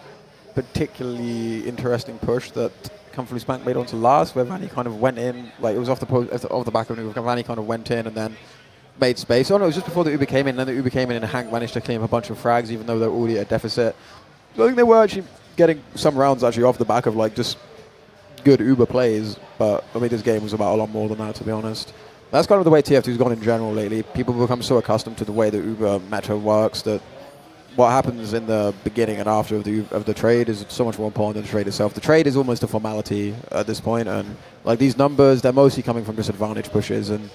particularly interesting push that Comfortably Spanked made onto last, where Vanny kind of went in, like it was off the back of Uber. Vanny kind of went in and then made space. Oh no, it was just before the Uber came in. Then the Uber came in and Hank managed to claim a bunch of frags, even though they were already at deficit. So I think they were actually getting some rounds actually off the back of like just good Uber plays. But I mean, this game was about a lot more than that, to be honest. That's kind of the way TF2's gone in general lately. People become so accustomed to the way the Uber meta works that what happens in the beginning and after of the trade is so much more important than the trade itself. The trade is almost a formality at this point, and like these numbers, they're mostly coming from disadvantage pushes, and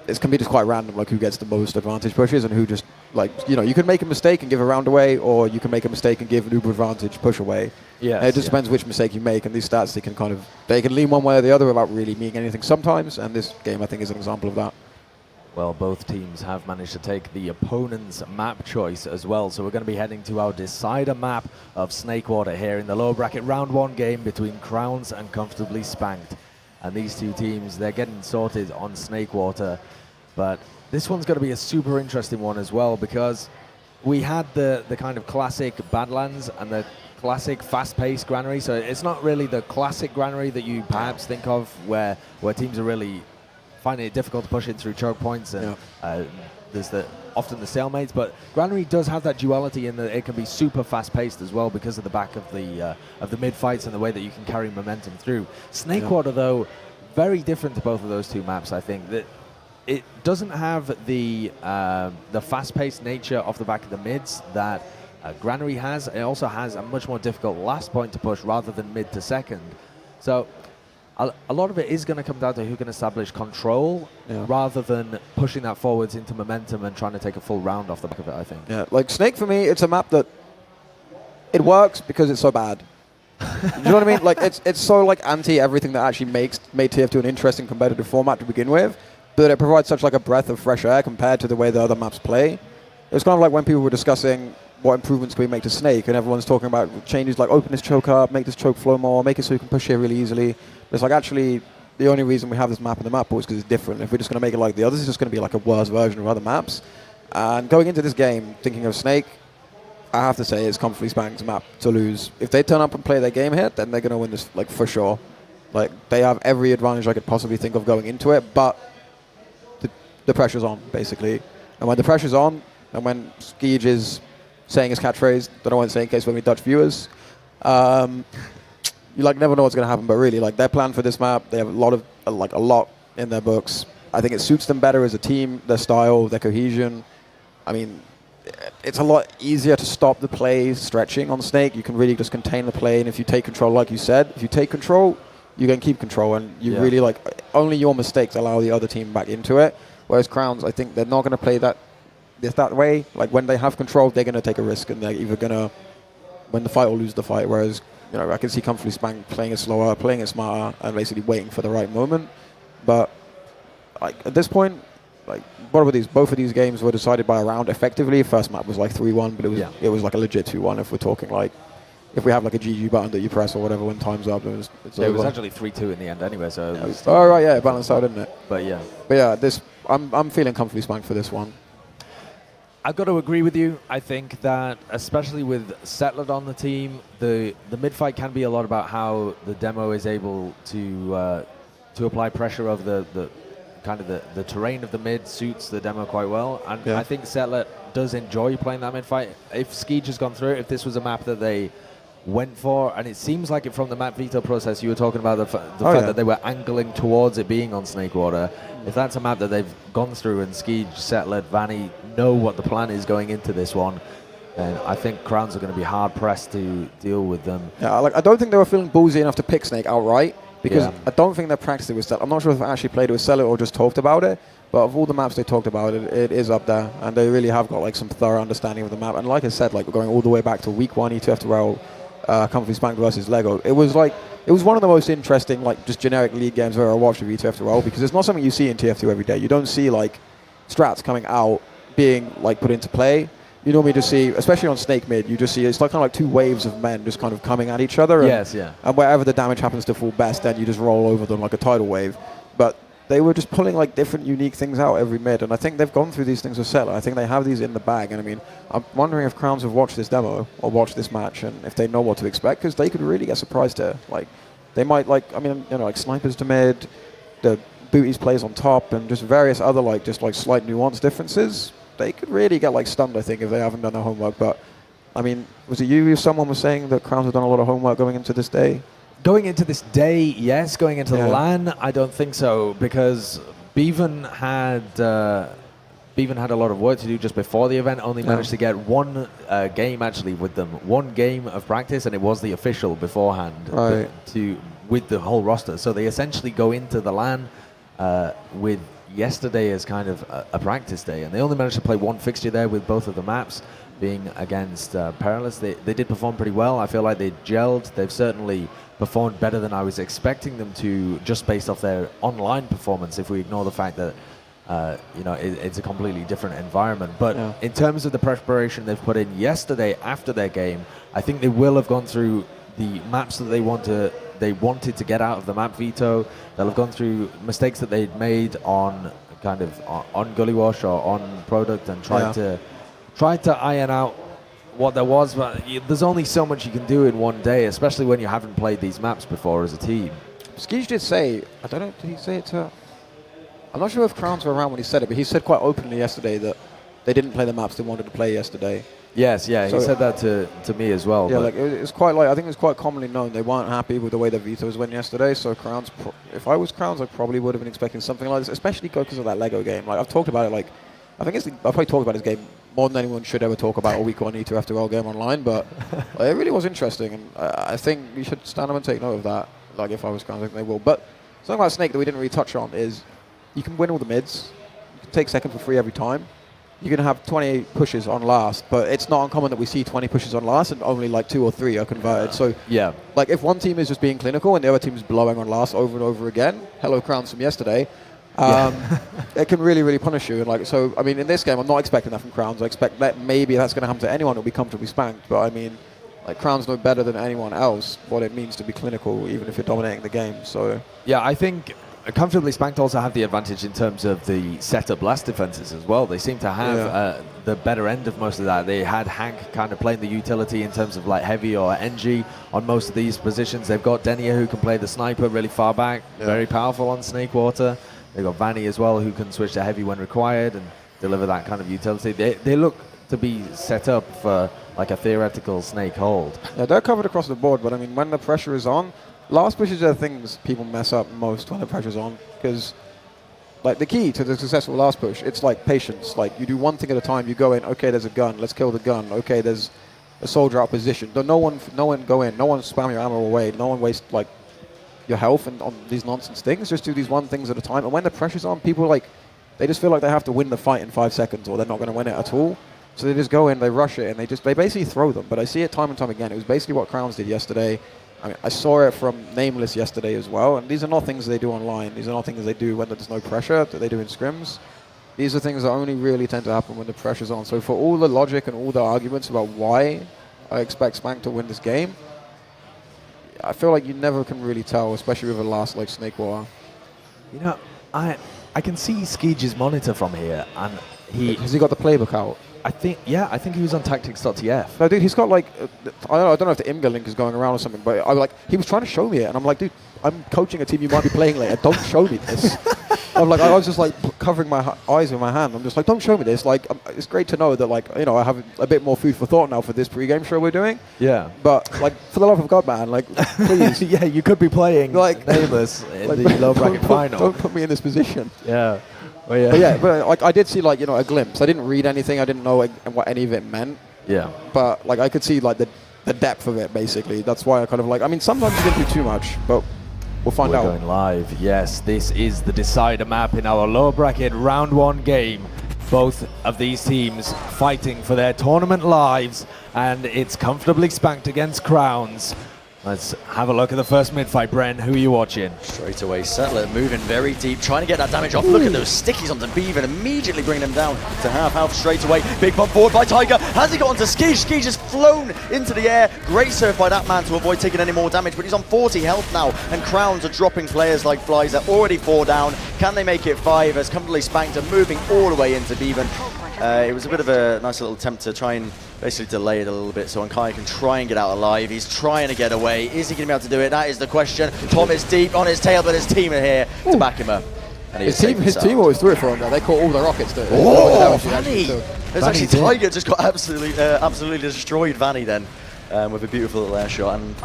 it can be just quite random, like who gets the most advantage pushes and who just, like, you know, you can make a mistake and give a round away, or you can make a mistake and give an Uber advantage push away. Yeah, it just depends which mistake you make, and these stats, they can lean one way or the other without really meaning anything sometimes, and this game I think is an example of that. Well, both teams have managed to take the opponent's map choice as well. So we're going to be heading to our decider map of Snakewater here in the lower bracket round 1 game between Crowns and Comfortably Spanked. And these two teams, they're getting sorted on Snakewater. But this one's going to be a super interesting one as well, because we had the kind of classic Badlands and the classic fast-paced granary. So it's not really the classic granary that you perhaps think of where teams are really finding it difficult to push in through choke points, and there's often the stalemates. But Granary does have that duality in that it can be super fast-paced as well because of the back of the mid-fights and the way that you can carry momentum through. Snakewater, though, very different to both of those two maps, I think. That it doesn't have the fast-paced nature off the back of the mids that Granary has. It also has a much more difficult last point to push rather than mid to second. So a lot of it is going to come down to who can establish control rather than pushing that forwards into momentum and trying to take a full round off the back of it, I think. Yeah, like Snake for me, it's a map that it works because it's so bad. Do you know what I mean? Like it's so like anti everything that actually made TF2 an interesting competitive format to begin with, but it provides such like a breath of fresh air compared to the way the other maps play. It was kind of like when people were discussing what improvements can we make to Snake, and everyone's talking about changes like open this choke up, make this choke flow more, make it so you can push here really easily. It's like actually the only reason we have this map in the map pool is because it's different. If we're just going to make it like the others, it's just going to be like a worse version of other maps. And going into this game, thinking of Snake, I have to say it's Comfortably Spanked's map to lose. If they turn up and play their game here, then they're going to win this, like, for sure. Like, they have every advantage I could possibly think of going into it, but the pressure's on, basically. And when the pressure's on, and when Skeege is saying his catchphrase that I won't say in case we're any Dutch viewers, you like never know what's going to happen. But really, like, their plan for this map, they have a lot in their books. I think it suits them better as a team, their style, their cohesion. I mean, it's a lot easier to stop the play stretching on Snake. You can really just contain the play, and if you take control, like you said, if you take control, you can keep control, and you really, like, only your mistakes allow the other team back into it. Whereas Crowns, I think they're not going to play that way. Like, when they have control, they're going to take a risk, and they're either going to win the fight or lose the fight. Whereas, you know, I can see Comfortably Spanked playing it slower, playing it smarter, and basically waiting for the right moment. But like at this point, like both of these games were decided by a round effectively. First map was like 3-1, but it was like a legit 2-1 if we're talking like if we have like a GG button that you press or whatever when time's up. It was actually 3-2 in the end anyway. So it was it balanced out, didn't it? But yeah, I'm feeling Comfortably Spanked for this one. I've got to agree with you. I think that, especially with Settled on the team, the mid-fight can be a lot about how the demo is able to apply pressure over the kind of the terrain of the mid suits the demo quite well. And I think Settled does enjoy playing that mid-fight. If Skeege has gone through it, if this was a map that they went for, and it seems like it from the map veto process, you were talking about the fact that they were angling towards it being on Snakewater. If that's a map that they've gone through and Skeege, Settled, Vanny know what the plan is going into this one, then I think Crowns are going to be hard pressed to deal with them. Yeah, like I don't think they were feeling ballsy enough to pick Snake outright, because I don't think they practiced it with Settled. I'm not sure if they actually played it with Settled or just talked about it, but of all the maps they talked about, it is up there, and they really have got like some thorough understanding of the map. And like I said, like we're going all the way back to week 1 E2F to Rail, Comfortably Spanked versus Lego. It was one of the most interesting, like, just generic league games I've ever watched of E2F to Roll, because it's not something you see in TF2 every day. You don't see, like, strats coming out being like put into play. You normally just see, especially on Snake mid, you just see it's like kind of like two waves of men just kind of coming at each other. Yes, yeah. And wherever the damage happens to fall best, then you just roll over them like a tidal wave. But they were just pulling like different unique things out every mid, and I think they've gone through these things with Settler. I think they have these in the bag, and I mean, I'm wondering if Crowns have watched this demo or watched this match, and if they know what to expect, because they could really get surprised here. Like, they might like, I mean, you know, like snipers to mid, the booties plays on top, and just various other like just like slight nuance differences. They could really get like stunned, I think, if they haven't done their homework. But I mean, was it you if someone was saying that Crowns have done a lot of homework going into this day? Going into this day, yes. Going into the Yeah. LAN, I don't think so, because Bevan had a lot of work to do just before the event. Only managed to get one game actually with them, one game of practice, and it was the official beforehand Right. with the whole roster. So they essentially go into the LAN with yesterday as kind of a practice day, and they only managed to play one fixture there with both of the maps being against Perilous. They did perform pretty well. I feel like they gelled. They've certainly performed better than I was expecting them to, just based off their online performance, if we ignore the fact that you know, it's a completely different environment. But Yeah. in terms of the preparation they've put in yesterday after their game, I think they will have gone through the maps that they wanted to get out of the map veto. They'll have gone through mistakes that they'd made on kind of on Gully Wash or on product, and tried to iron out what there was. But there's only so much you can do in one day, especially when you haven't played these maps before as a team. Skij did say, I don't know, did he say it to... I'm not sure if Crowns were around when he said it, but he said quite openly yesterday that they didn't play the maps they wanted to play yesterday. Yes, yeah, So he said that to me as well. Yeah, but like it's quite like, I think it's quite commonly known they weren't happy with the way the vetoes went yesterday. So Crowns, if I was Crowns, I probably would have been expecting something like this, especially because of that Lego game. Like I've talked about it, like I think I've probably talked about this game more than anyone should ever talk about a week or need to after all game online. But it really was interesting, and I think we should stand up and take note of that. Like if I was Crowns, I think they will. But something about Snake that we didn't really touch on is you can win all the mids, you can take second for free every time. You're going to have 28 pushes on last, but it's not uncommon that we see 20 pushes on last and only like 2 or 3 are converted. So, yeah, like if one team is just being clinical and the other team is blowing on last over and over again, hello Crowns from yesterday, it can really, really punish you. And like, so, I mean, in this game, I'm not expecting that from Crowns. I expect that maybe that's going to happen to anyone who'll be comfortably spanked. But I mean, like Crowns know better than anyone else what it means to be clinical, even if you're dominating the game. So, yeah, I think comfortably Spanked also have the advantage in terms of the setup last defenses as well. They seem to have the better end of most of that. They had Hank kind of playing the utility in terms of like heavy or NG on most of these positions. They've got Denier who can play the sniper really far back, very powerful on Snakewater. They've got Vanny as well who can switch to heavy when required and deliver that kind of utility. They look to be set up for like a theoretical Snake hold. yeah, they're covered across the board, but I mean, when the pressure is on, last pushes are the things people mess up most when the pressure's on, because like the key to the successful last push, it's like patience. Like you do one thing at a time. You go in, okay, there's a gun, let's kill the gun. Okay, there's a soldier out position. No one go in. No one spam your ammo away. No one waste like your health and on these nonsense things. Just do these one things at a time. And when the pressure's on, people like they just feel like they have to win the fight in 5 seconds, or they're not going to win it at all. So they just go in, they rush it, and they basically throw them. But I see it time and time again. It was basically what Crowns did yesterday. I mean, I saw it from Nameless yesterday as well, and these are not things they do online. These are not things they do when there's no pressure, that they do in scrims. These are things that only really tend to happen when the pressure's on. So for all the logic and all the arguments about why I expect Spank to win this game, I feel like you never can really tell, especially with a last like Snake War. You know, I can see Skij's monitor from here, and Has he got the playbook out? I think he was on tactics.tf. No, dude, he's got like, I don't know if the IMGA link is going around or something, but he was trying to show me it, and I'm like, dude, I'm coaching a team you might be playing later. Don't show me this. I was just like covering my eyes with my hand. I'm just like, don't show me this. Like, it's great to know that like, you know, I have a bit more food for thought now for this pre-game show we're doing. Yeah. But like, for the love of God, man, like, please. Yeah, you could be playing like Nameless in like, the low bracket final. Don't put me in this position. Yeah. Well, yeah. But yeah, but like I did see like, you know, a glimpse. I didn't read anything. I didn't know what any of it meant. Yeah. But like I could see like the depth of it basically. That's why I kind of like. I mean, sometimes you can do too much, but we'll find out. We're going live. Yes, this is the decider map in our low bracket round 1 game. Both of these teams fighting for their tournament lives, and it's comfortably Spanked against Crowns. Let's have a look at the first mid-fight, Bren. Who are you watching? Straight away, Settler moving very deep, trying to get that damage off. Look at those stickies onto Beaver and immediately bring them down to half health straight away. Big bump forward by Tiger. Has he got onto Skiege? Skiege has flown into the air. Great surf by that man to avoid taking any more damage, but he's on 40 health now, and Crowns are dropping players like flies. They're already 4 down. Can they make it 5 as comfortably Spanked are moving all the way into Beaver? It was a bit of a nice little attempt to try and basically delay it a little bit so Ankai can try and get out alive. He's trying to get away. Is he going to be able to do it? That is the question. Tom is deep on his tail, but his team are here to back him up. And his team always threw it for him there. They caught all the rockets. Vanny! There's actually Tiger just got absolutely destroyed Vanny then with a beautiful little air shot. And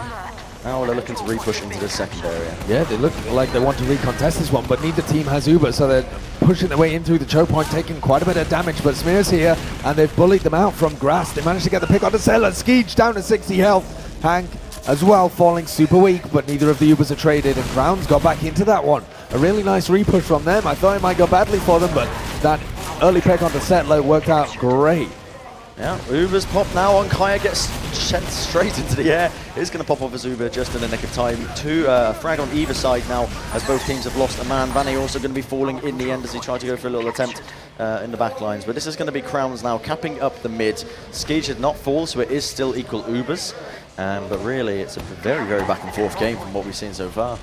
now they're looking to re-push into the second area. Yeah, they look like they want to recontest this one, but neither team has Uber, so they're pushing their way in through the choke point, taking quite a bit of damage, but Smear's here, and they've bullied them out from grass. They managed to get the pick on the Sailor. Skiege down to 60 health. Hank as well, falling super weak, but neither of the Ubers are traded, and Crowns got back into that one. A really nice re-push from them. I thought it might go badly for them, but that early pick on the Settler worked out great. Yeah, Uber's pop now on Kaya, gets sent straight into the air. Is going to pop off as Uber just in the nick of time. Frag on either side now as both teams have lost a man. Vanny also going to be falling in the end as he tried to go for a little attempt in the back lines. But this is going to be Crowns now capping up the mid. Skiege did not fall, so it is still equal Ubers. But really, it's a very, very back and forth game from what we've seen so far.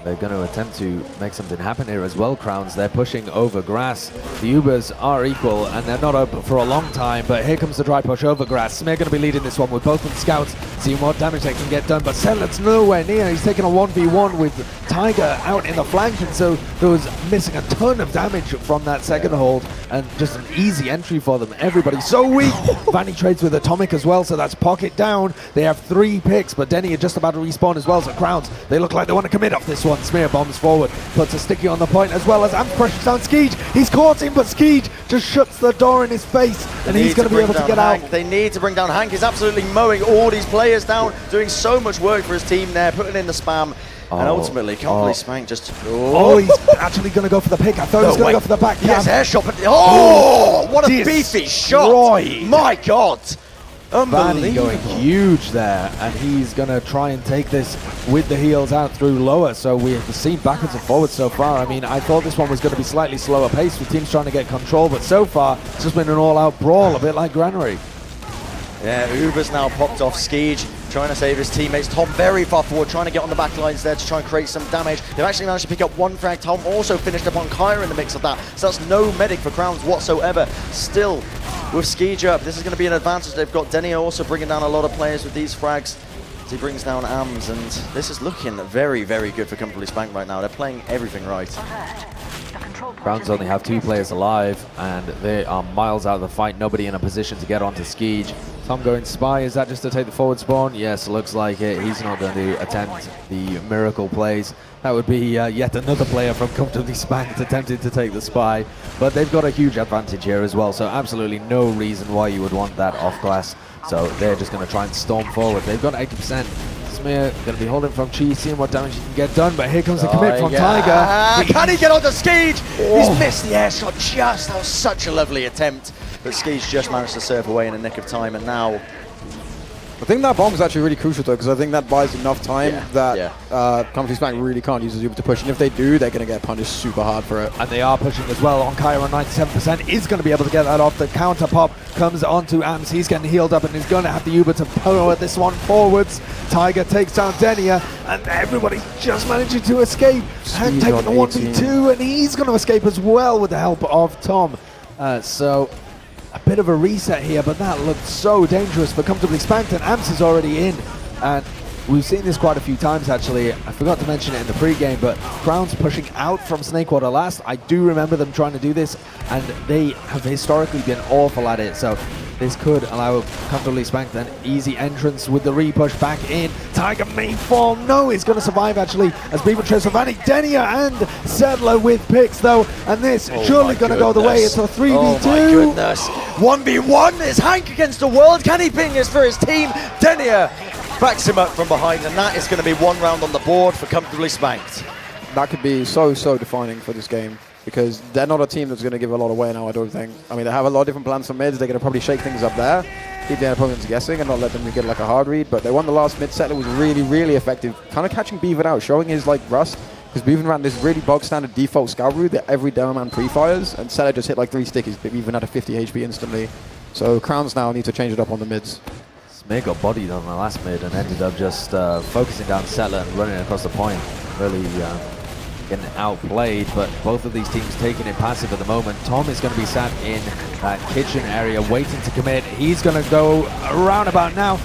They're going to attempt to make something happen here as well, Crowns. They're pushing over grass. The Ubers are equal, and they're not up for a long time, but here comes the dry push over grass. Smear going to be leading this one with both of the scouts, seeing what damage they can get done, but Settler's nowhere near. He's taking a 1v1 with Tiger out in the flank, and so there was missing a ton of damage from that second hold, and just an easy entry for them. Everybody so weak. Vanny trades with Atomic as well, so that's pocket down. They have 3 picks, but Denny are just about to respawn as well, so Crowns, they look like they want to commit off this one. Smear bombs forward, puts a sticky on the point as well as Amp pressures down Skiege. He's caught him, but Skiege just shuts the door in his face, and he's going to be able to get out. They need to bring down Hank. He's absolutely mowing all these players down, doing so much work for his team there, putting in the spam. And ultimately, can't believe Spank just... he's actually going to go for the pick. I thought he was going to go for the back. Yes, air shot. What a beefy shot. My God. Vanny going huge there, and he's going to try and take this with the heels out through lower. So we've seen backwards and forwards so far. I mean, I thought this one was going to be slightly slower pace with teams trying to get control, but so far it's just been an all-out brawl, a bit like Granary. Yeah, Uber's now popped off Skiege, trying to save his teammates. Tom very far forward, trying to get on the back lines there to try and create some damage. They've actually managed to pick up 1 frag. Tom also finished upon Kaiser in the mix of that, so that's no medic for Crowns whatsoever. Still, with Skiege up, this is going to be an advantage. They've got Denny also bringing down a lot of players with these frags. He brings down AMS, and this is looking very, very good for Comfortably Spanked right now. They're playing everything right. Crowns only have 2 players alive, and they are miles out of the fight. Nobody in a position to get onto Skiege. Tom going spy, is that just to take the forward spawn? Yes, looks like it. He's not going to attempt the miracle plays. That would be yet another player from Comfortably Spanked attempting to take the spy. But they've got a huge advantage here as well, so absolutely no reason why you would want that off glass. So they're just going to try and storm forward. They've got 80%. Smear going to be holding from Chi, seeing what damage he can get done, but here comes the commit from Tiger. Can he get onto Skiege? He's missed the air shot just. That was such a lovely attempt. But Skiege just managed to serve away in the nick of time, and now... I think that bomb is actually really crucial though, because I think that buys enough time that Comfortably Spanked really can't use the Uber to push, and if they do, they're going to get punished super hard for it. And they are pushing as well. On Kaiser on 97% is going to be able to get that off. The counter pop comes onto AMS. He's getting healed up and is going to have the Uber to power this one forwards. Tiger takes down Denia, and everybody's just managing to escape. And taking the 1v2, and he's going to escape as well with the help of Tom. So a bit of a reset here, but that looked so dangerous for Comfortably Spanked, and AMS is already in. And we've seen this quite a few times actually. I forgot to mention it in the pre-game, but Crowns pushing out from Snakewater last. I do remember them trying to do this, and they have historically been awful at it. So this could allow Comfortably Spanked an easy entrance with the re-push back in. Tiger may fall. No, he's going to survive actually as Beaver trades for Vanny. Denia and Settler with picks though, and this surely going to go the way. It's a 3v2. Oh my goodness. 1v1 is Hank against the world. Can he ping this for his team? Denia backs him up from behind, and that is going to be 1 round on the board for Comfortably Spanked. That could be so defining for this game, because they're not a team that's going to give a lot away now, I don't think. I mean, they have a lot of different plans for mids. They're going to probably shake things up there. keep their opponents guessing and not let them get like a hard read. But they won the last mid. Settler was really, really effective, kind of catching Beaver out, showing his like rust. Because Beaver ran this really bog standard default scout route that every demo man pre-fires, and Settler just hit like 3 stickies, but Beaver had a 50 HP instantly. So Crowns now need to change it up on the mids. Smig got bodied on the last mid and ended up just focusing down Settler and running across the point. Really getting outplayed, but both of these teams taking it passive at the moment. Tom is going to be sat in that kitchen area waiting to commit. He's going to go around about now.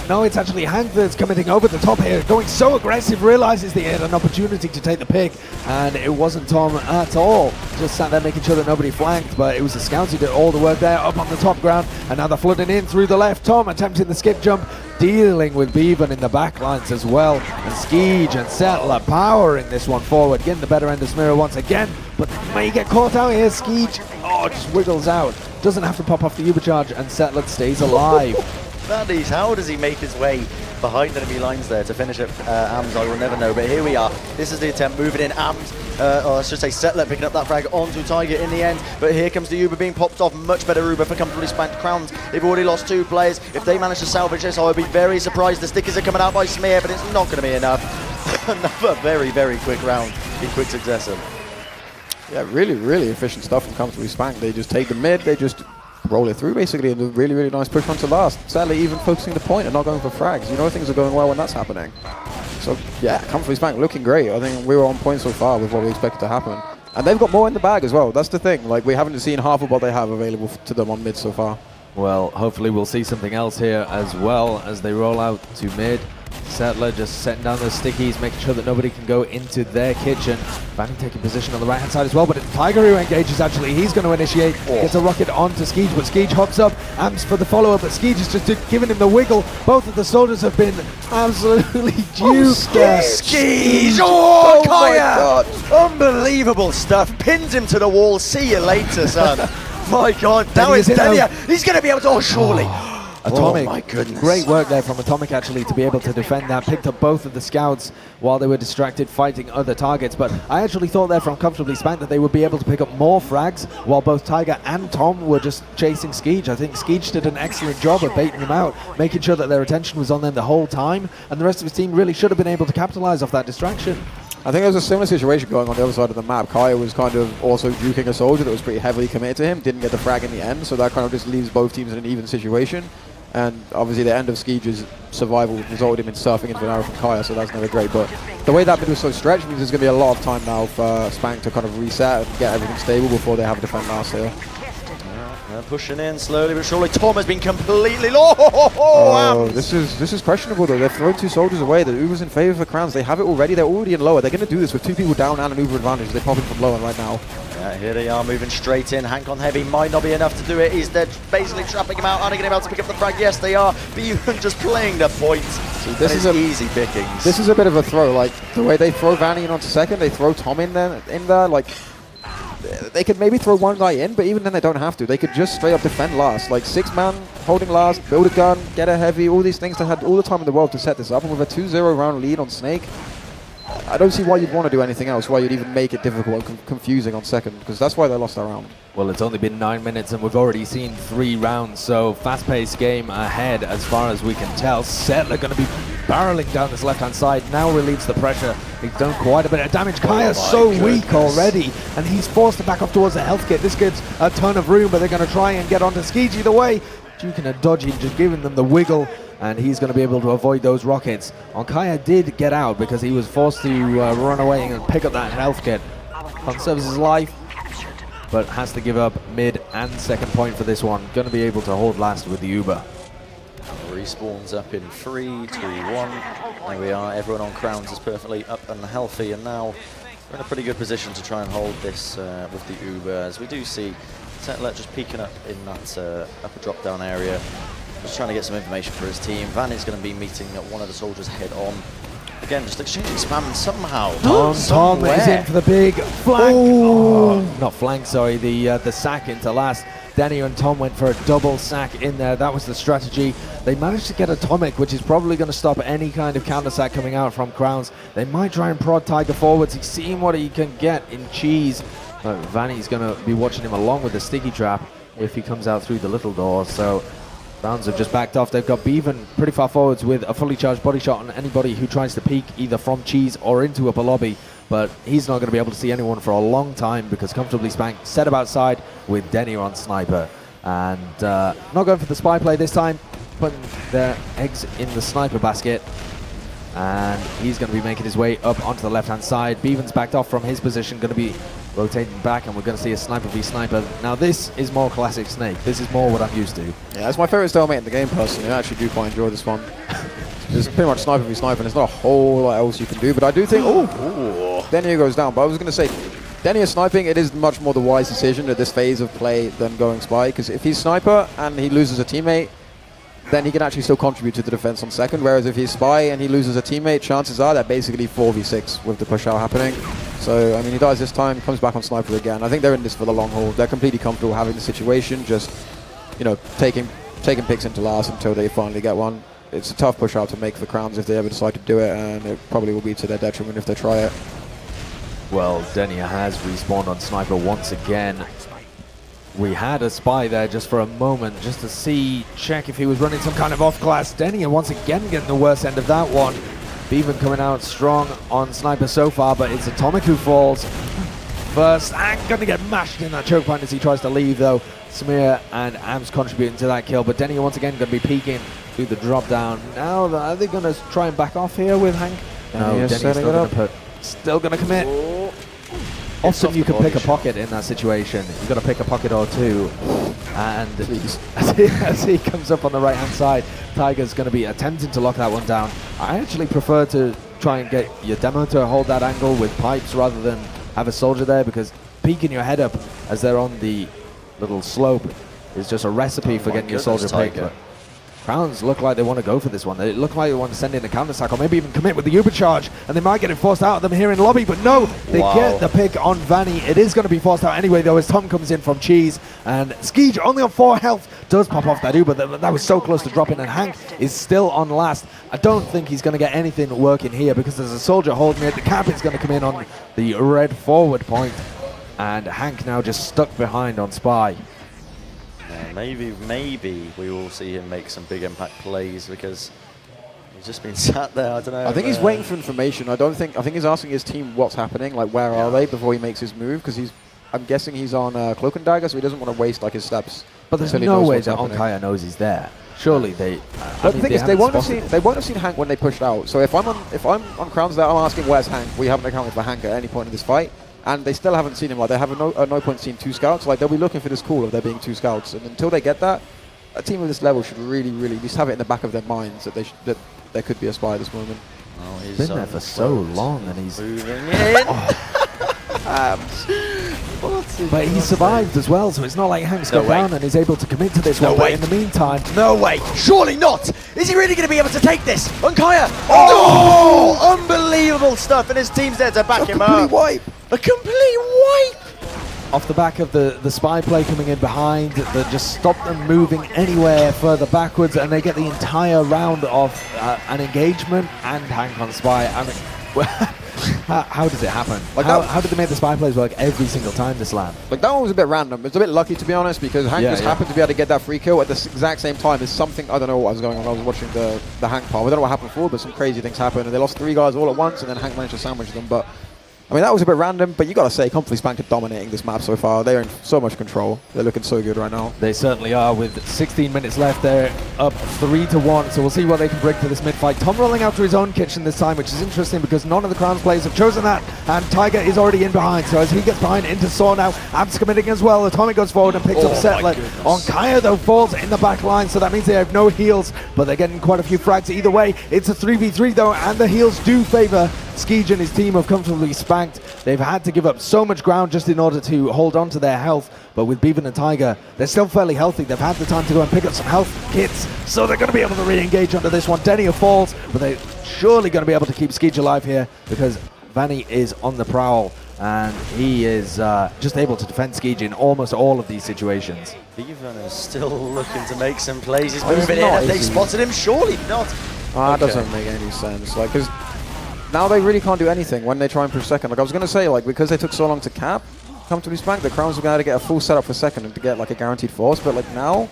No, it's actually Hank that's committing over the top here, going so aggressive, realizes they had an opportunity to take the pick, and it wasn't Tom at all. Just sat there making sure that nobody flanked, but it was the scouts who did all the work there up on the top ground, and now they're flooding in through the left. Tom attempting the skip jump, dealing with Beaven in the back lines as well, and Skeege and Settler powering this one forward, getting the better end of Smira once again, but may get caught out here. Skeege, just wiggles out, doesn't have to pop off the Ubercharge, and Settler stays alive. Vannies, how does he make his way behind enemy lines there to finish up Ams? I will never know, but here we are. This is the attempt, moving in. Ams, or I should say Settler, picking up that frag onto Tiger in the end, but here comes the Uber being popped off. Much better Uber for comfortably spanked Crowns. They've already lost 2 players. If they manage to salvage this, I would be very surprised. The stickers are coming out by Smear, but it's not going to be enough. Another very, very quick round in quick succession. Yeah, really, really efficient stuff from comfortably spanked. They just take the mid, they just roll it through basically, and a really, really nice push onto last. Sadly, even focusing the point and not going for frags. You know things are going well when that's happening. So yeah, comfortably spanked looking great. I think we were on point so far with what we expected to happen. And they've got more in the bag as well. That's the thing. Like, we haven't seen half of what they have available to them on mid so far. Well, hopefully we'll see something else here as well as they roll out to mid. Settler just setting down those stickies, making sure that nobody can go into their kitchen. Vanny taking position on the right-hand side as well, but it's Tiger who engages actually. He's going to initiate, gets a rocket onto Skeege, but Skeege hops up, Amps for the follow-up, but Skeege is just giving him the wiggle. Both of the soldiers have been absolutely duped. Skeege! Oh, Kaya! Unbelievable stuff. Pins him to the wall. See you later, son. My God, now it's Delia. He's going to be able to, surely. Atomic, oh my goodness. Great work there from Atomic actually to be able to defend that. Picked up both of the scouts while they were distracted fighting other targets, but I actually thought there from Comfortably Spanked that they would be able to pick up more frags while both Tiger and Tom were just chasing Skeege. I think Skeege did an excellent job of baiting them out, making sure that their attention was on them the whole time, and the rest of his team really should have been able to capitalize off that distraction. I think there was a similar situation going on the other side of the map. Kaya was kind of also juking a soldier that was pretty heavily committed to him, didn't get the frag in the end, so that kind of just leaves both teams in an even situation. And obviously the end of Skeege's survival resulted him in surfing into an arrow from Kaya, so that's never great. But the way that mid was so stretched means there's going to be a lot of time now for Spank to kind of reset and get everything stable before they have a defend last here. Pushing in slowly but surely. Tom has been completely this is questionable though. They've thrown 2 soldiers away. The Uber's in favor for Crowns. They have it already. They're already in lower. They're going to do this with 2 people down and an Uber advantage. They're popping from lower right now. Yeah, here they are moving straight in. Hank on heavy might not be enough to do it. Is they're basically trapping him out? Are they going to be able to pick up the frag? Yes, they are. But even just playing the point. So this is easy pickings. This is a bit of a throw. Like the way they throw Vanny in onto second, they throw Tom in there. Like they could maybe throw 1 guy in, but even then they don't have to. They could just straight up defend last. Like 6-man holding last, build a gun, get a heavy. All these things. They had all the time in the world to set this up, and with a 2-0 round lead on Snake, I don't see why you'd want to do anything else, why you'd even make it difficult and confusing on second, because that's why they lost that round. Well, it's only been 9 minutes and we've already seen 3 rounds, so fast-paced game ahead as far as we can tell. Settler going to be barreling down this left-hand side, now relieves the pressure. He's done quite a bit of damage. Kaya's so weak already, and he's forced to back off towards the health kit. This gives a ton of room, but they're going to try and get onto Skeege either way. Duking and dodging, just giving them the wiggle, and he's going to be able to avoid those rockets. Kaya did get out because he was forced to run away and pick up that health kit. Conserves his life, but has to give up mid and second point for this one. Going to be able to hold last with the Uber. Respawns up in 3, 2, 1. There we are. Everyone on Crowns is perfectly up and healthy, and now we're in a pretty good position to try and hold this with the Uber, as we do see Settler just peeking up in that upper drop-down area. Just trying to get some information for his team. Van is going to be meeting one of the soldiers head on. Again, just exchanging spam somehow. Tom is in for the big flank. Not flank, sorry, the sack into last. Danny and Tom went for a double sack in there. That was the strategy. They managed to get Atomic, which is probably going to stop any kind of counter sack coming out from Crowns. They might try and prod Tiger forwards. He's seeing what he can get in cheese. But Vanny's going to be watching him along with the sticky trap if he comes out through the little door. So Browns have just backed off. They've got Bevan pretty far forwards with a fully charged body shot on anybody who tries to peek either from Cheese or into upper lobby. But he's not going to be able to see anyone for a long time because Comfortably Spanked set up outside with Denny on sniper. And not going for the spy play this time, putting their eggs in the sniper basket. And he's going to be making his way up onto the left-hand side. Bevan's backed off from his position, going to be rotating back, and we're going to see a sniper v sniper. Now this is more classic Snake. This is more what I'm used to. Yeah, it's my favorite stalemate in the game personally. I actually do quite enjoy this one. It's pretty much sniper v sniper, and there's not a whole lot else you can do, but I do think, Denier goes down. But I was going to say, Denier sniping, it is much more the wise decision at this phase of play than going spy, because if he's sniper and he loses a teammate, then he can actually still contribute to the defense on second, whereas if he's spy and he loses a teammate, chances are they're basically 4v6 with the push out happening. So, I mean, he dies this time, comes back on sniper again. I think they're in this for the long haul. They're completely comfortable having the situation, just, you know, taking picks into last until they finally get one. It's a tough push out to make for Crowns if they ever decide to do it, and it probably will be to their detriment if they try it. Well, Denier has respawned on sniper once again. We had a spy there just for a moment, just to check if he was running some kind of off-class. Denier once again getting the worst end of that one. Bevan coming out strong on sniper so far, but it's Atomic who falls first and going to get mashed in that choke point as he tries to leave, though. Samir and Ams contributing to that kill, but Denier once again going to be peeking through the drop down. Now, are they going to try and back off here with Hank? No, Denier's still going to commit. Often you can pick a pocket in that situation. You've got to pick a pocket or two. And as he comes up on the right-hand side, Tiger's going to be attempting to lock that one down. I actually prefer to try and get your demo to hold that angle with pipes rather than have a soldier there, because peeking your head up as they're on the little slope is just a recipe for getting your soldier picked. Crowns look like they want to go for this one. They look like they want to send in a counter-attack or maybe even commit with the Uber charge, and they might get it forced out of them here in lobby, but no, they get the pick on Vanny. It is going to be forced out anyway, though, as Tom comes in from Cheese, and Skeege, only on 4 health, does pop off that Uber. That was so close to dropping, and Hank is still on last. I don't think he's going to get anything working here because there's a soldier holding it. The Captain's going to come in on the red forward point, and Hank now just stuck behind on Spy. Maybe we will see him make some big impact plays because he's just been sat there. I don't know. I think he's waiting for information. I think he's asking his team what's happening, like where are they, before he makes his move, because I'm guessing he's on Cloak and Dagger, so he doesn't want to waste like his steps. But there's no way that Onkaya knows he's there. Surely they. But the thing is, they won't have seen Hank when they pushed out. So if I'm on Crowns there, I'm asking where's Hank. We haven't accounted for Hank at any point in this fight. And they still haven't seen him. Like, they have at no point seen 2 scouts. Like, they'll be looking for this call of there being 2 scouts. And until they get that, a team of this level should really at least have it in the back of their minds that that there could be a spy at this moment. Oh, he's been there for so long, and he's moving in. But he survived as well, so it's not like Hank's got down and is able to commit to this one. But in the meantime, no way! Surely not! Is he really going to be able to take this? Unkaya! Oh! Unbelievable stuff, and his team's there to back him up. A complete wipe! Off the back of the spy play coming in behind, that just stopped them moving anywhere further backwards, and they get the entire round of an engagement and Hank on spy. I mean, how does it happen? Like how did they make the spy plays work every single time this land? Like, that one was a bit random. It's a bit lucky, to be honest, because Hank happened to be able to get that free kill at the exact same time as something. I don't know what was going on. I was watching the Hank part. I don't know what happened before, but some crazy things happened, and they lost 3 guys all at once, and then Hank managed to sandwich them. But I mean, that was a bit random, but you got to say, Comfortably Spanked are dominating this map so far. They're in so much control. They're looking so good right now. They certainly are. With 16 minutes left, they're up 3-1, so we'll see what they can bring to this mid-fight. Tom rolling out to his own kitchen this time, which is interesting because none of the Crowns players have chosen that, and Tiger is already in behind, so as he gets behind into Saw now, Abs committing as well. Atomic goes forward and picks up Setlet. Onkaya, though, falls in the back line, so that means they have no heals, but they're getting quite a few frags either way. It's a 3v3, though, and the heals do favor Skeege and his team of Comfortably Spanked. They've had to give up so much ground just in order to hold on to their health, but with Bevan and Tiger, they're still fairly healthy. They've had the time to go and pick up some health kits, so they're going to be able to re-engage onto this one. Denier falls, but they're surely going to be able to keep Skeege alive here because Vanny is on the prowl, and he is just able to defend Skeege in almost all of these situations. Bevan is still looking to make some plays. He's moving in. Have they spotted him? Surely not. That doesn't make any sense. Like, because now they really can't do anything when they try and push second. Like, I was going to say, like, because they took so long to cap Comfortably Spanked, the Crowns were going to get a full setup for second and to get like a guaranteed force, but like now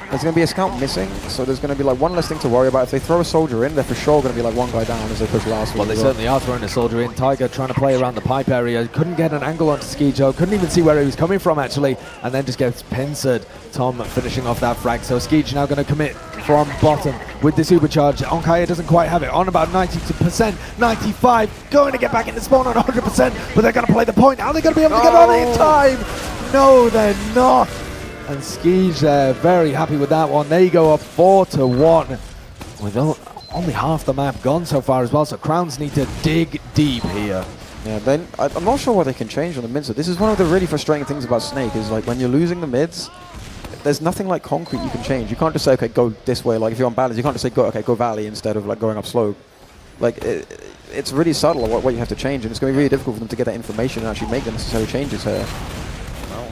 There's going to be a scout missing, so there's going to be like one less thing to worry about. If they throw a soldier in, they're for sure going to be like one guy down as they push last. Well, they certainly are throwing a soldier in. Tiger trying to play around the pipe area. Couldn't get an angle onto Skijo. Couldn't even see where he was coming from, actually. And then just gets pincered. Tom finishing off that frag. So Skijo now going to commit from bottom with the supercharge. Onkaya doesn't quite have it. On about 92%, 95. Going to get back in the spawn on 100%. But they're going to play the point. Are they going to be able to get on it in time? No, they're not. And Skijo there, very happy with that one. They go up 4-1 with only half the map gone so far as well. So Crowns need to dig deep here. Yeah, then I'm not sure what they can change on the mids. So this is one of the really frustrating things about Snake is like when you're losing the mids, there's nothing like concrete you can change. You can't just say, okay, go this way. Like if you're on balance, you can't just say, go valley instead of like going up slope. Like it's really subtle what you have to change, and it's going to be really difficult for them to get that information and actually make the necessary changes here.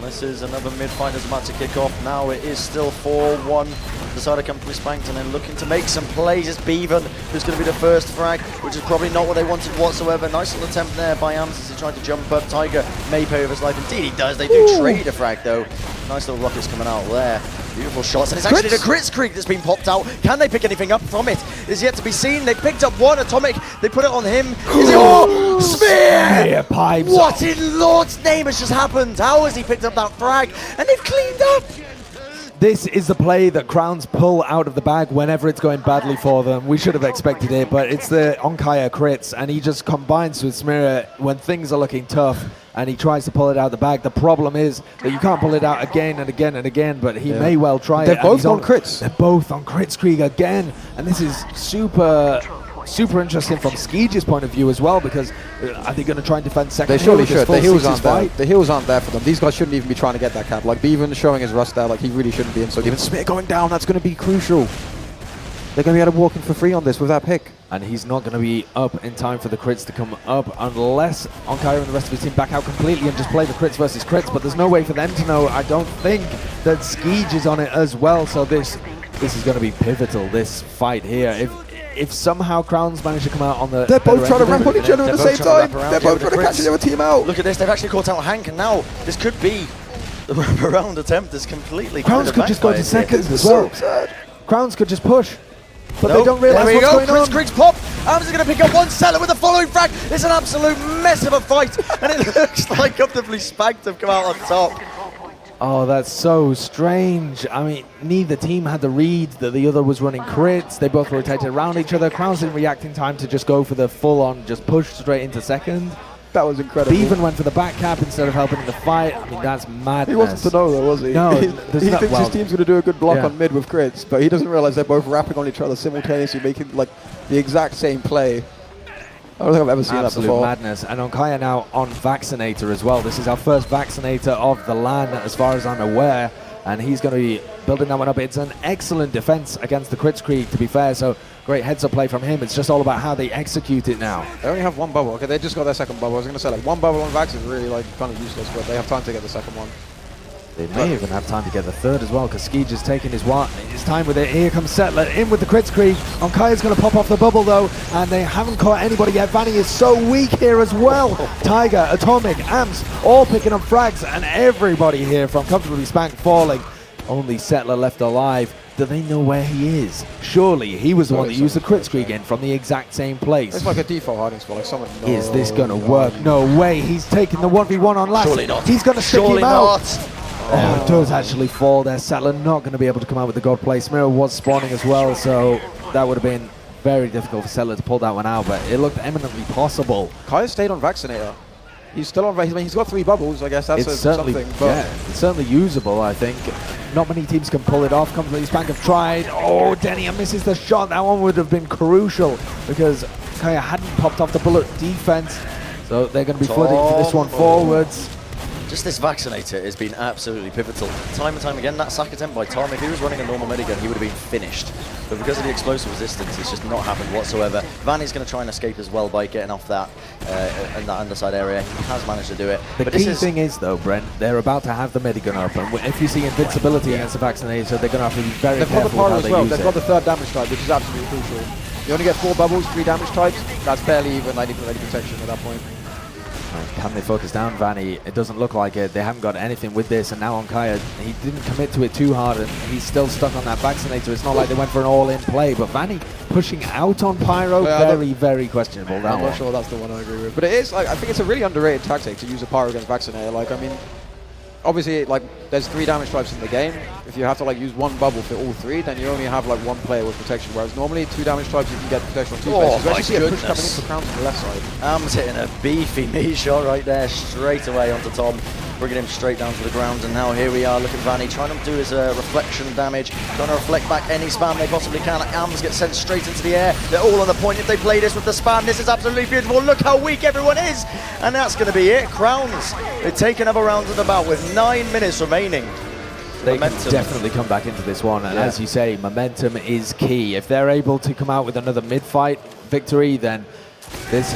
This is another mid-fight that's about to kick off. Now it is still 4-1. The side of Company Spanked, and then looking to make some plays. It's Bevan who's going to be the first frag, which is probably not what they wanted whatsoever. Nice little attempt there by Ams as he tried to jump up. Tiger may pay with his life. Indeed he does. They do trade a frag though. Nice little rockets coming out there. Beautiful shots, and it's actually the Crits Creek that's been popped out. Can they pick anything up from it? Is yet to be seen. They picked up one atomic. They put it on him. Is it? Oh, Spear! Pipes. What in Lord's name has just happened? How has he picked up that frag? And they've cleaned up. This is the play that Crowns pull out of the bag whenever it's going badly for them. We should have expected it, but it's the Onkaya crits, and he just combines with Smira when things are looking tough, and he tries to pull it out of the bag. The problem is that you can't pull it out again and again and again, but he may well try They're it. both on crits. They're both on crits Krieg again, and this is super interesting from Skijo's point of view as well, because are they going to try and defend second? They surely should. The heals aren't there. Fight? The heals aren't there for them. These guys shouldn't even be trying to get that cap. Like Bevan showing his rust there, like he really shouldn't be in. So even Smith going down, that's going to be crucial. They're going to be able to walk in for free on this with that pick. And he's not going to be up in time for the crits to come up unless Onkaya and the rest of his team back out completely and just play the crits versus crits. But there's no way for them to know, I don't think, that Skijo is on it as well. So this is going to be pivotal, this fight here. If somehow Crowns manage to come out on the... They're both trying to ramp on each other at the same time. They're both trying to catch the other team out. Look at this, they've actually caught out Hank, and now this could be the wraparound attempt is completely... Crowns could just go to seconds as well. Crowns could just push. But they don't realise what's going on. Crits Creek's pop. Ams is going to pick up one seller with the following frag. It's an absolute mess of a fight, and it looks like comfortably Spanked have come out on top. Oh, that's so strange. I mean, neither team had the read that the other was running crits. They both rotated around each other. Crowns didn't react in time to just go for the full-on, just push straight into second. That was incredible. Bevan went for the back cap instead of helping in the fight. I mean, that's madness. He wasn't to know though, was he? No. he thinks his team's going to do a good block on mid with crits, but he doesn't realize they're both wrapping on each other simultaneously, making like the exact same play. I don't think I've ever seen that before. Absolute madness. And Onkaya now on Vaccinator as well. This is our first Vaccinator of the LAN, as far as I'm aware. And he's going to be building that one up. It's an excellent defense against the Crits Creek, to be fair. So great heads-up play from him. It's just all about how they execute it now. They only have one bubble. Okay, they just got their second bubble. I was going to say, like, one bubble on Vax is really, like, kind of useless, but they have time to get the second one. They may even have time to get the third as well, because Skijo's taking his time with it. Here comes Settler in with the Crits Creek. Onkaya's going to pop off the bubble though, and they haven't caught anybody yet. Vanny is so weak here as well. Tiger, Atomic, Amps, all picking up frags, and everybody here from Comfortably Spanked falling. Only Settler left alive. Do they know where he is? Surely he was the one that used the Crits Creek in from the exact same place. It's like a default hiding spot, like someone. Is this going to work? No way. He's taking the 1v1 on last. Surely not. He's going to stick him out. Not. Oh, it does actually fall there. Sattler not going to be able to come out with the god play. Smira was spawning as well, so that would have been very difficult for Sattler to pull that one out, but it looked eminently possible. Kaiser stayed on Vaccinator. He's still on. I mean, he's got 3 bubbles. I guess that's something. But yeah, it's certainly usable. I think not many teams can pull it off. Completely Spank have tried. Oh, Denia misses the shot. That one would have been crucial because Kaya hadn't popped off the bullet defense, so they're going to be flooding for this one forwards. Just this Vaccinator has been absolutely pivotal. Time and time again, that sack attempt by Tom, if he was running a normal minigun, he would have been finished. But because of the explosive resistance, it's just not happened whatsoever. Vanny's going to try and escape as well by getting off that in that underside area. He has managed to do it. The key thing is, though, Bren, they're about to have the minigun up, and if you see invincibility against the Vaccinator, they're going to have to be very careful with how they use it. They've got the 3rd damage type, which is absolutely crucial. You only get 4 bubbles, 3 damage types. That's barely even 90 protection at that point. Can they focus down Vanny? It doesn't look like it. They haven't got anything with this, and now Onkaya, he didn't commit to it too hard, and he's still stuck on that vaccinator. It's not like they went for an all-in play, but Vanny pushing out on Pyro, very, very questionable. I'm not sure that's the one I agree with. But it is, like, I think it's a really underrated tactic to use a Pyro against Vaccinator. Like, I mean, obviously, like, there's 3 damage types in the game. If you have to, like, use one bubble for all 3, then you only have, like, 1 player with protection. Whereas normally 2 damage types, you can get protection on 2 players. You actually see a push coming in for Crowns on the left side. Am's hitting a beefy knee shot right there, straight away onto Tom, bringing him straight down to the ground. And now here we are, looking at Vanny, trying to do his reflection damage, trying to reflect back any spam they possibly can. Ams get sent straight into the air. They're all on the point. If they play this with the spam, this is absolutely beautiful. Look how weak everyone is. And that's going to be it. Crowns, they take another round of the bout with 9 minutes remaining. They can definitely come back into this one, and as you say, momentum is key. If they're able to come out with another mid-fight victory, then this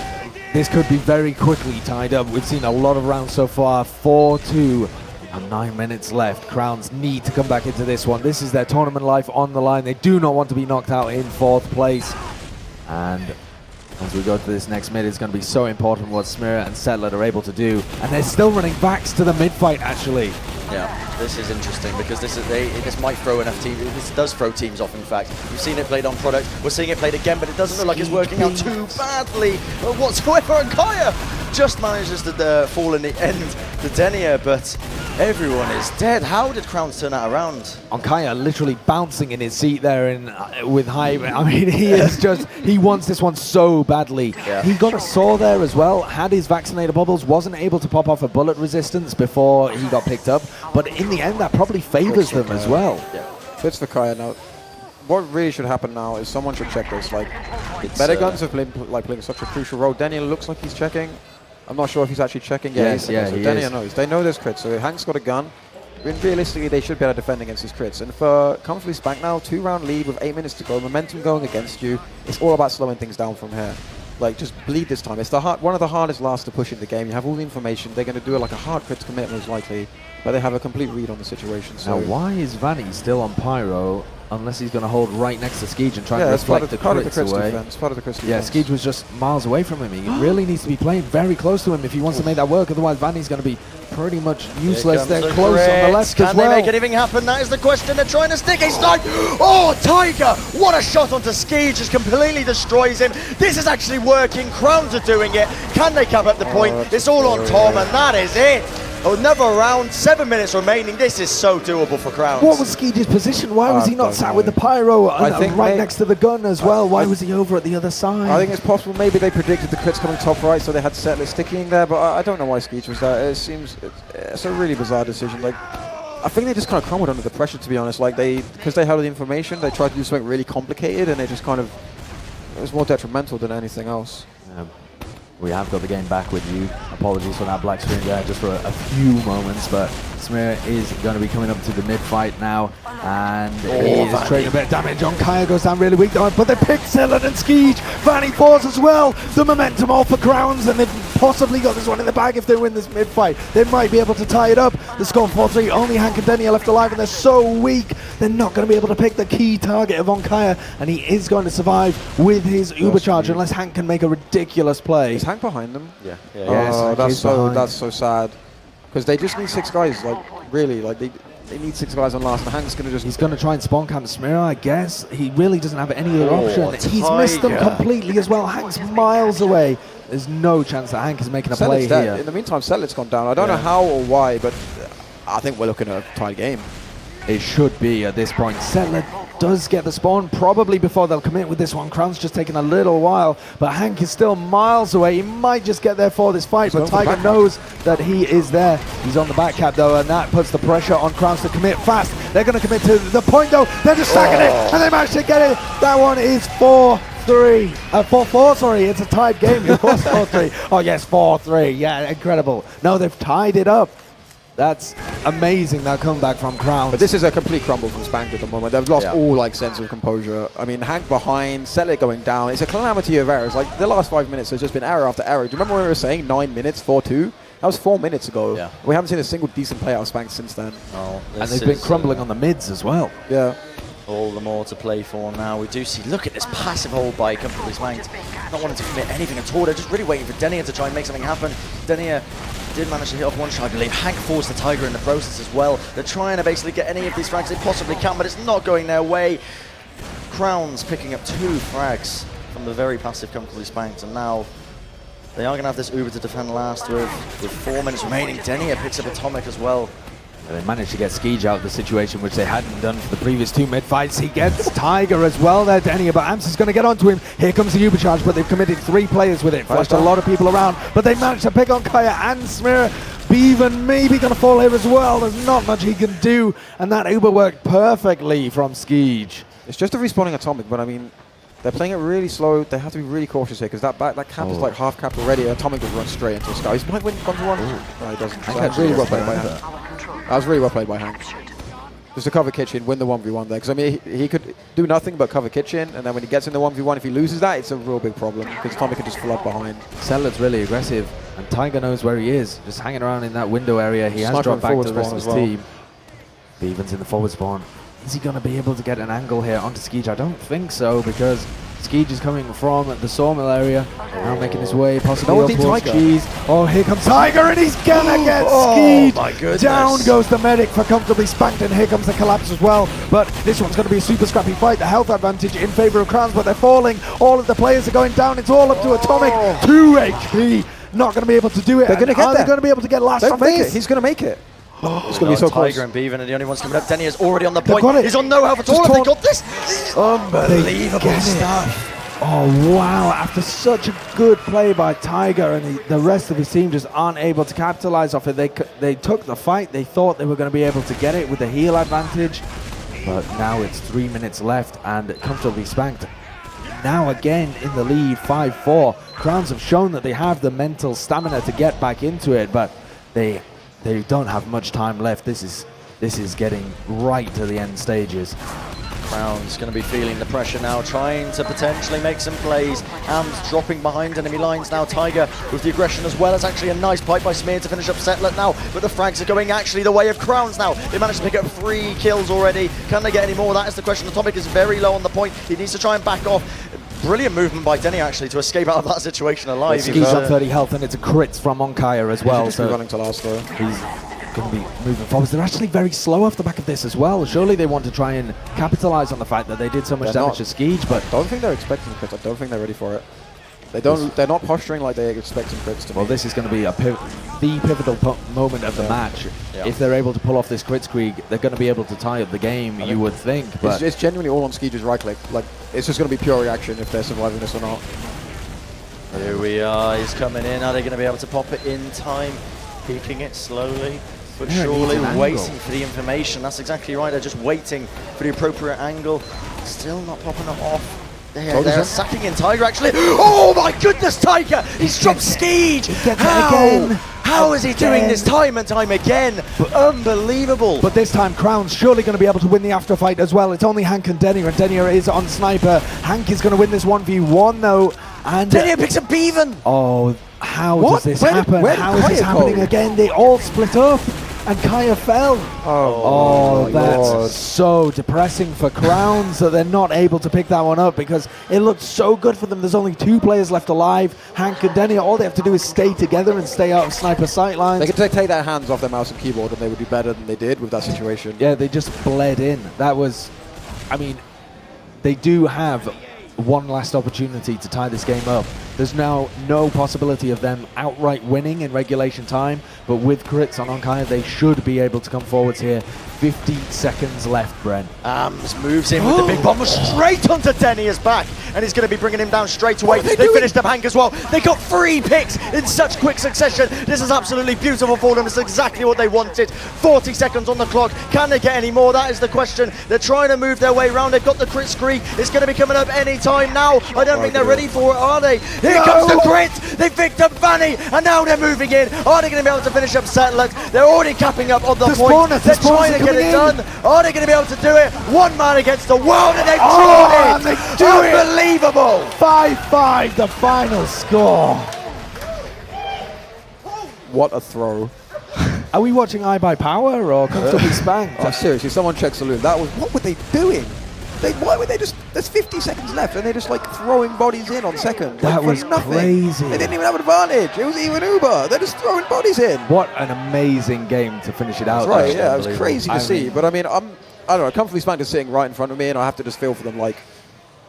could be very quickly tied up. We've seen a lot of rounds so far, 4-2, and 9 minutes left. Crowns need to come back into this one. This is their tournament life on the line. They do not want to be knocked out in 4th place. And as we go to this next mid, it's going to be so important what Smira and Settler are able to do. And they're still running backs to the mid-fight, actually. Yeah, this is interesting because this might throw enough teams. This does throw teams off. In fact, we've seen it played on product. We're seeing it played again, but it doesn't look like it's working out too badly whatsoever. And Kaya just manages to fall in the end to Denia, but everyone is dead. How did Crowns turn that around? Onkaya literally bouncing in his seat there with high. I mean, he is just, he wants this one so badly. Yeah. He got a saw there as well, had his vaccinator bubbles, wasn't able to pop off a bullet resistance before he got picked up, but in the end that probably favors them as well. Yeah. Fits for Kaya now. What really should happen now is someone should check this. Like, better guns have been playing such a crucial role. Daniel looks like he's checking. I'm not sure if he's actually checking. Yes, so he Daniel is. knows. They know there's crits, so Hank's got a gun. And realistically, they should be able to defend against his crits. And for comfortably Spanked now, 2-round lead with 8 minutes to go, momentum going against you. It's all about slowing things down from here. Like, just bleed this time. It's one of the hardest lasts to push in the game. You have all the information. They're going to do it like a hard crit to commit, most likely. But they have a complete read on the situation. So now, why is Vanny still on Pyro unless he's going to hold right next to Skeege and try and reflect the crits away? Part of the crits yeah, Skeege was just miles away from him. He really needs to be playing very close to him if he wants to make that work. Otherwise, Vanny's going to be pretty much useless. They're close on the left Can as well. they make anything happen? That is the question. They're trying to stick a snipe. Oh, Tiger! What a shot onto Skeege, just completely destroys him. This is actually working. Crowns are doing it. Can they cap up the point? It's all on Tom, and that is it. Another round, 7 minutes remaining. This is so doable for Crowns. What was Skeege's position? Why was he not sat with the Pyro right next to the gun as well? Why was he over at the other side? I think it's possible maybe they predicted the crits coming top right, so they had Settler sticking there, but I don't know why Skeege was there. It seems it's a really bizarre decision. Like, I think they just kind of crumbled under the pressure, to be honest. Like, because they held the information, they tried to do something really complicated, and it just kind of, it was more detrimental than anything else. We have got the game back with you. Apologies for that black screen there just for a few moments, but Smir is going to be coming up to the mid-fight now, and he is trading a bit of damage. Onkaya goes down really weak, but they pick Sellen and Skeege. Vanny falls as well. The momentum all for Crowns, and they've possibly got this one in the bag if they win this mid-fight. They might be able to tie it up. The score 4-3, only Hank and Denny are left alive, and they're so weak, they're not going to be able to pick the key target of Onkaya, and he is going to survive with his Uber charge unless Hank can make a ridiculous play. Is Hank behind them? Yeah. Oh, that's so sad. Because they just need 6 guys, like, really. Like, they need 6 guys on last, and Hank's going to just... He's going to try and spawn camp Smira, I guess. He really doesn't have any other option. He's missed them completely as well. Hank's miles away. There's no chance that Hank is making a play here. In the meantime, Settler's gone down. I don't know how or why, but I think we're looking at a tied game. It should be at this point. Settler does get the spawn probably before they'll commit with this one. Crown's just taking a little while, but Hank is still miles away. He might just get there for this fight, but Tiger knows that he is there. He's on the back cap though, and that puts the pressure on Crowns to commit fast. They're going to commit to the point though. They're just stacking it, and they managed to get it. That one is 4-3. 4-4, sorry. It's a tied game. Of course, 4-3. Oh yes, 4-3. Yeah, incredible. No, they've tied it up. That's amazing, that comeback from Crowns. But this is a complete crumble from Spanked at the moment. They've lost all like sense of composure. I mean, Hank behind, Settler going down. It's a calamity of errors. Like, the last 5 minutes has just been error after error. Do you remember when we were saying 9 minutes, 4-2? That was 4 minutes ago. Yeah. We haven't seen a single decent play out of Spanked since then. Oh, and they've been crumbling on the mids as well. Yeah. All the more to play for now. We do see, look at this passive hold by Comfortably Spanked. Not wanting to commit anything at all. They're just really waiting for Denier to try and make something happen. Denier did manage to hit off one shot, I believe. Hank forced the Tiger in the process as well. They're trying to basically get any of these frags they possibly can, but it's not going their way. Crowns picking up 2 frags from the very passive Comfortably Spanked, and now they are going to have this Uber to defend last with 4 minutes remaining. Denier picks up Atomic as well. They managed to get Skeege out of the situation, which they hadn't done for the previous 2 mid-fights. He gets Tiger as well there, Denier, but Amps is going to get onto him. Here comes the Uber charge, but they've committed 3 players with it. Flashed a lot of people around, but they managed to pick on Kaya and Smear. Bevan maybe going to fall here as well. There's not much he can do, and that Uber worked perfectly from Skeege. It's just a respawning Atomic, but I mean, they're playing it really slow. They have to be really cautious here because that camp is like half capped already. Atomic will run straight into a sky. He might win 1-1. No, he doesn't. So that's really well played by Hank. That was really well played by Hank. Just to cover kitchen, win the 1v1 there. Because I mean, he could do nothing but cover kitchen, and then when he gets in the 1v1, if he loses that, it's a real big problem because Atomic can just flood behind. Settler's really aggressive, and Tiger knows where he is, just hanging around in that window area. He has dropped back to the rest of his team. Bevan's in the forward spawn. Is he going to be able to get an angle here onto Skeege? I don't think so, because Skeege is coming from the sawmill area, now making his way possibly up towards Cheese. Oh, here comes Tiger, and he's gonna get Skeege! My goodness. Down goes the medic for Comfortably Spanked, and here comes the collapse as well. But this one's going to be a super scrappy fight. The health advantage in favor of Crowns, but they're falling. All of the players are going down. It's all up to Atomic. 2 HP. Not going to be able to do it. They're going to get there. Are they going to be able to get last from this? He's going to make it. It's going to be so Tiger close. and Bevan are the only ones coming up. Denier's already on the point. got it. He's on no health at all. Have they got this? Unbelievable stuff. Oh, wow. After such a good play by Tiger, and the rest of his team just aren't able to capitalize off it. They took the fight. They thought they were going to be able to get it with the heal advantage. But now it's 3 minutes left, and Comfortably Spanked now again in the lead, 5-4. Crowns have shown that they have the mental stamina to get back into it, but they don't have much time left. This is getting right to the end stages. Crowns going to be feeling the pressure now, trying to potentially make some plays. Ams dropping behind enemy lines now. Tiger with the aggression as well. It's actually a nice pipe by Smear to finish up Settler now, but the frags are going actually the way of Crowns now. They managed to pick up 3 kills already. Can they get any more? That is the question. Atomic is very low on the point. He needs to try and back off. Brilliant movement by Denier actually to escape out of that situation alive. He's on 30 health, and it's a crits from Onkaya as well. So running to last though. He's going to be moving forwards. They're actually very slow off the back of this as well. Surely they want to try and capitalize on the fact that they did so much damage to Skeege, but I don't think they're expecting crits. I don't think they're ready for it. They're not posturing like they expect some crits to be. Well, this is going to be the pivotal moment of the match. Yeah. If they're able to pull off this crit streak, they're going to be able to tie up the game, you would think. But it's genuinely all on Skeege's right click. Like, it's just going to be pure reaction if they're surviving this or not. Here we are. He's coming in. Are they going to be able to pop it in time? Peeking it slowly, but surely, waiting for the information. That's exactly right. They're just waiting for the appropriate angle. Still not popping it off. They're sacking in Tiger actually. Oh my goodness, Tiger! He's dropped Skeege! How is he doing this time and time again? Unbelievable! But this time Crown's surely going to be able to win the after fight as well. It's only Hank and Denier is on Sniper. Hank is going to win this 1v1 though. And Denier picks up Bevan! Oh, how does this happen? How is this happening again? They all split up. And Kaya fell. Oh, that's God. So depressing for Crowns that they're not able to pick that one up because it looked so good for them. There's only 2 players left alive. Hank and Denier, all they have to do is stay together and stay out of Sniper sightlines. They could take their hands off their mouse and keyboard and they would do better than they did with that situation. Yeah, they just bled in. That was, I mean, they do have one last opportunity to tie this game up. There's now no possibility of them outright winning in regulation time, but with crits on Onkaya, they should be able to come forwards here. 50 seconds left, Bren. Ams moves in with the big bomb straight onto Denier's back, and he's going to be bringing him down straight away. They finished up Hank as well. They got 3 picks in such quick succession. This is absolutely beautiful for them. It's exactly what they wanted. 40 seconds on the clock. Can they get any more? That is the question. They're trying to move their way around. They've got the crit streak. It's going to be coming up any time now. I don't think they're ready for it, are they? Here comes the crit. They picked up Vanny, and now they're moving in. Are they going to be able to finish up Settlers? They're already capping up on the point. They're trying to get it done. Are they going to be able to do it? 1 man against the world, and they've drawn it. They do it. Unbelievable. 5-5, the final score. What a throw. Are we watching I Buy Power or Comfortably Spanked? Oh, seriously, someone check Saloon. That was, what were they doing? Why were they just? There's 50 seconds left, and they're just like throwing bodies in on second. That like, was for nothing. crazy. They didn't even have an advantage. It was even Uber. They're just throwing bodies in. What an amazing game to finish it out. That's right. That's Yeah, it was unbelievable. crazy to see. But I mean, I don't know. Comfortably Spanked is sitting right in front of me, and I have to just feel for them. Like,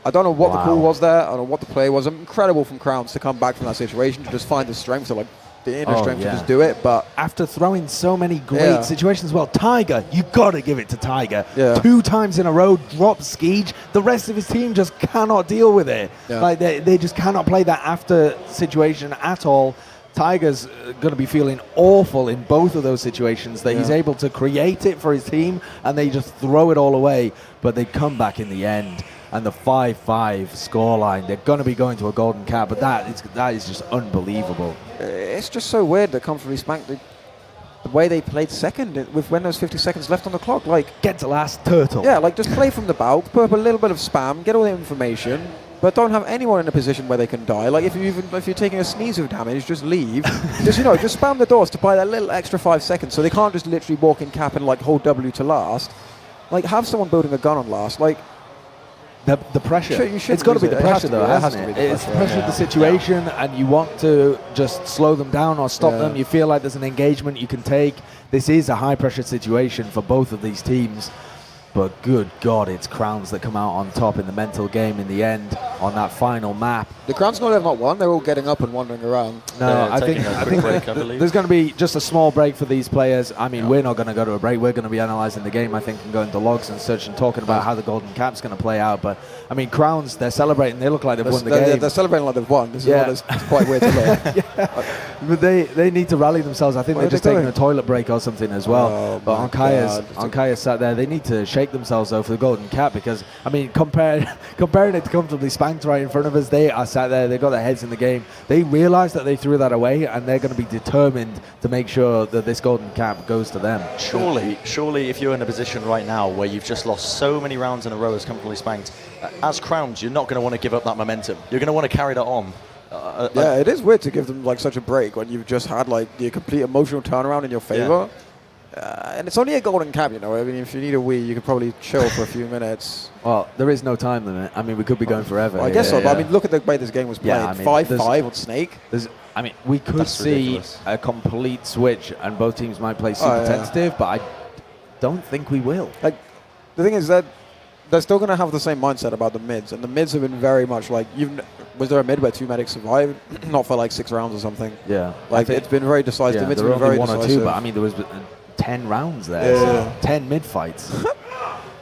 I don't know what the call was there. I don't know what the play was. Incredible from Crowns to come back from that situation to just find the strength to the inner strength to just do it. But after throwing so many great situations, well, Tiger, you got to give it to Tiger. 2 times in a row, drop Skeege. The rest of his team just cannot deal with it. Like they just cannot play that after situation at all. Tiger's going to be feeling awful in both of those situations that he's able to create it for his team and they just throw it all away, but they come back in the end. And the 5-5 scoreline, they're going to be going to a golden cap, but that is just unbelievable. It's just so weird that Comfortably Spanked, the way they played second with when there's 50 seconds left on the clock, like get to last turtle. Yeah, like just play from the bow, put up a little bit of spam, get all the information, but don't have anyone in a position where they can die. Like if you're taking a sneeze of damage, just leave. just spam the doors to buy that little extra 5 seconds, so they can't just literally walk in cap and like hold W to last. Like have someone building a gun on last. Like. The pressure. It's got to be the pressure, though, hasn't it? It's the pressure of the situation, and you want to just slow them down or stop them. You feel like there's an engagement you can take. This is a high-pressure situation for both of these teams. But good God, it's Crowns that come out on top in the mental game in the end on that final map. The Crowns know they've not won. They're all getting up and wandering around. No, I think there's going to be just a small break for these players. I mean, we're not going to go to a break. We're going to be analysing the game, I think, and going to logs and such and talking about how the Golden Cap's going to play out. But, I mean, Crowns, they're celebrating. They look like they've won the game. They're celebrating like they've won. This is quite weird to look. But they need to rally themselves. I think they're just taking a toilet break or something as well. Oh, but Onkaya's sat there. They need to shake themselves, though, for the Golden Cap because, I mean, comparing it to Comfortably Spanked right in front of us, they are sat there. They've got their heads in the game. They realise that they threw that away and they're going to be determined to make sure that this Golden Cap goes to them. Surely if you're in a position right now where you've just lost so many rounds in a row as Comfortably Spanked, as Crowns, you're not going to want to give up that momentum. You're going to want to carry that on. It is weird to give them like such a break when you've just had like the complete emotional turnaround in your favor. And it's only a golden cap, you know. I mean, if you need a Wii, you could probably chill for a few minutes. Well, there is no time limit. I mean, we could be going forever. Well, I guess so, but I mean, look at the way this game was played. 5-5 on Snake. I mean, we could see a complete switch and both teams might play super tentative, but I don't think we will. Like, the thing is that they're still going to have the same mindset about the mids, and the mids have been very much like, was there a mid where 2 medics survived? Not for like 6 rounds or something. Yeah. Like, it's been very decisive. Yeah, there were only 1 or 2, but I mean, there was 10 rounds there. So 10 mid fights.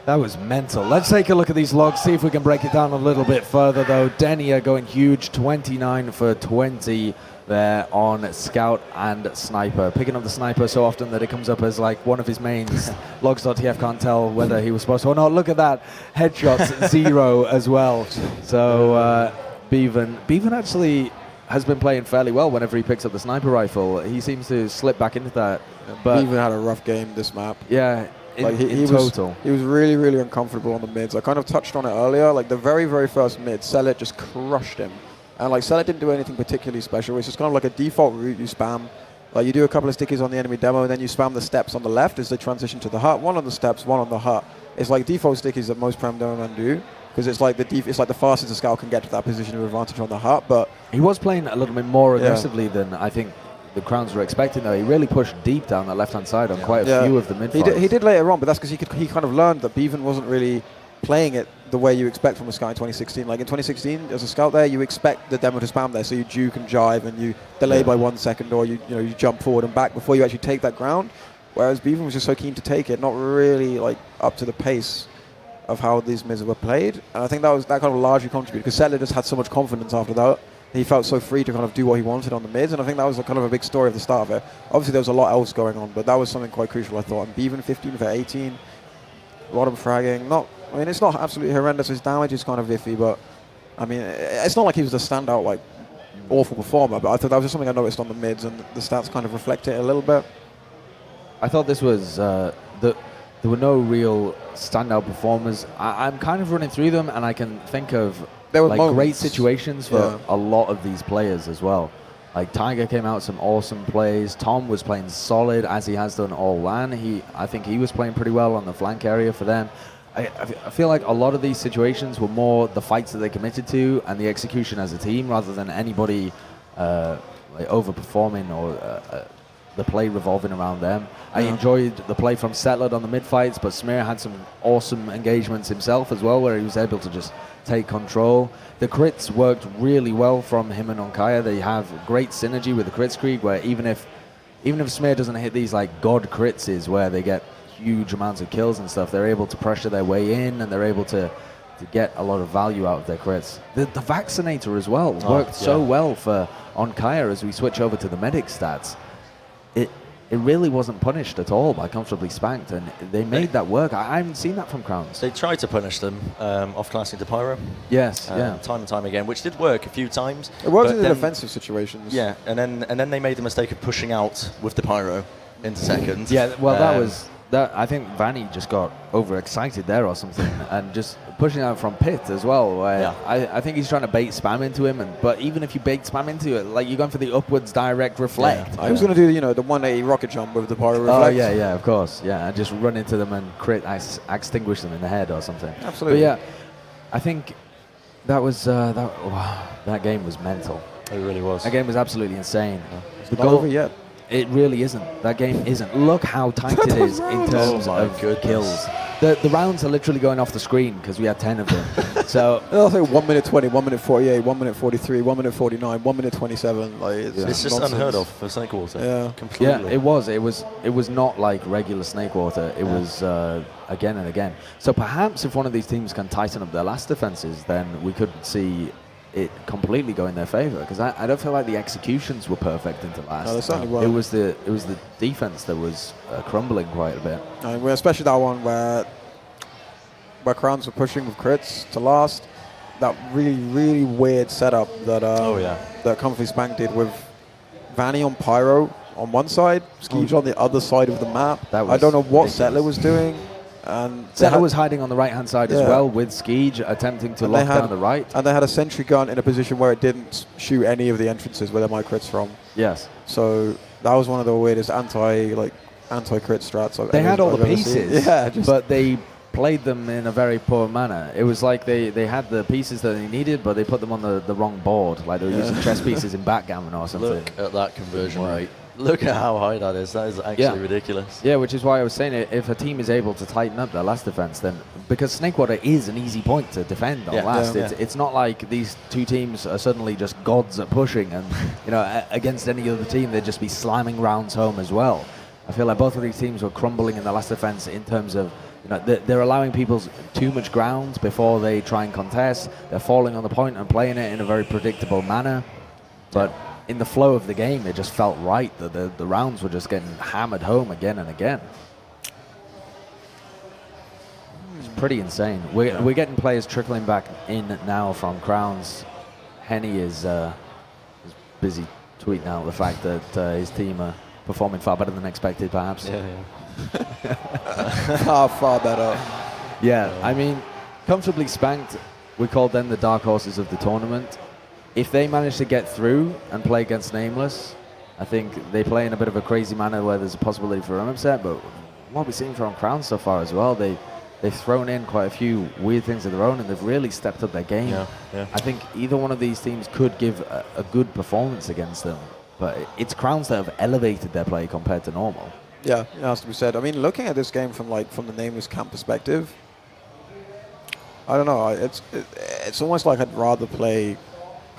That was mental. Let's take a look at these logs, see if we can break it down a little bit further, though. Denia going huge, 29 for 20 there on Scout and Sniper. Picking up the Sniper so often that it comes up as like one of his mains. Logs.tf can't tell whether he was supposed to or not. Look at that. Headshots, 0 as well. So Bevan actually has been playing fairly well whenever he picks up the sniper rifle. He seems to slip back into that. But Bevan had a rough game this map. Yeah, in total. He was really, really uncomfortable on the mids. I kind of touched on it earlier. Like the very, very first mid, Sellet just crushed him. And like Sellet didn't do anything particularly special. It's just kind of like a default route you spam. Like you do a couple of stickies on the enemy demo, and then you spam the steps on the left as they transition to the hut. 1 on the steps, 1 on the hut. It's like default stickies that most Prem don't do. Because it's like the fastest a scout can get to that position of advantage on the hut. But he was playing a little bit more aggressively than I think the Crowns were expecting, though. He really pushed deep down the left-hand side on quite a few of the mid fights. He did later on, but that's because he kind of learned that Bevan wasn't really playing it the way you expect from a scout in 2016. Like in 2016, as a scout there, you expect the demo to spam there, so you juke and jive and you delay by 1 second, or you jump forward and back before you actually take that ground. Whereas Bevan was just so keen to take it, not really like up to the pace of how these mids were played. And I think that kind of largely contributed because Settler just had so much confidence after that. He felt so free to kind of do what he wanted on the mids, and I think that was kind of a big story of the start of it. Obviously there was a lot else going on, but that was something quite crucial, I thought. And Bevan 15 for 18, bottom fragging. It's not absolutely horrendous. His damage is kind of iffy, but I mean, it's not like he was a standout, like, awful performer, but I thought that was just something I noticed on the mids, and the stats kind of reflect it a little bit. I thought this was there were no real standout performers. I'm kind of running through them, and I can think of great situations for a lot of these players as well. Like Tiger came out some awesome plays. Tom was playing solid as he has done all LAN. I think he was playing pretty well on the flank area for them. I feel like a lot of these situations were more the fights that they committed to and the execution as a team rather than anybody like overperforming or the play revolving around them. I enjoyed the play from Settler on the mid fights, but Smear had some awesome engagements himself as well, where he was able to just take control. The crits worked really well from him and Onkaya. They have great synergy with the crit screed, where even if Smear doesn't hit these like god crits where they get huge amounts of kills and stuff, they're able to pressure their way in and they're able to get a lot of value out of their crits. The Vaccinator as well worked so well for Onkaya as we switch over to the medic stats. It really wasn't punished at all by Comfortably Spanked, and they made that work. I haven't seen that from Crowns. They tried to punish them off classing to Pyro. Yes, time and time again, which did work a few times. It worked in the defensive situations. Yeah, and then they made the mistake of pushing out with the Pyro into second. Yeah, well, that was that. I think Vanny just got overexcited there or something, and just pushing out from pit as well. Where I think he's trying to bait spam into him, but even if you bait spam into it, like you're going for the upwards direct reflect. I was going to do the 180 rocket jump with the pyro reflect. Oh yeah, of course, and just run into them and crit, extinguish them in the head or something. Absolutely. But yeah, I think that was that game was mental. It really was. That game was absolutely insane. It's not over yet. It really isn't. That game isn't. Look how tight it is in terms of kills. The rounds are literally going off the screen because we had 10 of them. So I'll say 1 minute 20, 1 minute 48, 1 minute 43, 1 minute 49, 1 minute 27. Like it's just nonsense. unheard of for Snakewater. Yeah, completely. Yeah, it was not like regular Snakewater. It was again and again. So perhaps if one of these teams can tighten up their last defenses, then we could see it completely go in their favor, because I don't feel like the executions were perfect into last. No, they certainly weren't. It was the defense that was crumbling quite a bit. Especially that one where Crowns were pushing with crits to last. That really weird setup that that Comfy Spank did with Vanny on Pyro on one side, Skeeves on the other side of the map. I don't know what Settler was doing. And Settler was hiding on the right-hand side as well, with Skeege attempting to lock down the right. And they had a sentry gun in a position where it didn't shoot any of the entrances where they might crits from. Yes. So that was one of the weirdest anti-crit strats They had all the pieces, seen. but they played them in a very poor manner. It was like they had the pieces that they needed, but they put them on the wrong board, like they were using chess pieces in backgammon or something. Look at that conversion rate. Look at how high that is. That is actually ridiculous. Yeah, which is why I was saying if a team is able to tighten up their last defense, then because Snakewater is an easy point to defend on last. It's not like these two teams are suddenly just gods at pushing, and against any other team they'd just be slamming rounds home as well. I feel like both of these teams were crumbling in their last defense in terms of they're allowing people too much ground before they try and contest. They're falling on the point and playing it in a very predictable manner, but in the flow of the game, it just felt right that the rounds were just getting hammered home again and again. It's pretty insane. We're getting players trickling back in now from Crowns. Henny is busy tweeting out the fact that his team are performing far better than expected, perhaps. Far better. Yeah, I mean, Comfortably Spanked, we called them the dark horses of the tournament. If they manage to get through and play against Nameless, I think they play in a bit of a crazy manner where there's a possibility for an upset, but what we've seen from Crown so far as well, they've thrown in quite a few weird things of their own, and they've really stepped up their game. I think either one of these teams could give a good performance against them, but it's Crowns that have elevated their play compared to normal. Yeah, it has to be said. I mean, looking at this game from the Nameless camp perspective, I don't know. It's almost like I'd rather play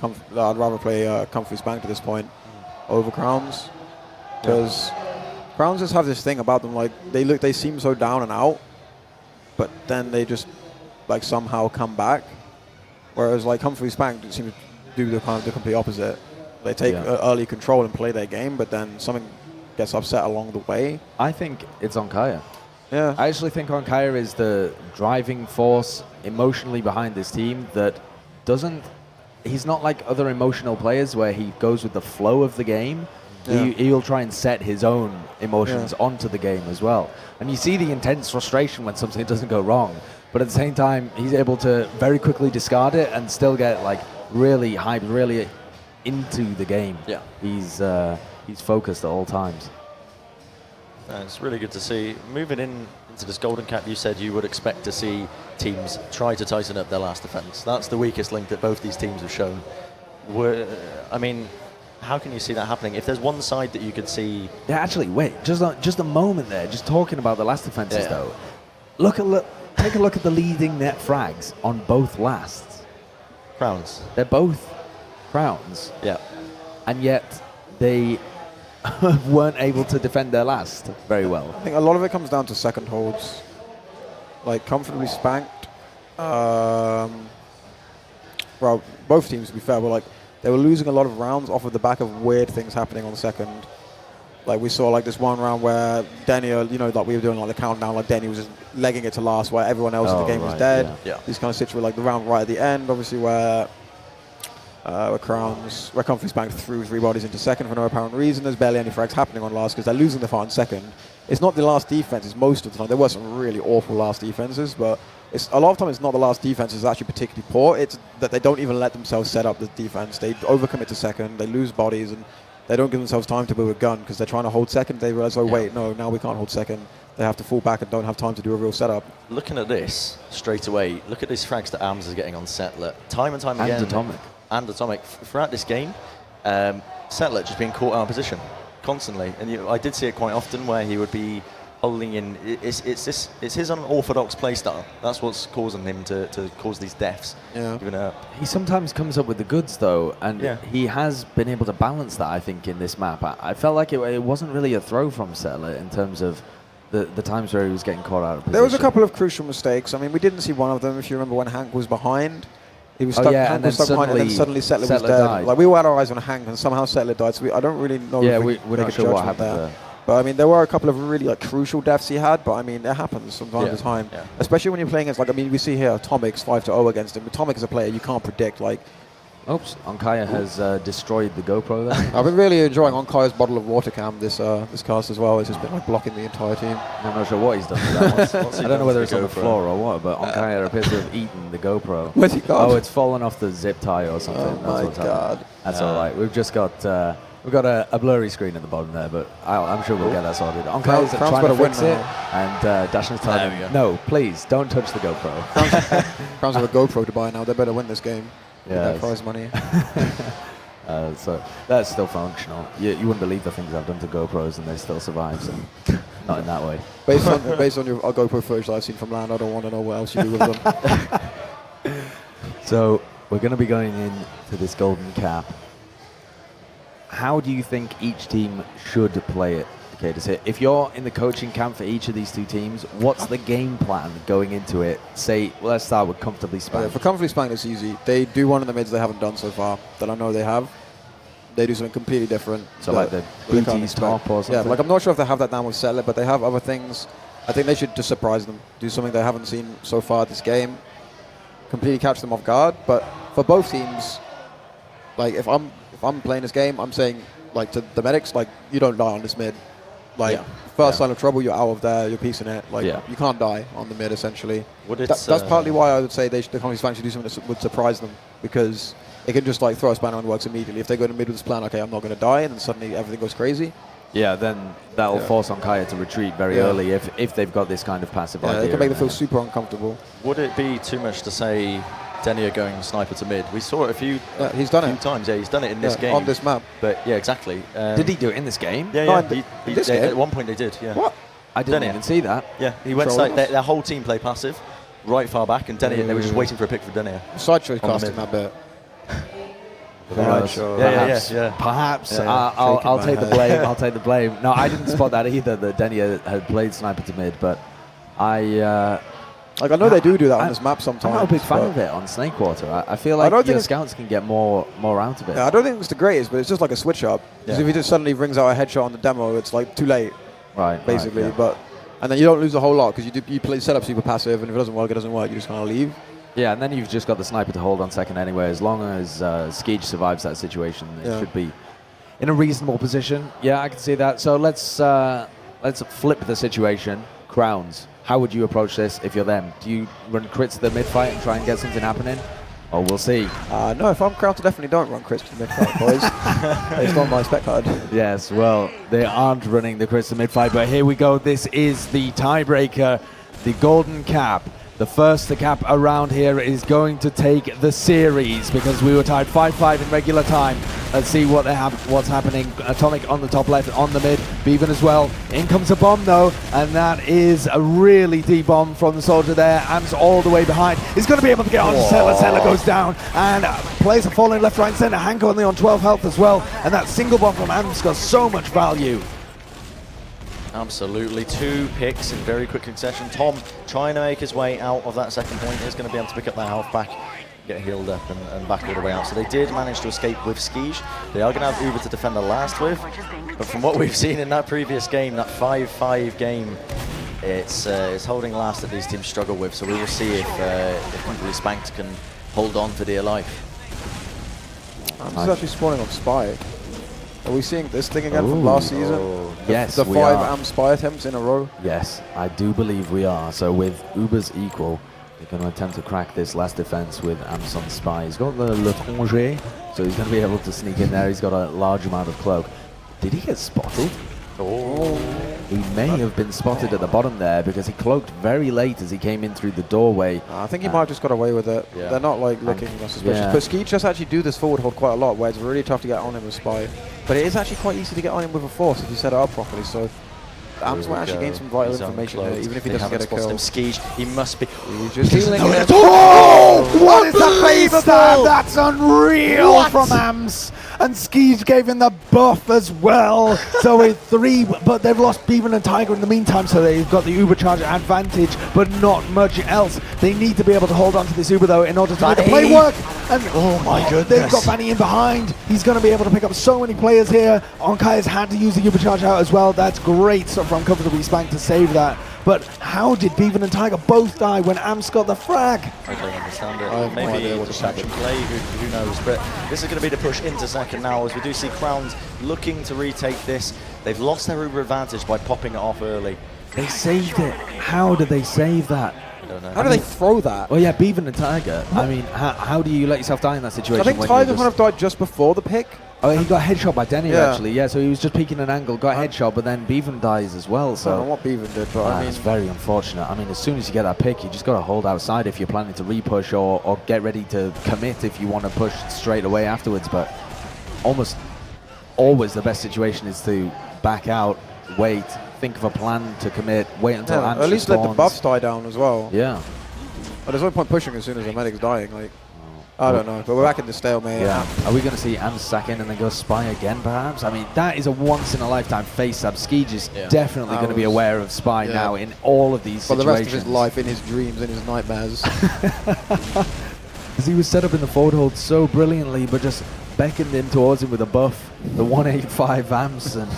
Comfy Spanked at this point over Crowns, because Crowns just have this thing about them, like they seem so down and out, but then they just like somehow come back, whereas like Comfy Spanked seems to do the complete opposite. They take early control and play their game, but then something gets upset along the way. I think it's Onkaya. Yeah, I actually think Onkaya is the driving force emotionally behind this team that doesn't. He's not like other emotional players where he goes with the flow of the game. He'll try and set his own emotions onto the game as well. And you see the intense frustration when something doesn't go wrong. But at the same time, he's able to very quickly discard it and still get like really hyped, really into the game. Yeah, he's focused at all times. It's really good to see. Moving into to this Golden Cap, you said you would expect to see teams try to tighten up their last defense. That's the weakest link that both these teams have shown. I mean, how can you see that happening? If there's one side that you could see... Yeah, actually, wait, just a moment there, just talking about the last defenses, though. Take a look at the leading net frags on both lasts. Crowns. They're both crowns. Yeah. And yet, they weren't able to defend their last very well. I think a lot of it comes down to second holds. Like, comfortably spanked. Well, both teams, to be fair, were like, they were losing a lot of rounds off of the back of weird things happening on second. Like, we saw like this one round where Daniel, like we were doing like the countdown, like Danny was just legging it to last while everyone else in the game was dead. Yeah. These kind of situations, like the round right at the end, obviously where Comfy Spanked threw 3 bodies into second for no apparent reason. There's barely any frags happening on last because they're losing the fight on second. It's not the last defense, it's most of the time. There were some really awful last defenses, but a lot of time it's not the last defense is actually particularly poor. It's that they don't even let themselves set up the defense. They overcommit to second, they lose bodies, and they don't give themselves time to build a gun because they're trying to hold second. They realize, wait, no, now we can't hold second. They have to fall back and don't have time to do a real setup. Looking at this straight away, look at these frags that Arms is getting on Settler. Time and time again. And Atomic. Throughout this game, Settler just being caught out of position constantly. And I did see it quite often where he would be holding in. It's his unorthodox playstyle. That's what's causing him to cause these deaths. Yeah. He sometimes comes up with the goods, though, and he has been able to balance that, I think, in this map. I felt like it wasn't really a throw from Settler in terms of the times where he was getting caught out of position. There was a couple of crucial mistakes. I mean, we didn't see one of them. If you remember when Hank was behind, he was stuck. Hank was stuck behind, and then suddenly Settler was dead. Died. Like we all had our eyes on Hank, and somehow Settler died. So I don't really know. Yeah, we're not sure what happened there. But I mean, there were a couple of really crucial deaths he had. But I mean, it happens from time to time, especially when you're playing against. We see here Atomic's 5-0 against him. Atomic is a player you can't predict. Oops, Onkaya has destroyed the GoPro there. I've been really enjoying Onkaya's bottle of water cam this cast as well. It's just been blocking the entire team. I'm not sure what he's done with that. I don't know whether it's on the floor or what, but Onkaya appears to have eaten the GoPro. Where's he gone? Oh, it's fallen off the zip tie or something. Oh my God. That's all right. We've just got a blurry screen at the bottom there, but I'm sure we'll get that sorted. Onkaya's trying to fix it, and Dashner's telling him, no, please, don't touch the GoPro. Crowns have a GoPro to buy now. They better win this game. Yeah, prize money. So that's still functional. You wouldn't believe the things I've done to GoPros and they still survive. So not in that way. Based on your GoPro footage that I've seen from LAN, I don't want to know what else you do with them. So we're going to be going into this Golden Cap. How do you think each team should play it? Okay, if you're in the coaching camp for each of these two teams, what's the game plan going into it? Let's start with Comfortably Spanked. For Comfortably Spanked, it's easy. They do one in the mids they haven't done so far that I know they have. They do something completely different. So like the BT's top or something? Yeah, I'm not sure if they have that down with Settler, but they have other things. I think they should just surprise them, do something they haven't seen so far this game, completely catch them off guard. But for both teams, if I'm playing this game, I'm saying to the medics, you don't die on this mid. First sign of trouble, you're out of there, you're piecing it. You can't die on the mid, essentially. That's partly why I would say the Comfortably Spanked should do something that would surprise them, because it can just throw a spanner on the works immediately. If they go to mid with this plan, okay, I'm not going to die, and then suddenly everything goes crazy. Yeah, then that'll force Onkaya to retreat very early if they've got this kind of passive idea. It can make them feel super uncomfortable. Would it be too much to say Denia going sniper to mid? We saw it a few times. Yeah, he's done it in this game. On this map. But yeah, exactly. Did he do it in this game? Yeah. This game? At one point they did, yeah. What? I didn't even see that. Yeah, he went their whole team played passive, right far back, and Denia, they were just waiting for a pick for Denia. Sideshow casting that bit. Perhaps. I'll take the blame. I'll take the blame. No, I didn't spot that either, that Denia had played sniper to mid, but I know they do that on this map sometimes. I'm not a big fan of it on Snakewater. I feel like your scouts can get more out of it. Yeah, I don't think it's the greatest, but it's just like a switch up. Because if he just suddenly brings out a headshot on the demo, it's too late. Right. Basically. Right, yeah. And then you don't lose a whole lot because you play set up super passive, and if it doesn't work, it doesn't work. You just kind of leave. Yeah, and then you've just got the sniper to hold on second anyway. As long as Skeege survives that situation, it should be in a reasonable position. Yeah, I can see that. So let's flip the situation. Crowns. How would you approach this if you're them? Do you run crits to the mid fight and try and get something happening? Oh, we'll see. No, if I'm Krauter, definitely don't run Chris to mid-fight, boys. Based on my spec card. Yes, well, they aren't running the crystal mid-fight, but here we go. This is the tiebreaker, the golden cap. The first to cap around here is going to take the series because we were tied 5-5 in regular time. Let's see what what's happening. Atomic on the top left, on the mid, Bevan as well. In comes a bomb though, and that is a really deep bomb from the soldier there. Am's all the way behind. He's going to be able to get on Settler. Settler goes down, and players are falling left, right, and center. Hank only on 12 health as well, and that single bomb from Am's got so much value. Absolutely, 2 picks in very quick succession. Tom trying to make his way out of that second point. He's going to be able to pick up that health back, get healed up and back all the way out. So they did manage to escape with Skiege. They are going to have Uber to defend the last with. But from what we've seen in that previous game, that 5-5 game, it's holding last that these teams struggle with. So we will see if Spanked can hold on for dear life. I'm just actually spawning on Spy. Are we seeing this thing again from last season? Yes, the we 5 are. AM spy attempts in a row? Yes, I do believe we are. So with Uber's equal, they're going to attempt to crack this last defense with Amson Spy. He's got the L'Étranger, so he's going to be able to sneak in there. He's got a large amount of cloak. Did he get spotted? Oh. He may have been spotted at the bottom there because he cloaked very late as he came in through the doorway. I think he might have just got away with it. Yeah. They're not like looking suspicious. Yeah. But Ski just actually do this forward hold quite a lot, where it's really tough to get on him with Spy. But it is actually quite easy to get on him with a force if you set it up properly. So Ams might actually gain some vital information here, even if he doesn't get a kill. Skiege, he must be. He's just healing it. Oh! What is that face stab? That's unreal from Ams. And Skiege gave him the buff as well. So with 3, but they've lost Bevan and Tiger in the meantime, so they've got the Uber charge advantage, but not much else. They need to be able to hold on to this Uber though in order to make the play work. And oh my goodness, they've got Vanny in behind. He's going to be able to pick up so many players here. Onkai has had to use the Uber charge out as well. That's great stuff from Comfortably Spanked to save that. But how did Bevan and Tiger both die when Ams got the frag? I don't understand it. I have no Maybe idea what just just action play, who knows. But this is going to be the push into second now, as we do see Crowns looking to retake this. They've lost their Uber advantage by popping it off early. They saved it. How did they save that? I don't know. How do they throw that? Oh yeah, Bevan and Tiger. I mean, how do you let yourself die in that situation? I think when Tiger you're kind of died just before the pick. Oh, he got headshot by Denny Yeah. actually. Yeah, so he was just peeking an angle, got headshot, but then Bevan dies as well. I don't So know what Bevan did, but I mean, it's very unfortunate. I mean, as soon as you get that pick, you just got to hold outside if you're planning to repush or get ready to commit if you want to push straight away afterwards. But almost always the best situation is to back out, wait, think of a plan to commit, wait until Ants at least let the respawns. buffs die down as well. Yeah. But there's no point pushing as soon as the medic's dying. Like, I don't know, but we're back in the stalemate. Yeah. Are we going to see Ams sack in and then go Spy again, perhaps? I mean, that is a once-in-a-lifetime face-up. Skiege is definitely going to be aware of Spy now in all of these For situations. the rest of his life, in his dreams, in his nightmares. Because he was set up in the forward hold so brilliantly, but just beckoned in towards him with a buff, the 185 Ams. And,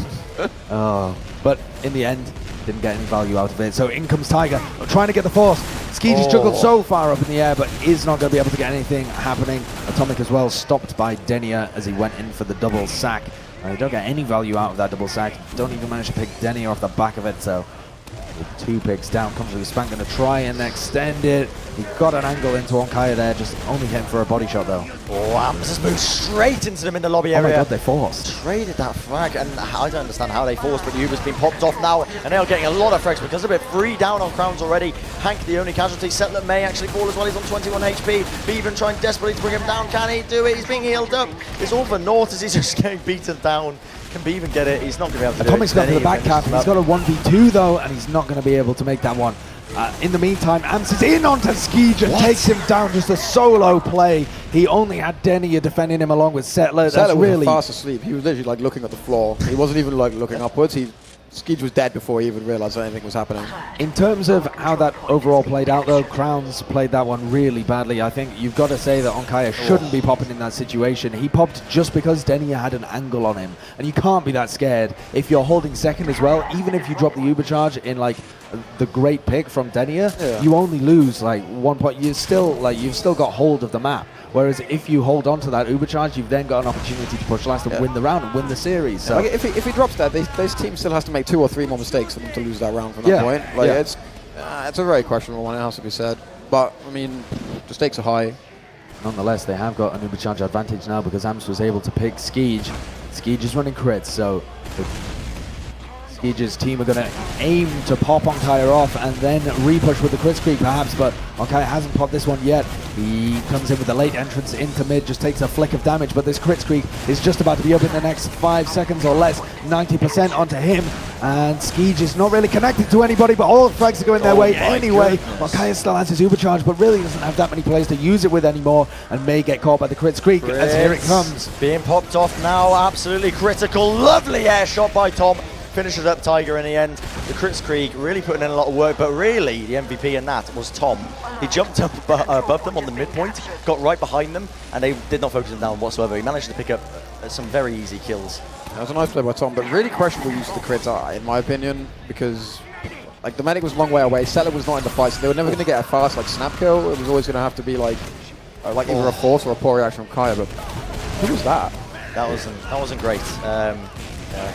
but in the end, didn't get any value out of it. So in comes Tiger, trying to get the force. Skiege has juggled so far up in the air, but is not going to be able to get anything happening. Atomic as well, stopped by Denia as he went in for the double sack. They don't get any value out of that double sack. Don't even manage to pick Denia off the back of it. So with 2 picks down, comes with Spank, going to try and extend it. He got an angle into Onkaya there, just only hit him for a body shot though. Oh, Ams has moved straight into them in the lobby Oh area. my god, they forced. Traded that frag, and I don't understand how they forced, but Uber's been popped off now, and they are getting a lot of frags because of it. 3 down on Crowns already. Hank, the only casualty. Settler may actually fall as well. He's on 21 HP. Bevan trying desperately to bring him down. Can he do it? He's being healed up. It's all for naught as he's just getting beaten down. Can Bevan get it? He's not going to be able to do it. Atomic's got for the back cap. He's got a 1v2 though, and he's not going to be able to make that one. In the meantime, Ams is in onto Skiege and takes him down. Just a solo play. He only had Denia defending him along with Settler. Settler was really fast asleep. He was literally like looking at the floor. He wasn't even like looking upwards. Skiege was dead before he even realized that anything was happening. In terms of how that overall played out though, Crowns played that one really badly. I think you've got to say that Onkaya shouldn't be popping in that situation. He popped just because Denia had an angle on him, and you can't be that scared if you're holding second as well. Even if you drop the Uber charge in like the great pick from Denia, you only lose like 1 point. You've still got hold of the map. Whereas if you hold on to that Uber charge, you've then got an opportunity to push last and win the round and win the series. So like if he drops that, this team still has to make 2 or 3 more mistakes for them to lose that round from that point. Like it's a very questionable one, it has to be said. But I mean, the stakes are high. Nonetheless, they have got an Ubercharge advantage now because Amps was able to pick Skeege. Skeege is running crits, so Skeege's team are going to aim to pop Onkaya off and then repush with the crit streak perhaps, but Onkaya hasn't popped this one yet. He comes in with the late entrance into mid, just takes a flick of damage, but this crit streak is just about to be up in the next 5 seconds or less. 90% onto him, and Skeege is not really connected to anybody, but all the frags are going their way anyway. Onkaya still has his Ubercharge, but really doesn't have that many players to use it with anymore, and may get caught by the crit streak as here it comes. Being popped off now, absolutely critical. Lovely air shot by Tom. Finishes up Tiger in the end. The crit streak really putting in a lot of work, but really the MVP in that was Tom. He jumped up above them on the midpoint, got right behind them, and they did not focus him down whatsoever. He managed to pick up some very easy kills. That was a nice play by Tom, but really questionable use of the crits, in my opinion, because like the medic was a long way away. Settler was not in the fight, so they were never going to get a fast like snap kill. It was always going to have to be like either a force or a poor reaction from Kaya. But who was that? That wasn't great.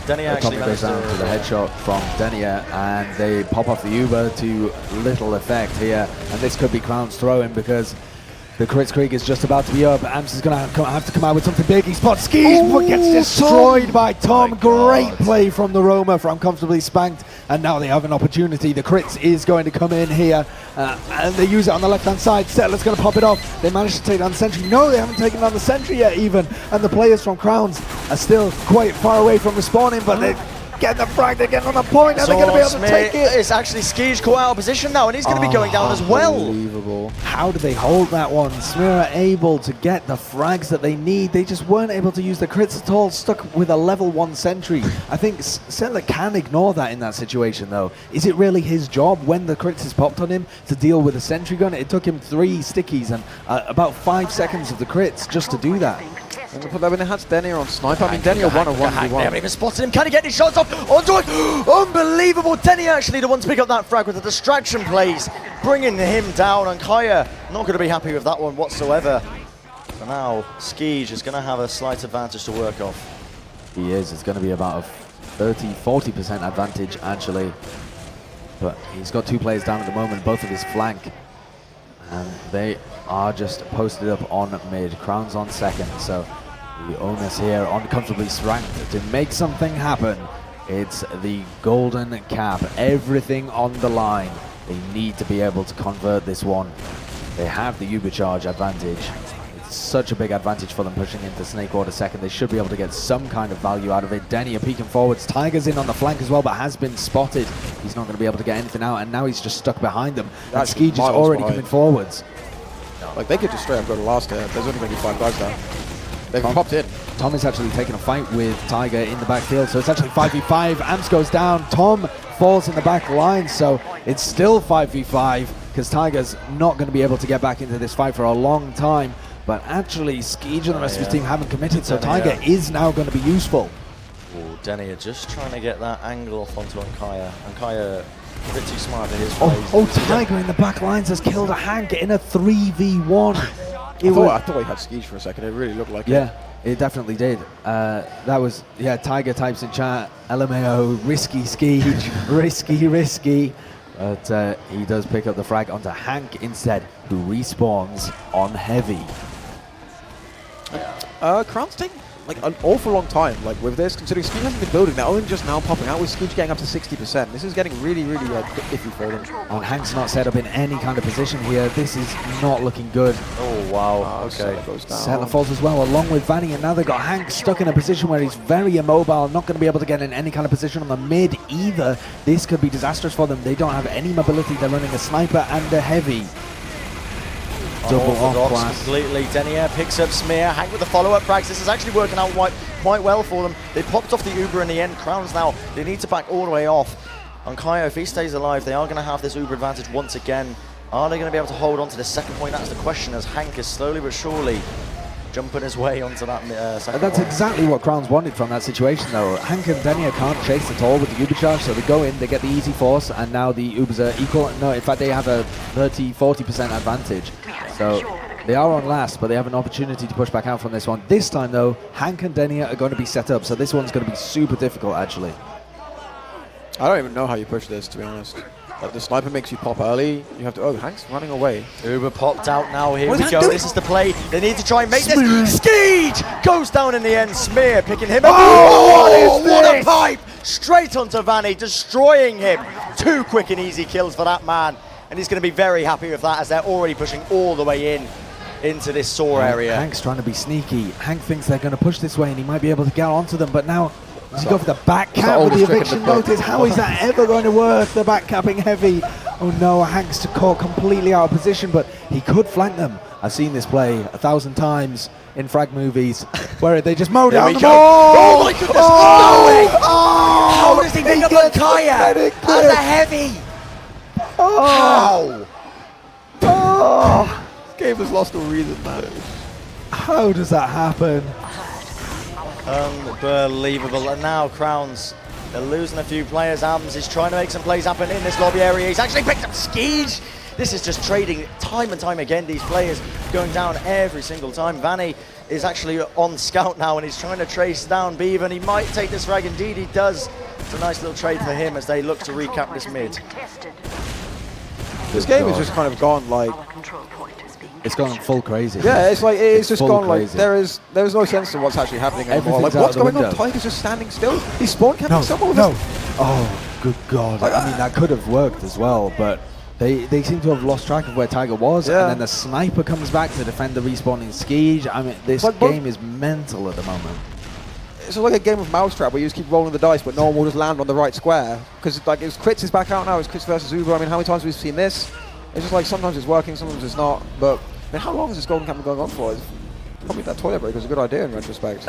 Denier actually goes down to the headshot from Denier, and they pop off the Uber to little effect here. And this could be Crown's throw-in because the crit streak is just about to be up. Amps is going to have to come out with something big. He spots Skeege, but gets destroyed by Tom. Great play from the Roma from comfortably Spanked, and now they have an opportunity. The crits is going to come in here, and they use it on the left-hand side. Settler's going to pop it off. They managed to take down the sentry. No, they haven't taken down the sentry yet even, and the players from Crowns are still quite far away from respawning, but they're getting the frag, they're getting on the point, and they're going to be able to take it. It's actually Skeege caught out of position now, and he's going to be going down as well. Unbelievable. How did they hold that one? Smear are able to get the frags that they need. They just weren't able to use the crits at all, stuck with a level 1 sentry. I think Settler can ignore that in that situation, though. Is it really his job when the crits is popped on him to deal with a sentry gun? It took him 3 stickies and about 5 seconds of the crits just to do that. I'm going to put that in the hands Denier on sniper. I mean, Denier 1-on-1. They haven't even spotted him. Can he get his shots off? Onto it. Unbelievable. Denier actually the one to pick up that frag with the distraction plays, bringing him down. And Kaya not going to be happy with that one whatsoever. For now, Skeege is going to have a slight advantage to work off. He is. It's going to be about a 30-40% advantage, actually. But he's got 2 players down at the moment, both of his flank. And they are just posted up on mid. Crown's on second, so the onus here on comfortably Spanked to make something happen. It's the golden cap, everything on the line. They need to be able to convert this one. They have the Ubercharge advantage. It's such a big advantage for them pushing into Snake Order second. They should be able to get some kind of value out of it. Denier peeking forwards. Tiger's in on the flank as well, but has been spotted. He's not going to be able to get anything out, and now he's just stuck behind them. And Skeege is already coming forwards. Like, they could just straight up go to last here. There's only going to be 5 guys there. They've popped in. Tom is actually taking a fight with Tiger in the backfield, so it's actually 5v5. Amps goes down. Tom falls in the back line, so it's still 5v5 because Tiger's not going to be able to get back into this fight for a long time. But actually, Skeege and the rest of his team haven't committed, so Tiger is now going to be useful. Denier just trying to get that angle off onto Onkaya. Onkaya a bit too smart in his Tiger in the back lines has killed a Hank in a 3v1. I thought he had Skeege for a second. It really looked like it. Yeah, it definitely did. That was, Tiger types in chat, LMAO, risky Skeege, risky. But he does pick up the frag onto Hank instead, who respawns on heavy. Crown's taking like an awful long time, like with this, considering Skeege hasn't been building. They're only just now popping out with Skeege getting up to 60%. This is getting really, really iffy for them. And Hank's not set up in any kind of position here. This is not looking good. Oh, wow. Okay. Settler falls as well, along with Vanny, and now they've got Hank stuck in a position where he's very immobile, not going to be able to get in any kind of position on the mid either. This could be disastrous for them. They don't have any mobility. They're running a sniper and a heavy. Double off class. Completely. Denier picks up Smear. Hank with the follow-up frags. This is actually working out quite well for them. They popped off the Uber in the end. Crowns now, they need to back all the way off. Onkaya, if he stays alive, they are going to have this Uber advantage once again. Are they going to be able to hold on to the second point? That's the question, as Hank is slowly but surely jumping his way onto that second That's point. exactly what Crowns wanted from that situation, though. Hank and Denier can't chase at all with the Uber charge, so they go in, they get the easy force, and now the Ubers are equal. No, in fact, they have a 30-40% advantage. So they are on last, but they have an opportunity to push back out from this one. This time, though, Hank and Denier are going to be set up, so this one's going to be super difficult, actually. I don't even know how you push this, to be honest. Like the sniper makes you pop early. You have to. Oh, Hank's running away. Uber popped out now. Here What we is go. that This is the play. They need to try and make this. Skeege goes down in the end. Smear picking him up. Oh, what a pipe! Straight onto Vanny, destroying him. 2 quick and easy kills for that man. And he's going to be very happy with that as they're already pushing all the way into this saw area. Hank's trying to be sneaky. Hank thinks they're going to push this way and he might be able to get onto them, but now does he go for the back cap with the eviction notice? How is that ever going to work? The back capping heavy. Oh no, Hank's caught completely out of position, but he could flank them. I've seen this play 1,000 times in frag movies where they just mow down the ball. Oh my goodness, how does he pick up Kaya as a heavy? How? This game has lost all reason, man. How does that happen? Unbelievable. And now Crowns, they're losing a few players. Adams is trying to make some plays happen in this lobby area. He's actually picked up Skeege. This is just trading time and time again. These players going down every single time. Vanny is actually on scout now and he's trying to trace down Beaver. He might take this frag. Indeed he does. It's a nice little trade for him as they look to recap this mid. This game has just kind of gone like. It's gone full crazy. Yeah, it's like it's just gone crazy. like there is no sense to what's actually happening anymore. Like Everything's out what's the going on? window. Tiger's just standing still. He's spawn camping someone. No. Oh, good God. I mean, that could have worked as well, but they seem to have lost track of where Tiger was, and then the sniper comes back to defend the respawning Skeege. I mean, this game is mental at the moment. It's like a game of mousetrap where you just keep rolling the dice, but no one will just land on the right square. Because like it's Crits is back out now. It's Crits versus Uber. I mean, how many times have we seen this? It's just like sometimes it's working, sometimes it's not. But I mean, how long has this golden camp been going on for? It's probably that toilet break was a good idea in retrospect.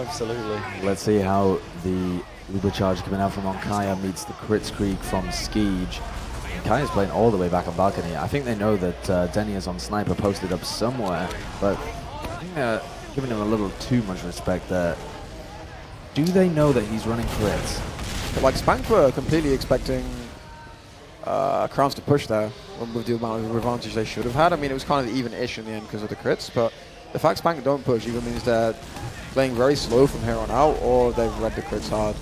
Absolutely. Let's see how the Uber charge coming out from Onkaya meets the Crits Creek from Skeege. Kaya's playing all the way back on balcony. I think they know that Denny is on sniper posted up somewhere, but I think they're giving him a little too much respect there. Do they know that he's running crits? But like Spanked were completely expecting Crowns to push there with the amount of advantage they should have had. I mean, it was kind of even-ish in the end because of the crits, but the fact Spanked don't push either means they're playing very slow from here on out, or they've read the crits hard.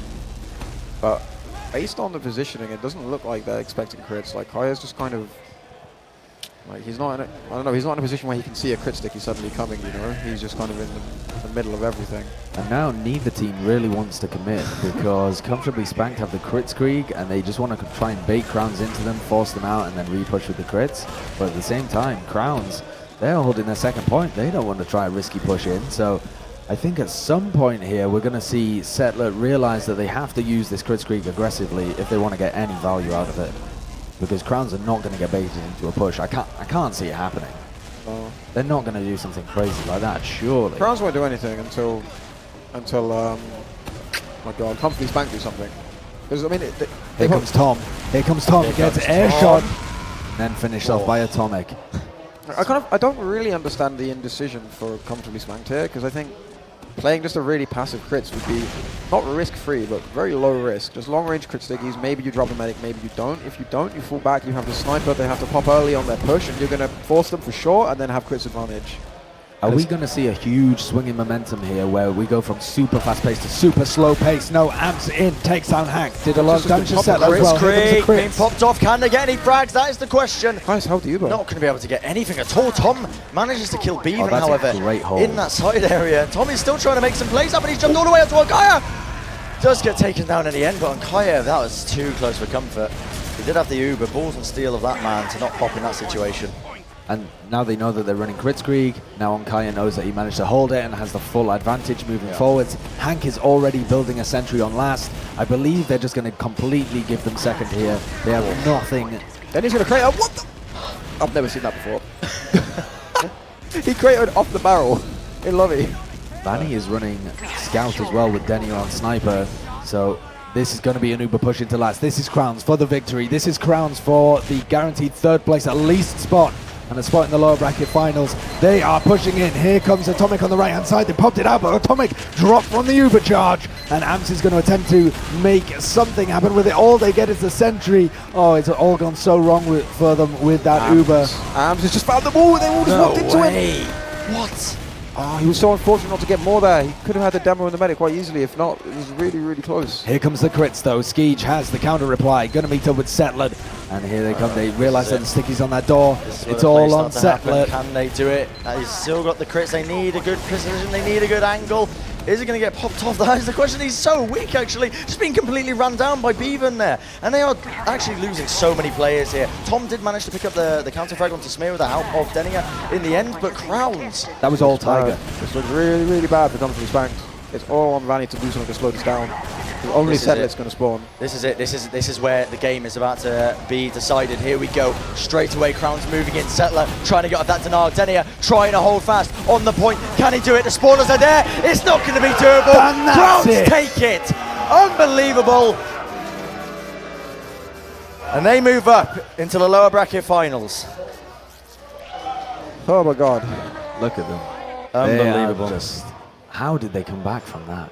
But based on the positioning, it doesn't look like they're expecting crits. Like Kaya's just kind of like he's not in a position where he can see a crit sticky suddenly coming. You know, he's just kind of in the middle of everything. And now neither team really wants to commit because comfortably Spanked have the crits Krieg and they just want to try and bait Crowns into them, force them out, and then re-push with the crits. But at the same time, Crowns, they're holding their second point. They don't want to try a risky push in. So I think at some point here we're going to see Settler realize that they have to use this crits Krieg aggressively if they want to get any value out of it. Because Crowns are not going to get baited into a push. I can't see it happening. They're not going to do something crazy like that, surely. Crowns won't do anything until my God, comfortably Spanked do something. Because I mean, Here comes Tom. Here comes Tom. He gets air shot, and then finished off by Atomic. I don't really understand the indecision for comfortably Spanked here, because I think playing just a really passive crits would be not risk-free, but very low risk. Just long-range crit stickies. Maybe you drop a medic, maybe you don't. If you don't, you fall back. You have the sniper. They have to pop early on their push, and you're going to force them for sure, and then have crits advantage. Are we going to see a huge swing in momentum here where we go from super fast pace to super slow pace? No, Amps in, takes down Hack. Did a lot of damage to Settler as well. Krieg being popped off. Can they get any frags? That is the question. Nice, how do you, bro? Not going to be able to get anything at all. Tom manages to kill Beaver, that's however, a great hold. in that side area. Tommy's still trying to make some plays up, and he's jumped all the way up to Onkaya. Does get taken down in the end, but Onkaya, that was too close for comfort. He did have the Uber, balls and steel of that man to not pop in that situation. And now they know that they're running crits Krieg. Now Onkaya knows that he managed to hold it and has the full advantage moving forwards. Hank is already building a sentry on last. I believe they're just going to completely give them second here. They have nothing. Then he's going to create a... What the... I've never seen that before. He created off the barrel in lobby. Vanny is running scout as well with Denny on sniper. So this is going to be an Uber push into last. This is Crowns for the victory. This is Crowns for the guaranteed third place at least spot. And a spot in the lower bracket finals. They are pushing in. Here comes Atomic on the right hand side. They popped it out, but Atomic dropped from the Uber charge. And Amps is going to attempt to make something happen with it. All they get is the sentry. Oh, it's all gone so wrong for them with that Uber. Amps has just found the wall. They all just walked into it. What? Oh, he was so unfortunate not to get more there. He could have had the demo and the medic quite easily. If not, it was really, really close. Here comes the crits though. Skeege has the counter reply. Going to meet up with Settler. And here they come. They realise that the sticky's on that door. It's all on Settler. Can they do it? He's still got the crits. They need a good precision. They need a good angle. Is he going to get popped off? That is the question. He's so weak, actually. Just being completely run down by Bevan there. And they are actually losing so many players here. Tom did manage to pick up the counter frag onto Smear with the help of Denia in the end, but Crowns. That was all Tiger. This looks really, really bad for Company Spanked. It's all on Vanny to do something to slow this down. The only Settler's going to spawn. This is it. This is where the game is about to be decided. Here we go. Straight away, Crowns moving in. Settler trying to get off that denial. Denia trying to hold fast on the point. Can he do it? The spawners are there. It's not going to be doable. Crowns take it. Unbelievable. And they move up into the lower bracket finals. Oh my God. Look at them. Unbelievable. How did they come back from that?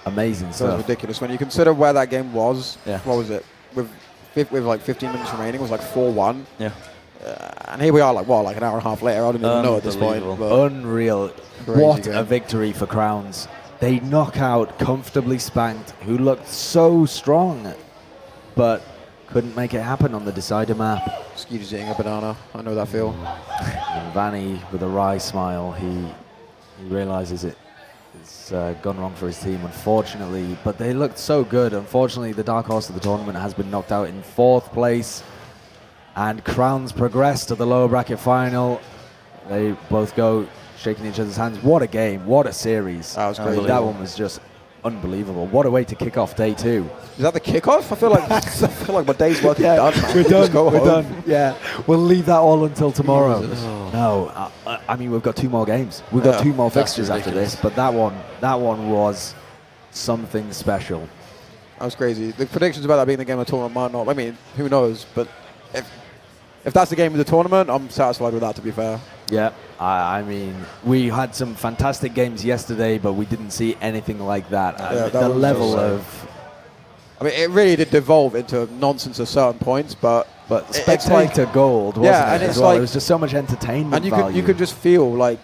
Amazing That stuff. was ridiculous. When you consider where that game was, Yeah. what was it? With like 15 minutes remaining, it was like 4-1. Yeah. And here we are, like an hour and a half later. I don't even know at this point. Unbelievable. Unreal. Crazy What game. a victory for Crowns. They knock out comfortably Spanked, who looked so strong, but couldn't make it happen on the decider map. Skeeter's eating a banana. I know that feel. And Vanny, with a wry smile, he realizes it's gone wrong for his team, unfortunately. But they looked so good. Unfortunately, the dark horse of the tournament has been knocked out in 4th place. And Crowns progress to the lower bracket final. They both go shaking each other's hands. What a game. What a series. That was crazy. That one was just unbelievable. What a way to kick off day 2. Is that the kickoff? I feel like my day's work is done. Man. We're Just go We're home. done. Yeah. We'll leave that all until tomorrow. Jesus. No, I mean, we've got 2 more games. We've got 2 more That's fixtures after ridiculous. this. But that one was something special. That was crazy. The predictions about that being the game of the tournament might not. I mean, who knows? But if that's the game of the tournament, I'm satisfied with that, to be fair. Yeah, I mean, we had some fantastic games yesterday, but we didn't see anything like that. That The was level just, of... I mean, it really did devolve into nonsense at certain points, but But it's spectator gold, wasn't Yeah, it? and as it's well? like- It was just so much entertainment and you value. could just feel like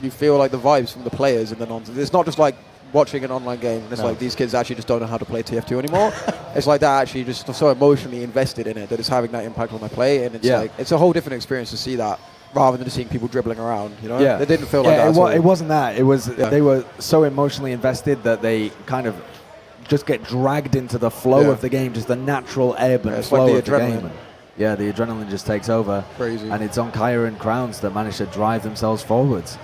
the vibes from the players in the nonsense. It's not just like watching an online game and it's No. like these kids actually just don't know how to play TF2 anymore. It's like they're actually just so emotionally invested in it that it's having that impact on their play, and it's like it's a whole different experience to see that rather than just seeing people dribbling around, you know? Yeah. It didn't feel like that at all. It wasn't that. It was they were so emotionally invested that they kind of just get dragged into the flow of the game, just the natural ebb and it's flow like the of the adrenaline. game. Yeah, the adrenaline just takes over. Crazy. And it's on Kaiser and Crowns that managed to drive themselves forwards.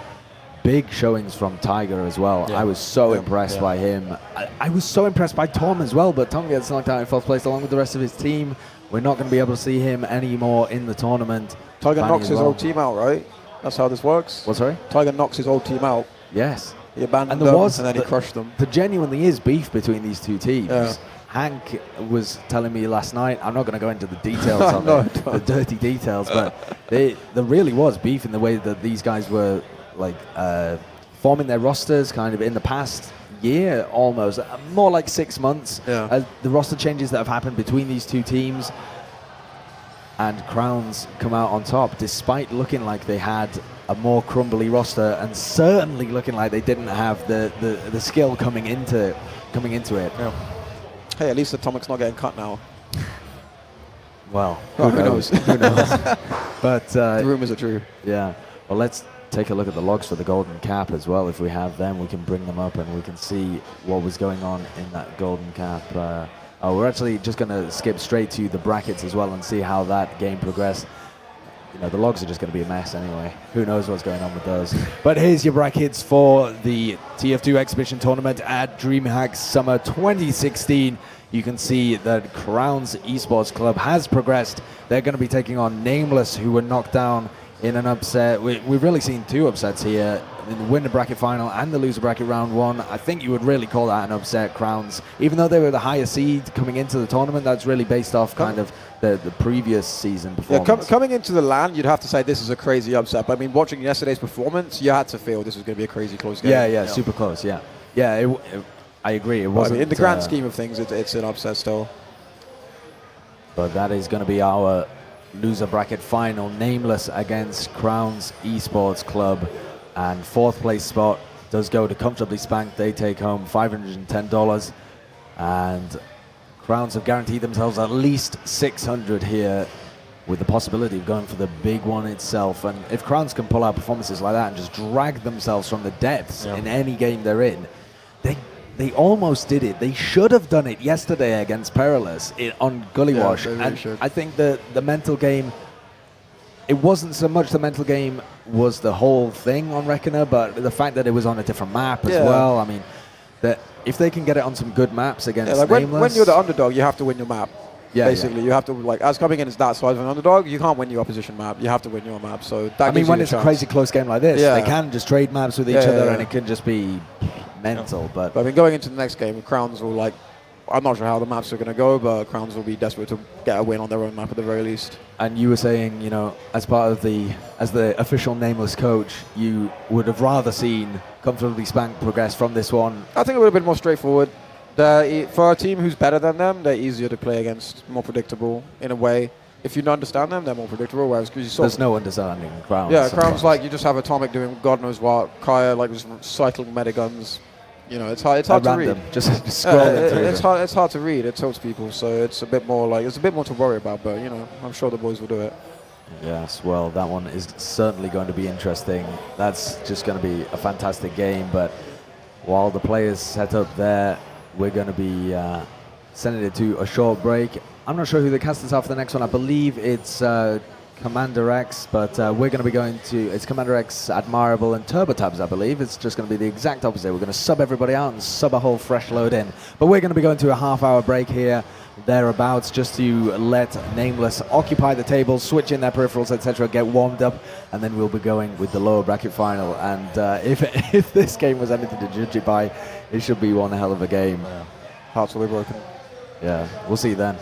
Big showings from Tiger as well. Yeah. I was so impressed by him. I was so impressed by Tom as well, but Tom gets knocked out in 4th place along with the rest of his team. We're not going to be able to see him anymore in the tournament. Tiger Vanny knocks as his well. old team out, right? That's how this works. What, sorry? Tiger knocks his old team out. Yes. He abandoned And there them, was and then he the- crushed them. There genuinely is beef between these 2 teams. Yeah. Hank was telling me last night, I'm not going to go into the details of No, it, don't. the dirty details, but there really was beef in the way that these guys were like forming their rosters kind of in the past year almost, more like 6 months. Yeah. The roster changes that have happened between these 2 teams, and Crowns come out on top despite looking like they had a more crumbly roster and certainly looking like they didn't have the skill coming into it. Yeah. Hey, at least Atomic's not getting cut now. Well, Oh, who knows? Who knows? But The rumors are true. yeah, well, let's take a look at the logs for the golden cap as well. If we have them, we can bring them up and we can see what was going on in that golden cap. We're actually just going to skip straight to the brackets as well and see how that game progressed. You know, the logs are just going to be a mess anyway. Who knows what's going on with those? But here's your brackets for the TF2 Exhibition Tournament at Dreamhack Summer 2016. You can see that Crowns Esports Club has progressed. They're going to be taking on Nameless, who were knocked down in an upset. We've really seen 2 upsets here. In the winner bracket final and the loser bracket round 1. I think you would really call that an upset. Crowns, even though they were the higher seed coming into the tournament, that's really based off kind of the previous season performance. Coming into the LAN, you'd have to say this is a crazy upset. But I mean, watching yesterday's performance, you had to feel this was going to be a crazy close game. Yeah, super close. Yeah, I agree. It But I wasn't mean, in the grand scheme of things, it's an upset still. But that is going to be our loser bracket final. Nameless against Crowns Esports Club. And fourth place spot does go to Comfortably Spanked. They take home $510. And Crowns have guaranteed themselves at least 600 here, with the possibility of going for the big one itself. And if Crowns can pull out performances like that and just drag themselves from the depths in any game they're in, they almost did it. They should have done it yesterday against Perilous on Gully Wash. Really and should. I think the mental game, it wasn't so much the mental game was the whole thing on Reckoner, but the fact that it was on a different map as well. I mean, that if they can get it on some good maps against like Nameless, when you're the underdog, you have to win your map. Yeah, basically, you have to, like, as coming in as that size of an underdog, you can't win your opposition map. You have to win your map. So that I mean, gives when you it's the a chance. crazy close game like this, they can just trade maps with each other, and it can just be mental. But I mean, going into the next game, Crowns will, like, I'm not sure how the maps are going to go, but Crowns will be desperate to get a win on their own map at the very least. And you were saying, you know, as part of as the official Nameless coach, you would have rather seen Comfortably Spanked progress from this one. I think it would have been more straightforward. For a team who's better than them, they're easier to play against, more predictable in a way. If you don't understand them, they're more predictable. Whereas you saw there's no understanding Crowns. Yeah, Crowns, like, you just have Atomic doing God knows what. Kaya, like, just cycling metiguns. You know, it's hard to random, read. just scrolling through it's hard to read. It tilts people, so it's a bit more to worry about. But, you know, I'm sure the boys will do it. Yes, well, that one is certainly going to be interesting. That's just going to be a fantastic game. But while the players set up there, we're going to be sending it to a short break. I'm not sure who the casters are for the next one. I believe it's Commander X, but we're going to be going to, it's Commander X, Admirable, and Turbo Tabs, I believe. It's just going to be the exact opposite. We're going to sub everybody out and sub a whole fresh load in. But we're going to be going to a half-hour break here, thereabouts, just to let Nameless occupy the table, switch in their peripherals, etc., get warmed up, and then we'll be going with the lower bracket final. And if this game was anything to judge it by, it should be one hell of a game. Hearts will be broken. Yeah, we'll see you then.